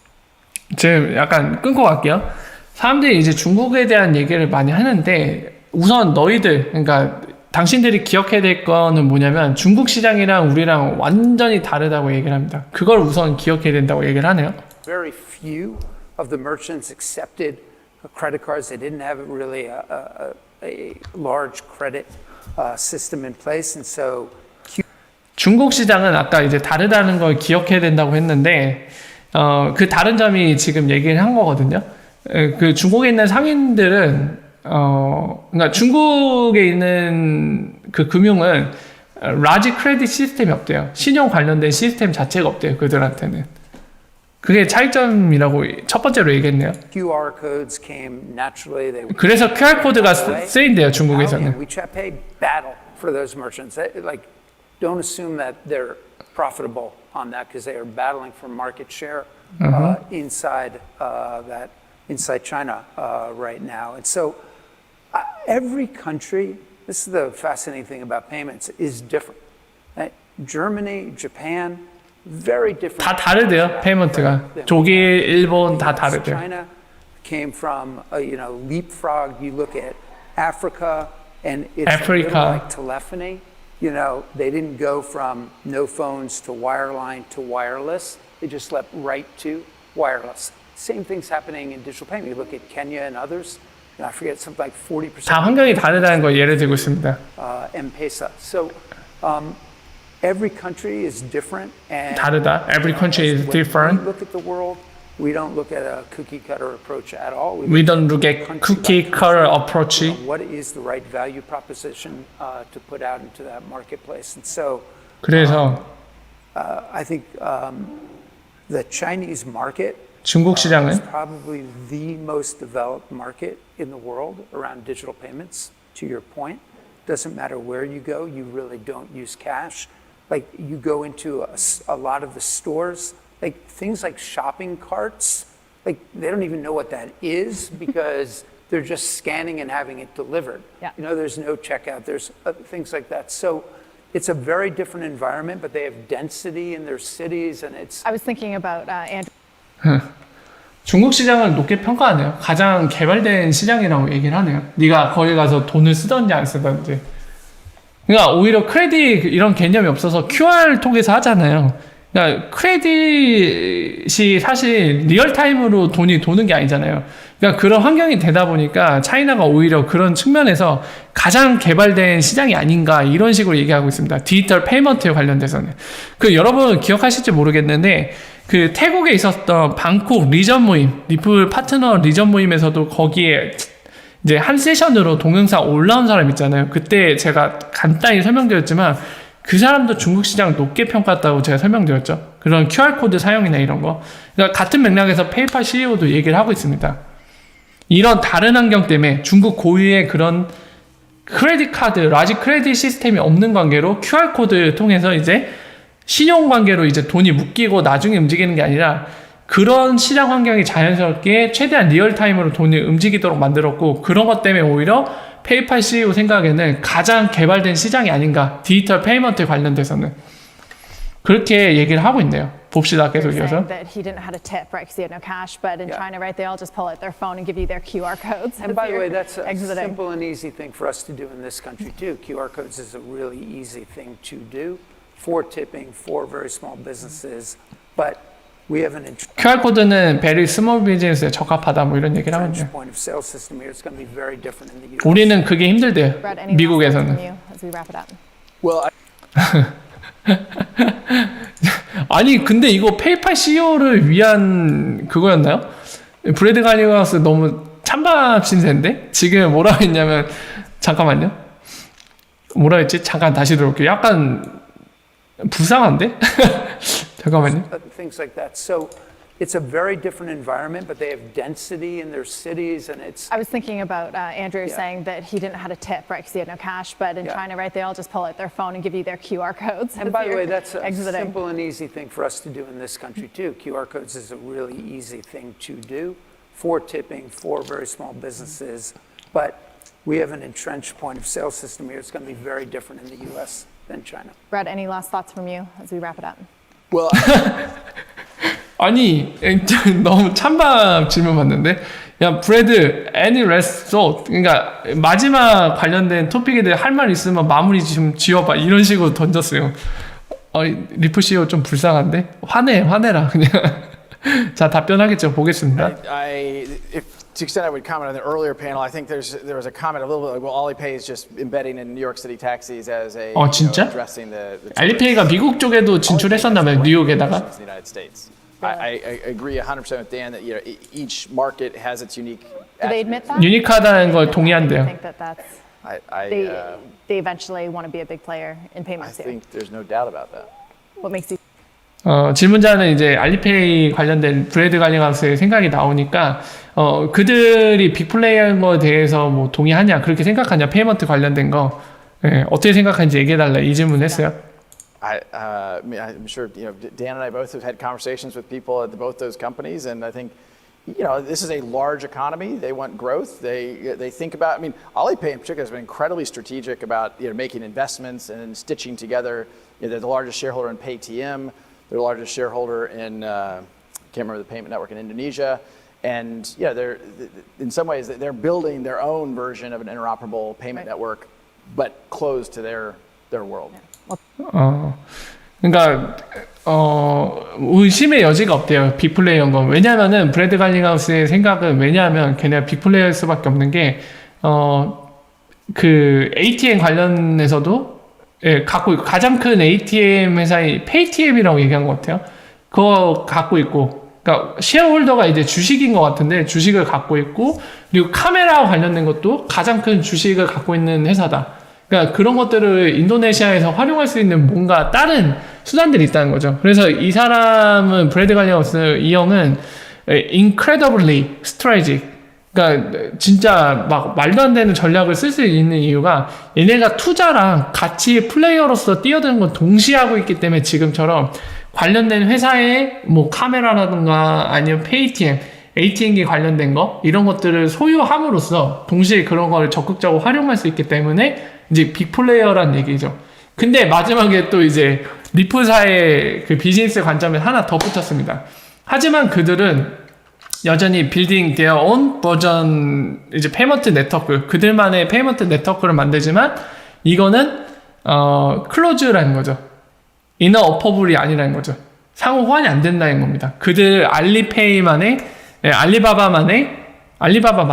지금 약간 끊고 갈게요. 사람들이 이제 중국에 대한 얘기를 많이 하는데 우선 너희들 그러니까 당신들이 기억해야 될 거는 뭐냐면 중국 시장이랑 우리랑 완전히 다르다고 얘기를 합니다. 그걸 우선 기억해야 된다고 얘기를 하네요. very few of the merchants accepted credit cards. They didn't have really a large credit system in place, and so 중국 시장은 아까 이제 다르다는 걸 기억해야 된다고 했는데 그 다른 점이 지금 얘기를 한 거거든요. 그 중국에 있는 상인들은 그러니까 중국에 있는 그 금융은 라지 크레딧 시스템이 없대요. 신용 관련된 시스템 자체가 없대요. 그들한테는. 그게 차이점이라고 첫 번째로 얘기했네요. QR codes came naturally. They 그래서 QR 코드가 쓰인대요. 중국에서는. and WeChat Pay battle for those merchants. Don't assume that they're profitable on that because they are battling for market share inside China right now. And so every country, this is the fascinating thing about payments, is different. Germany, Japan, very different. 다 다르대요. 페이먼트가. 독일, 일본 다 다르대요. China came from leapfrog. You look at Africa, and it's a little like telephony. They didn't go from no phones to wireline to wireless. They just leapt right to wireless. Same thing's happening in digital payment. You look at Kenya and others. I forget something like 40%. 다 환경이 다르다는 걸 예를 들고 있습니다. M-Pesa. So every country is different. And 다르다. Every country is when different. we look at the world, we don't look at a cookie cutter approach at all. We don't look at cookie cutter approach. What is the right value proposition to put out into that marketplace? And so 그래서 I think the Chinese market 중국 is 시장은 probably the most developed market in the world around digital payments. To your point, doesn't matter where you go, you really don't use cash. Like you go into a lot of the stores, like things like shopping carts, like they don't even know what that is because they're just scanning and having it delivered. Yeah. There's no checkout, there's things like that. So it's a very different environment, but they have density in their cities and it's... I was thinking about Andrew. 중국 시장을 높게 평가하네요. 가장 개발된 시장이라고 얘기를 하네요. 네가 거기 가서 돈을 쓰던지 안 쓰던지. 그러니까 오히려 크레딧 이런 개념이 없어서 QR 통해서 하잖아요. 그러니까 크레딧이 사실 리얼타임으로 돈이 도는 게 아니잖아요. 그러니까 그런 환경이 되다 보니까 차이나가 오히려 그런 측면에서 가장 개발된 시장이 아닌가 이런 식으로 얘기하고 있습니다. 디지털 페이먼트에 관련돼서는. 그 여러분 기억하실지 모르겠는데 그 태국에 있었던 방콕 리전 모임, 리플 파트너 리전 모임에서도 거기에 이제 한 세션으로 동영상 올라온 사람 있잖아요. 그때 제가 간단히 설명드렸지만 그 사람도 중국 시장 높게 평가했다고 제가 설명드렸죠. 그런 QR코드 사용이나 이런 거. 그러니까 같은 맥락에서 페이팔 CEO도 얘기를 하고 있습니다. 이런 다른 환경 때문에 중국 고유의 그런 크레딧 카드, 라지 크레딧 시스템이 없는 관계로 QR코드를 통해서 이제 신용 관계로 이제 돈이 묶이고 나중에 움직이는 게 아니라 그런 시장 환경이 자연스럽게 최대한 리얼타임으로 돈이 움직이도록 만들었고 그런 것 때문에 오히려 페이팔 CEO 생각에는 가장 개발된 시장이 아닌가 디지털 페이먼트 관련돼서는 그렇게 얘기를 하고 있네요. 봅시다 계속 이어서. Saying that he didn't know how to tip, right? Because he had no cash. But in China, right, they all just pull out their phone and give you their QR codes. And as by the you're way, that's a exiting. simple and easy thing for us to do in this country too. QR codes is a really easy thing to do for tipping, for very small businesses. But we have an QR 코드는 very small business에 적합하다 뭐 이런 얘기를 하거든요. point of sale system here. It's going to be very different in the US. 우리는 그게 힘들대요. Brett, any last words from 미국에서는. you as we wrap it up? Well, 아니 근데 이거 페이팔 CEO를 위한 그거였나요? 브래드 가니가스 너무 찬밥 신세인데 지금 뭐라고 했냐면 잠깐만요. 뭐라 했지? 잠깐 다시 들어올게요. 약간 불쌍한데? 잠깐만요. things like that. So it's a very different environment, but they have density in their cities, and it's I was thinking about Andrew Yeah. saying that he didn't know how to tip, right? Because he had no cash. But in Yeah. China, right, they all just pull out their phone and give you their QR codes. And as by the you're way, that's a exiting. simple and easy thing for us to do in this country too. QR codes is a really easy thing to do for tipping for very small businesses. But we have an entrenched point of sale system here. It's going to be very different in the U.S. than China. Brett, any last thoughts from you as we wrap it up? Well, 아니 너무 찬밥 질문 받는데 야 브래드 any last thought 그러니까 마지막 관련된 토픽에 대해 할 말 있으면 마무리 좀 지어봐 이런 식으로 던졌어요. 리프 CEO 좀 불쌍한데 화내라 그냥. 자 답변하겠죠 보겠습니다. if to the extent I would comment on the earlier panel, I think there was a comment a little bit like, well, Alipay is just embedding in New York City taxis as a 진짜? addressing the 알리페이가 미국 쪽에도 진출했었나봐요 뉴욕에다가. in the United States. I agree 100% with Dan that each market has its unique. Do they admit that? 유니크하다는 걸 I 동의한대요. think that that's I they eventually want to be a big player in I payments here. think there's no doubt about that. What makes you 질문자는 이제 알리페이 관련된 브래드 갈링하우스의 생각이 나오니까 그들이 빅플레이어인 거에 대해서 뭐 동의하냐 그렇게 생각하냐 페이먼트 관련된 거 어떻게 생각하는지 얘기해달라 이 질문했어요. I'm sure Dan and I both have had conversations with people at both those companies, and I think this is a large economy. They want growth. They think about. I mean, Alipay in particular has been incredibly strategic about making investments and stitching together. They're the largest shareholder in Paytm. They're the largest shareholder in I can't remember the payment network in Indonesia. And they're in some ways they're building their own version of an interoperable payment network, but closed to their world. 그러니까 의심의 여지가 없대요 빅플레이어인 건. 왜냐면은 브래드 갈링하우스의 생각은 왜냐하면 걔네가 빅플레이어일 수밖에 없는 게 그 ATM 관련해서도 갖고 있고 가장 큰 ATM 회사의 페이티엠이라고 얘기한 것 같아요. 그거 갖고 있고, 그러니까 쉐어홀더가 이제 주식인 것 같은데 주식을 갖고 있고, 그리고 카메라와 관련된 것도 가장 큰 주식을 갖고 있는 회사다. 그러니까 그런 것들을 인도네시아에서 활용할 수 있는 뭔가 다른 수단들이 있다는 거죠. 그래서 이 사람은 브래드 갈링하우스 이 형은 incredibly strategic. 그러니까 진짜 막 말도 안 되는 전략을 쓸 수 있는 이유가 얘네가 투자랑 같이 플레이어로서 뛰어드는 건 동시에 하고 있기 때문에 지금처럼 관련된 회사의 뭐 카메라라든가 아니면 페이티엠, ATM기 관련된 거 이런 것들을 소유함으로써 동시에 그런 걸 적극적으로 활용할 수 있기 때문에 이제 빅플레이어란 얘기죠. 근데 마지막에 또 이제 리프사의 그 비즈니스 관점에 하나 더 붙었습니다. 하지만 그들은 여전히 빌딩 their own 버전 이제 페이먼트 네트워크 그들만의 페이먼트 네트워크를 만들지만 이거는 클로즈라는 거죠. 이너 어퍼블이 아니라는 거죠. 상호 호환이 안 된다는 겁니다. 그들 알리페이만의 알리바바만의 알리바바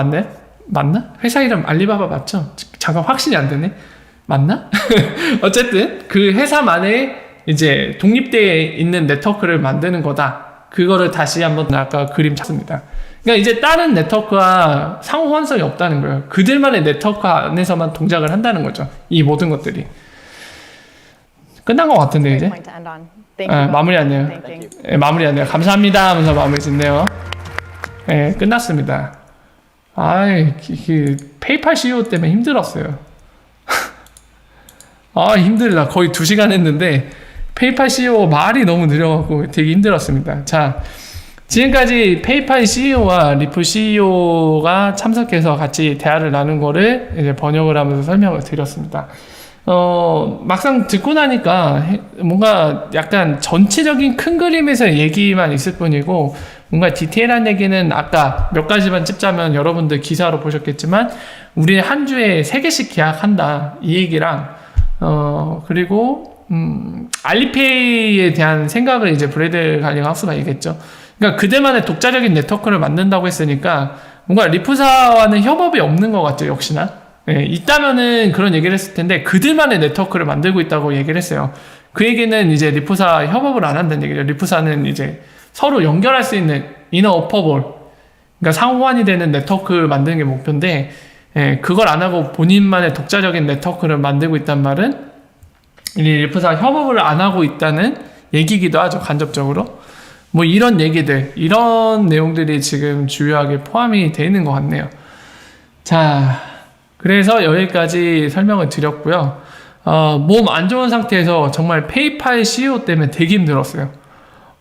맞나? 회사 이름 알리바바 맞죠? 잠깐 확신이 안 되네. 맞나? 어쨌든 그 회사만의 이제 독립되어 있는 네트워크를 만드는 거다. 그거를 다시 한번 아까 그림 찾습니다. 그러니까 이제 다른 네트워크와 상호 호환성이 없다는 거예요. 그들만의 네트워크 안에서만 동작을 한다는 거죠. 이 모든 것들이. 끝난 것 같은데 이제. point to end on? Thank you. both. 마무리하네요. Thank you. 예, 마무리하네요. 감사합니다 하면서 마무리 짓네요. 예, 끝났습니다. 아이, 그 페이팔 CEO 때문에 힘들었어요. 아, 힘들다. 거의 2시간 했는데 페이팔 CEO 말이 너무 느려갖고 되게 힘들었습니다. 자, 지금까지 페이팔 CEO와 리프 CEO가 참석해서 같이 대화를 나눈 거를 이제 번역을 하면서 설명을 드렸습니다. 막상 듣고 나니까 뭔가 약간 전체적인 큰 그림에서 얘기만 있을 뿐이고 뭔가 디테일한 얘기는 아까 몇 가지만 찝자면 여러분들 기사로 보셨겠지만 우리 한 주에 3개씩 계약한다 이 얘기랑 그리고 알리페이에 대한 생각을 이제 브래드 갈링하우스가 얘기했죠. 그러니까 그들만의 독자적인 네트워크를 만든다고 했으니까 뭔가 리프사와는 협업이 없는 것 같죠, 역시나. 예, 있다면은 그런 얘기를 했을 텐데 그들만의 네트워크를 만들고 있다고 얘기를 했어요. 그 얘기는 이제 리프사 협업을 안 한다는 얘기죠. 리프사는 이제 서로 연결할 수 있는 이너 어퍼볼, 그러니까 상호환이 되는 네트워크를 만드는 게 목표인데, 예, 그걸 안 하고 본인만의 독자적인 네트워크를 만들고 있단 말은 이 리프사 협업을 안 하고 있다는 얘기기도 하죠, 간접적으로. 뭐 이런 얘기들, 이런 내용들이 지금 주요하게 포함이 되어 있는 것 같네요. 자, 그래서 여기까지 설명을 드렸고요. 몸 안 좋은 상태에서 정말 페이팔 CEO 때문에 되게 힘들었어요.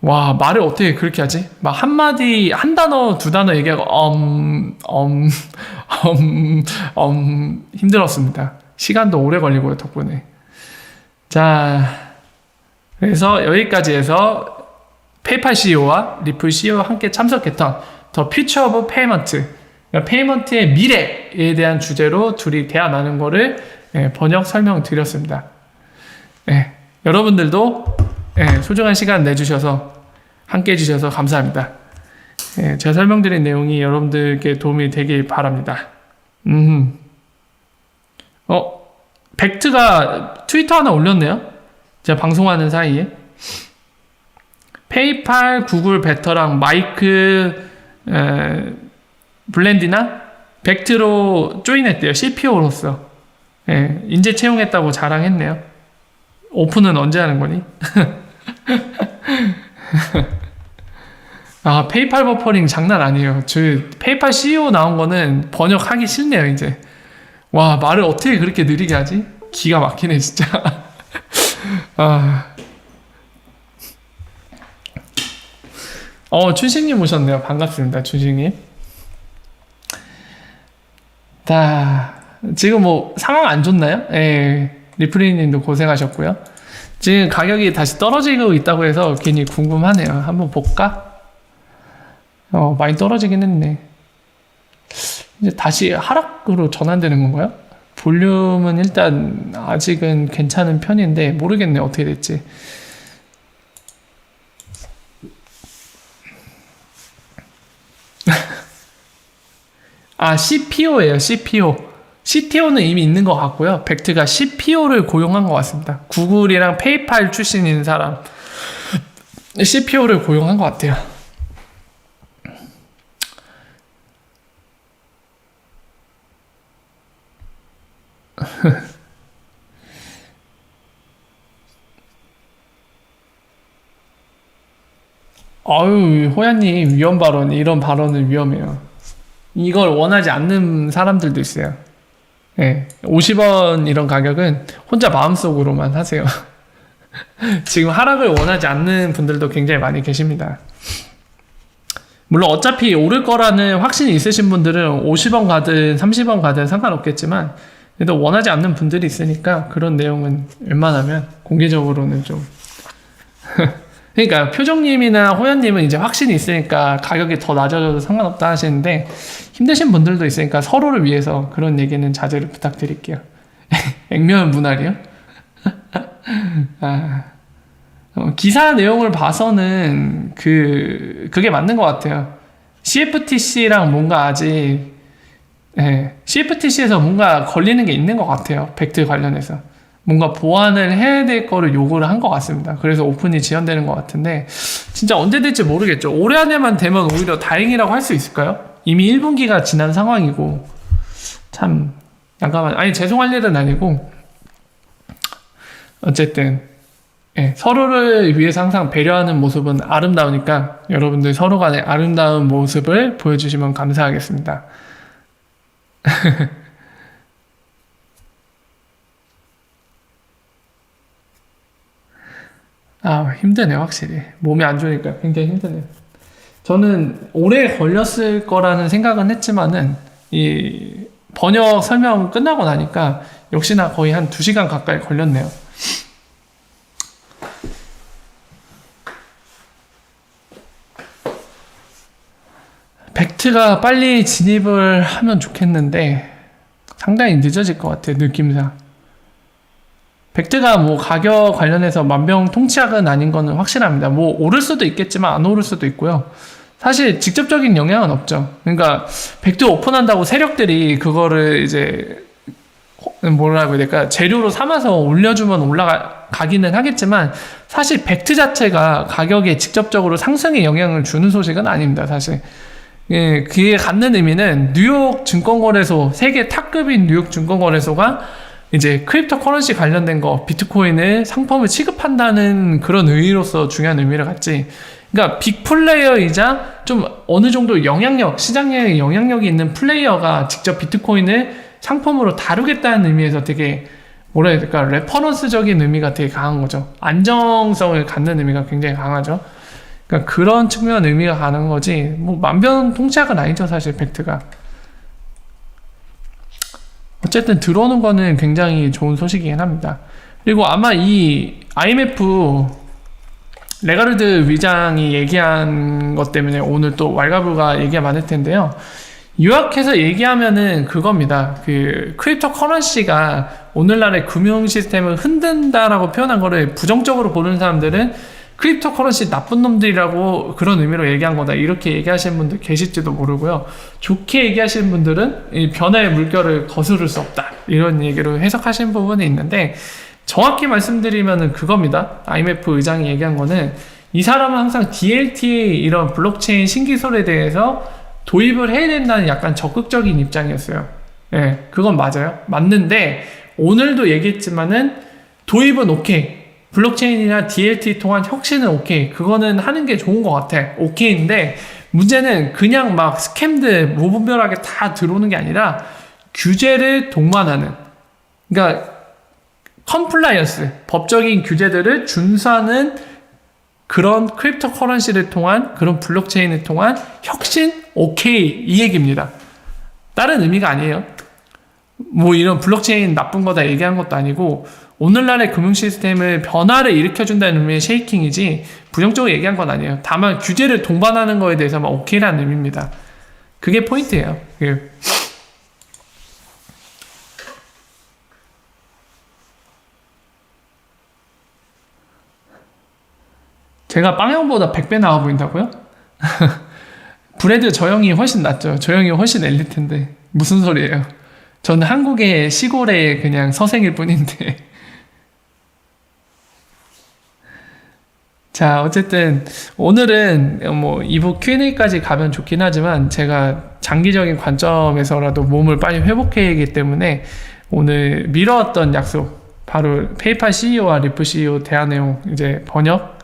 와, 말을 어떻게 그렇게 하지? 막 한마디, 한 단어, 두 단어 얘기하고, 힘들었습니다. 시간도 오래 걸리고요, 덕분에. 자, 그래서 여기까지 해서 페이팔 CEO와 리플 CEO와 함께 참석했던 더 퓨처 오브 페이먼트, 그러니까 페이먼트의 미래에 대한 주제로 둘이 대화 나눈 거를 번역 설명드렸습니다. 여러분들도 소중한 시간 내주셔서 함께 해주셔서 감사합니다. 제가 설명드린 내용이 여러분들께 도움이 되길 바랍니다. 벡트가 트위터 하나 올렸네요. 제가 방송하는 사이에. 페이팔, 구글 베터랑 마이크 블렌디나 벡트로 조인했대요. CPO로서. 인재 채용했다고 자랑했네요. 오픈은 언제 하는 거니? 아, 페이팔 버퍼링 장난 아니에요. 페이팔 CEO 나온 거는 번역하기 싫네요, 이제. 와, 말을 어떻게 그렇게 느리게 하지? 기가 막히네, 진짜. 춘식님 오셨네요. 반갑습니다, 춘식님. 지금 뭐 상황 안 좋나요? 리플리님도 고생하셨고요. 지금 가격이 다시 떨어지고 있다고 해서 괜히 궁금하네요. 한번 볼까? 많이 떨어지긴 했네. 이제 다시 하락으로 전환되는 건가요? 볼륨은 일단 아직은 괜찮은 편인데 모르겠네, 어떻게 될지. CPO예요, CPO. CTO는 이미 있는 것 같고요. 벡트가 CPO를 고용한 것 같습니다. 구글이랑 페이팔 출신인 사람. CPO를 고용한 것 같아요. 호야님, 위험 발언, 이런 발언은 위험해요. 이걸 원하지 않는 사람들도 있어요. 50원 이런 가격은 혼자 마음속으로만 하세요. 지금 하락을 원하지 않는 분들도 굉장히 많이 계십니다. 물론 어차피 오를 거라는 확신이 있으신 분들은 50원 가든 30원 가든 상관없겠지만, 그래도 원하지 않는 분들이 있으니까 그런 내용은 웬만하면 공개적으로는 좀 그러니까 표정님이나 호연님은 이제 확신이 있으니까 가격이 더 낮아져도 상관없다 하시는데, 힘드신 분들도 있으니까 서로를 위해서 그런 얘기는 자제를 부탁드릴게요. 액면 분할이요? 기사 내용을 봐서는 그게 맞는 것 같아요. CFTC랑 뭔가 아직 CFTC에서 뭔가 걸리는 게 있는 것 같아요. 벡트 관련해서 뭔가 보완을 해야 될 거를 요구를 한 것 같습니다. 그래서 오픈이 지연되는 것 같은데, 진짜 언제 될지 모르겠죠. 올해 안에만 되면 오히려 다행이라고 할 수 있을까요? 이미 1분기가 지난 상황이고, 참 잠깐만, 죄송할 일은 아니고, 어쨌든 서로를 위해서 항상 배려하는 모습은 아름다우니까 여러분들 서로 간의 아름다운 모습을 보여주시면 감사하겠습니다. 힘드네요, 확실히. 몸이 안 좋으니까 굉장히 힘드네요. 저는 오래 걸렸을 거라는 생각은 했지만은, 이 번역 설명 끝나고 나니까 역시나 거의 한 2시간 가까이 걸렸네요. 벡트가 빨리 진입을 하면 좋겠는데 상당히 늦어질 것 같아요, 느낌상. 벡트가 뭐 가격 관련해서 만병통치약은 아닌 거는 확실합니다. 뭐 오를 수도 있겠지만 안 오를 수도 있고요. 사실 직접적인 영향은 없죠. 그러니까 벡트 오픈한다고 세력들이 그거를 이제 뭐라고 해야 될까, 재료로 삼아서 올려주면 올라가기는 하겠지만, 사실 벡트 자체가 가격에 직접적으로 상승에 영향을 주는 소식은 아닙니다, 사실. 그게 갖는 의미는 뉴욕 증권거래소, 세계 탑급인 뉴욕 증권거래소가 이제 크립토 커런시 관련된 거, 비트코인을 상품을 취급한다는 그런 의미로서 중요한 의미를 갖지. 그러니까 빅 플레이어이자 좀 어느 정도 영향력, 시장에 영향력이 있는 플레이어가 직접 비트코인을 상품으로 다루겠다는 의미에서 되게 뭐라 해야 될까, 레퍼런스적인 의미가 되게 강한 거죠. 안정성을 갖는 의미가 굉장히 강하죠. 그러니까 그런 측면 의미가 가는 거지, 뭐 만병통치약은 아니죠, 사실 팩트가. 어쨌든 들어오는 거는 굉장히 좋은 소식이긴 합니다. 그리고 아마 이 IMF 레가르드 위장이 얘기한 것 때문에 오늘 또 왈가불가 얘기가 많을 텐데요. 요약해서 얘기하면은 그겁니다. 그 크립토 커런시가 오늘날의 금융 시스템을 흔든다라고 표현한 거를 부정적으로 보는 사람들은 크립토 커런시 나쁜 놈들이라고 그런 의미로 얘기한 거다, 이렇게 얘기하시는 분들 계실지도 모르고요. 좋게 얘기하시는 분들은 이 변화의 물결을 거스를 수 없다, 이런 얘기로 해석하시는 부분이 있는데, 정확히 말씀드리면은 그겁니다. IMF 의장이 얘기한 거는 이 사람은 항상 DLT 이런 블록체인 신기술에 대해서 도입을 해야 된다는 약간 적극적인 입장이었어요. 예, 그건 맞아요. 맞는데 오늘도 얘기했지만은 도입은 오케이. 블록체인이나 DLT 통한 혁신은 오케이. 그거는 하는 게 좋은 것 같아. 오케이인데 문제는 그냥 막 스캠들 무분별하게 다 들어오는 게 아니라 규제를 동반하는, 그러니까 컴플라이언스, 법적인 규제들을 준수하는 그런 크립토 커런시를 통한, 그런 블록체인을 통한 혁신? 오케이, 이 얘기입니다. 다른 의미가 아니에요. 뭐 이런 블록체인 나쁜 거다 얘기한 것도 아니고, 오늘날의 금융 시스템을 변화를 일으켜준다는 의미의 쉐이킹이지 부정적으로 얘기한 건 아니에요. 다만 규제를 동반하는 거에 대해서만 오케이라는 의미입니다. 그게 포인트예요. 제가 빵형보다 100배 나와 보인다고요? 브래드 저 형이 훨씬 낫죠. 저 형이 훨씬 엘리트인데 무슨 소리예요. 저는 한국의 시골의 그냥 서생일 뿐인데. 자, 어쨌든 오늘은 뭐 2부 Q&A까지 가면 좋긴 하지만 제가 장기적인 관점에서라도 몸을 빨리 회복해야하기 때문에 오늘 미뤄왔던 약속, 바로 페이팔 CEO와 리프 CEO 대화 내용 이제 번역,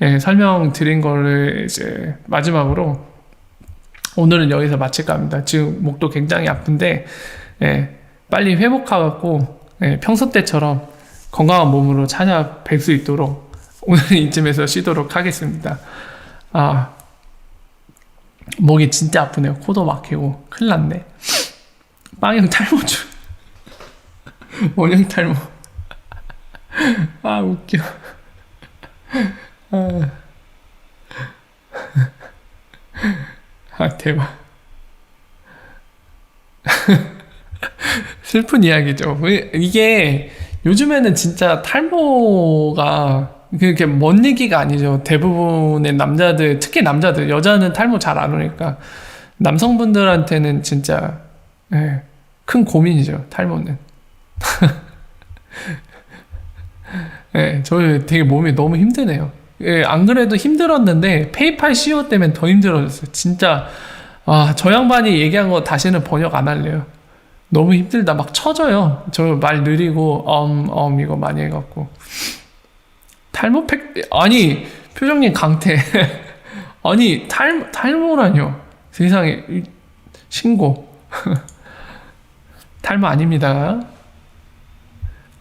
예, 설명드린 거를 이제 마지막으로 오늘은 여기서 마칠까 합니다. 지금 목도 굉장히 아픈데, 예, 빨리 회복하고, 예, 평소 때처럼 건강한 몸으로 찾아뵐 수 있도록 오늘은 이쯤에서 쉬도록 하겠습니다. 아, 목이 진짜 아프네요. 코도 막히고 큰일 났네. 빵형 탈모주. 원형 탈모. 아, 웃겨. 아, 대박. 슬픈 이야기죠. 이게 요즘에는 진짜 탈모가 그렇게 먼 얘기가 아니죠. 대부분의 남자들, 특히 남자들, 여자는 탈모 잘 안 오니까 남성분들한테는 진짜, 예, 큰 고민이죠. 탈모는. 예, 저 되게 몸이 너무 힘드네요. 예, 안 그래도 힘들었는데 페이팔 CEO 때문에 더 힘들어졌어요. 진짜, 아, 저 양반이 얘기한 거 다시는 번역 안 할래요. 너무 힘들다. 막 쳐져요. 저 말 느리고 이거 많이 해갖고. 탈모 아니, 표정님 강태. 아니, 탈모라뇨. 세상에, 신고. 탈모 아닙니다.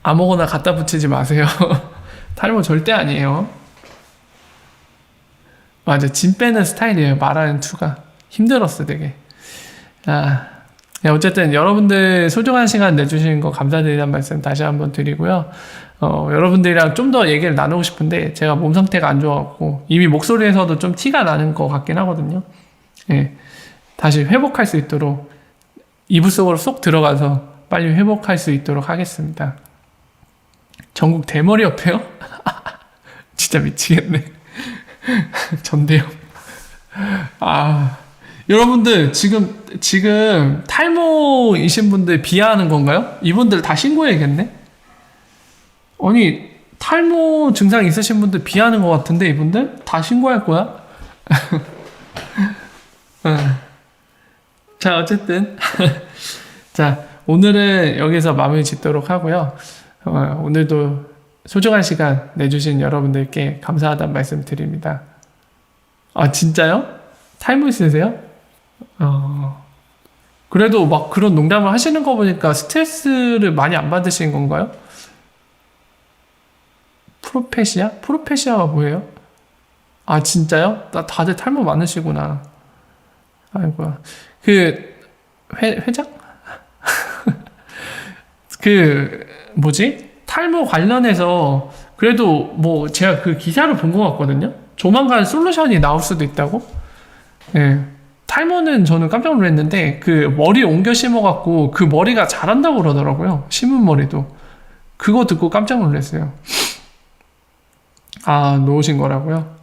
아무거나 갖다 붙이지 마세요. 탈모 절대 아니에요. 맞아, 짐 빼는 스타일이에요. 말하는 투가. 힘들었어, 되게. 아, 네, 어쨌든 여러분들 소중한 시간 내주시는 거 감사드리다는 말씀 다시 한번 드리고요. 여러분들이랑 좀 더 얘기를 나누고 싶은데 제가 몸 상태가 안 좋아갖고 이미 목소리에서도 좀 티가 나는 것 같긴 하거든요. 예, 다시 회복할 수 있도록 2부 속으로 쏙 들어가서 빨리 회복할 수 있도록 하겠습니다. 전국 대머리 협회요? 진짜 미치겠네. 전대요. 아, 여러분들 지금 탈모이신 분들 비하하는 건가요? 이분들 다 신고해야겠네. 아니, 탈모 증상 있으신 분들 비하하는 것 같은데 이분들 다 신고할 거야? 자, 어쨌든 자, 오늘은 여기서 마무리 짓도록 하고요. 오늘도 소중한 시간 내주신 여러분들께 감사하다는 말씀 드립니다. 아, 진짜요? 탈모 있으세요? 그래도 막 그런 농담을 하시는 거 보니까 스트레스를 많이 안 받으신 건가요? 프로페시아? 프로페시아가 뭐예요? 아, 진짜요? 다들 탈모 많으시구나. 아이고야. 회장? 뭐지? 탈모 관련해서 그래도 뭐 제가 그 기사를 본 것 같거든요? 조만간 솔루션이 나올 수도 있다고? 예. 탈모는 저는 깜짝 놀랐는데 그 머리 옮겨 심어갖고 그 머리가 자란다고 그러더라고요. 심은 머리도. 그거 듣고 깜짝 놀랐어요. 아, 놓으신 거라고요?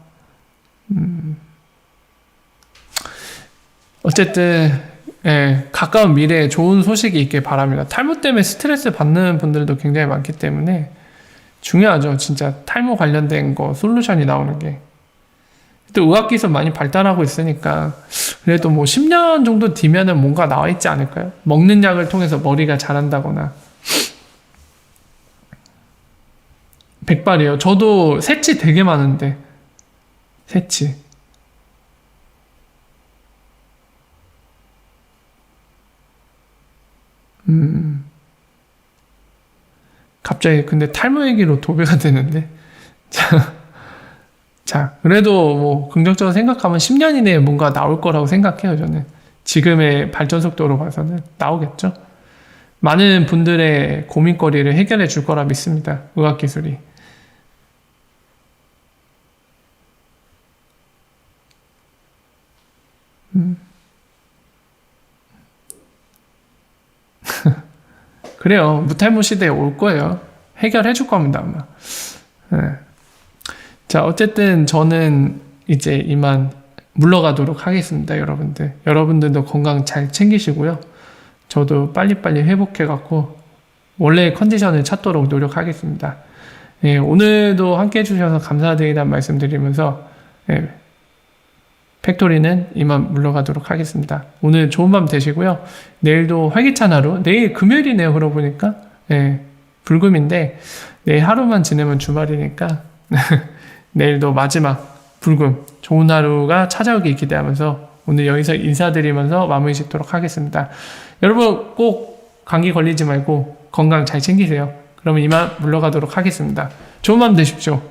어쨌든 예, 가까운 미래에 좋은 소식이 있길 바랍니다. 탈모 때문에 스트레스 받는 분들도 굉장히 많기 때문에 중요하죠. 진짜 탈모 관련된 거 솔루션이 나오는 게. 또 의학기술 많이 발달하고 있으니까 그래도 뭐 10년 정도 뒤면은 뭔가 나와 있지 않을까요? 먹는 약을 통해서 머리가 자란다거나. 백발이에요. 저도 새치 되게 많은데. 새치. 갑자기 근데 탈모 얘기로 도배가 되는데. 자, 그래도 뭐 긍정적으로 생각하면 10년 이내에 뭔가 나올 거라고 생각해요, 저는. 지금의 발전 속도로 봐서는 나오겠죠. 많은 분들의 고민거리를 해결해 줄 거라 믿습니다. 의학기술이. 그래요. 무탈모 시대에 올 거예요. 해결해 줄 겁니다, 아마. 네. 자, 어쨌든 저는 이제 이만 물러가도록 하겠습니다, 여러분들. 여러분들도 건강 잘 챙기시고요. 저도 빨리빨리 회복해갖고 원래의 컨디션을 찾도록 노력하겠습니다. 예, 오늘도 함께 해주셔서 감사드리다는 말씀드리면서 팩토리는 이만 물러가도록 하겠습니다. 오늘 좋은 밤 되시고요. 내일도 활기찬 하루. 내일 금요일이네요, 그러고 보니까. 예, 불금인데 내일 하루만 지내면 주말이니까 내일도 마지막 불금 좋은 하루가 찾아오길 기대하면서 오늘 여기서 인사드리면서 마무리 짓도록 하겠습니다. 여러분 꼭 감기 걸리지 말고 건강 잘 챙기세요. 그러면 이만 물러가도록 하겠습니다. 좋은 밤 되십시오.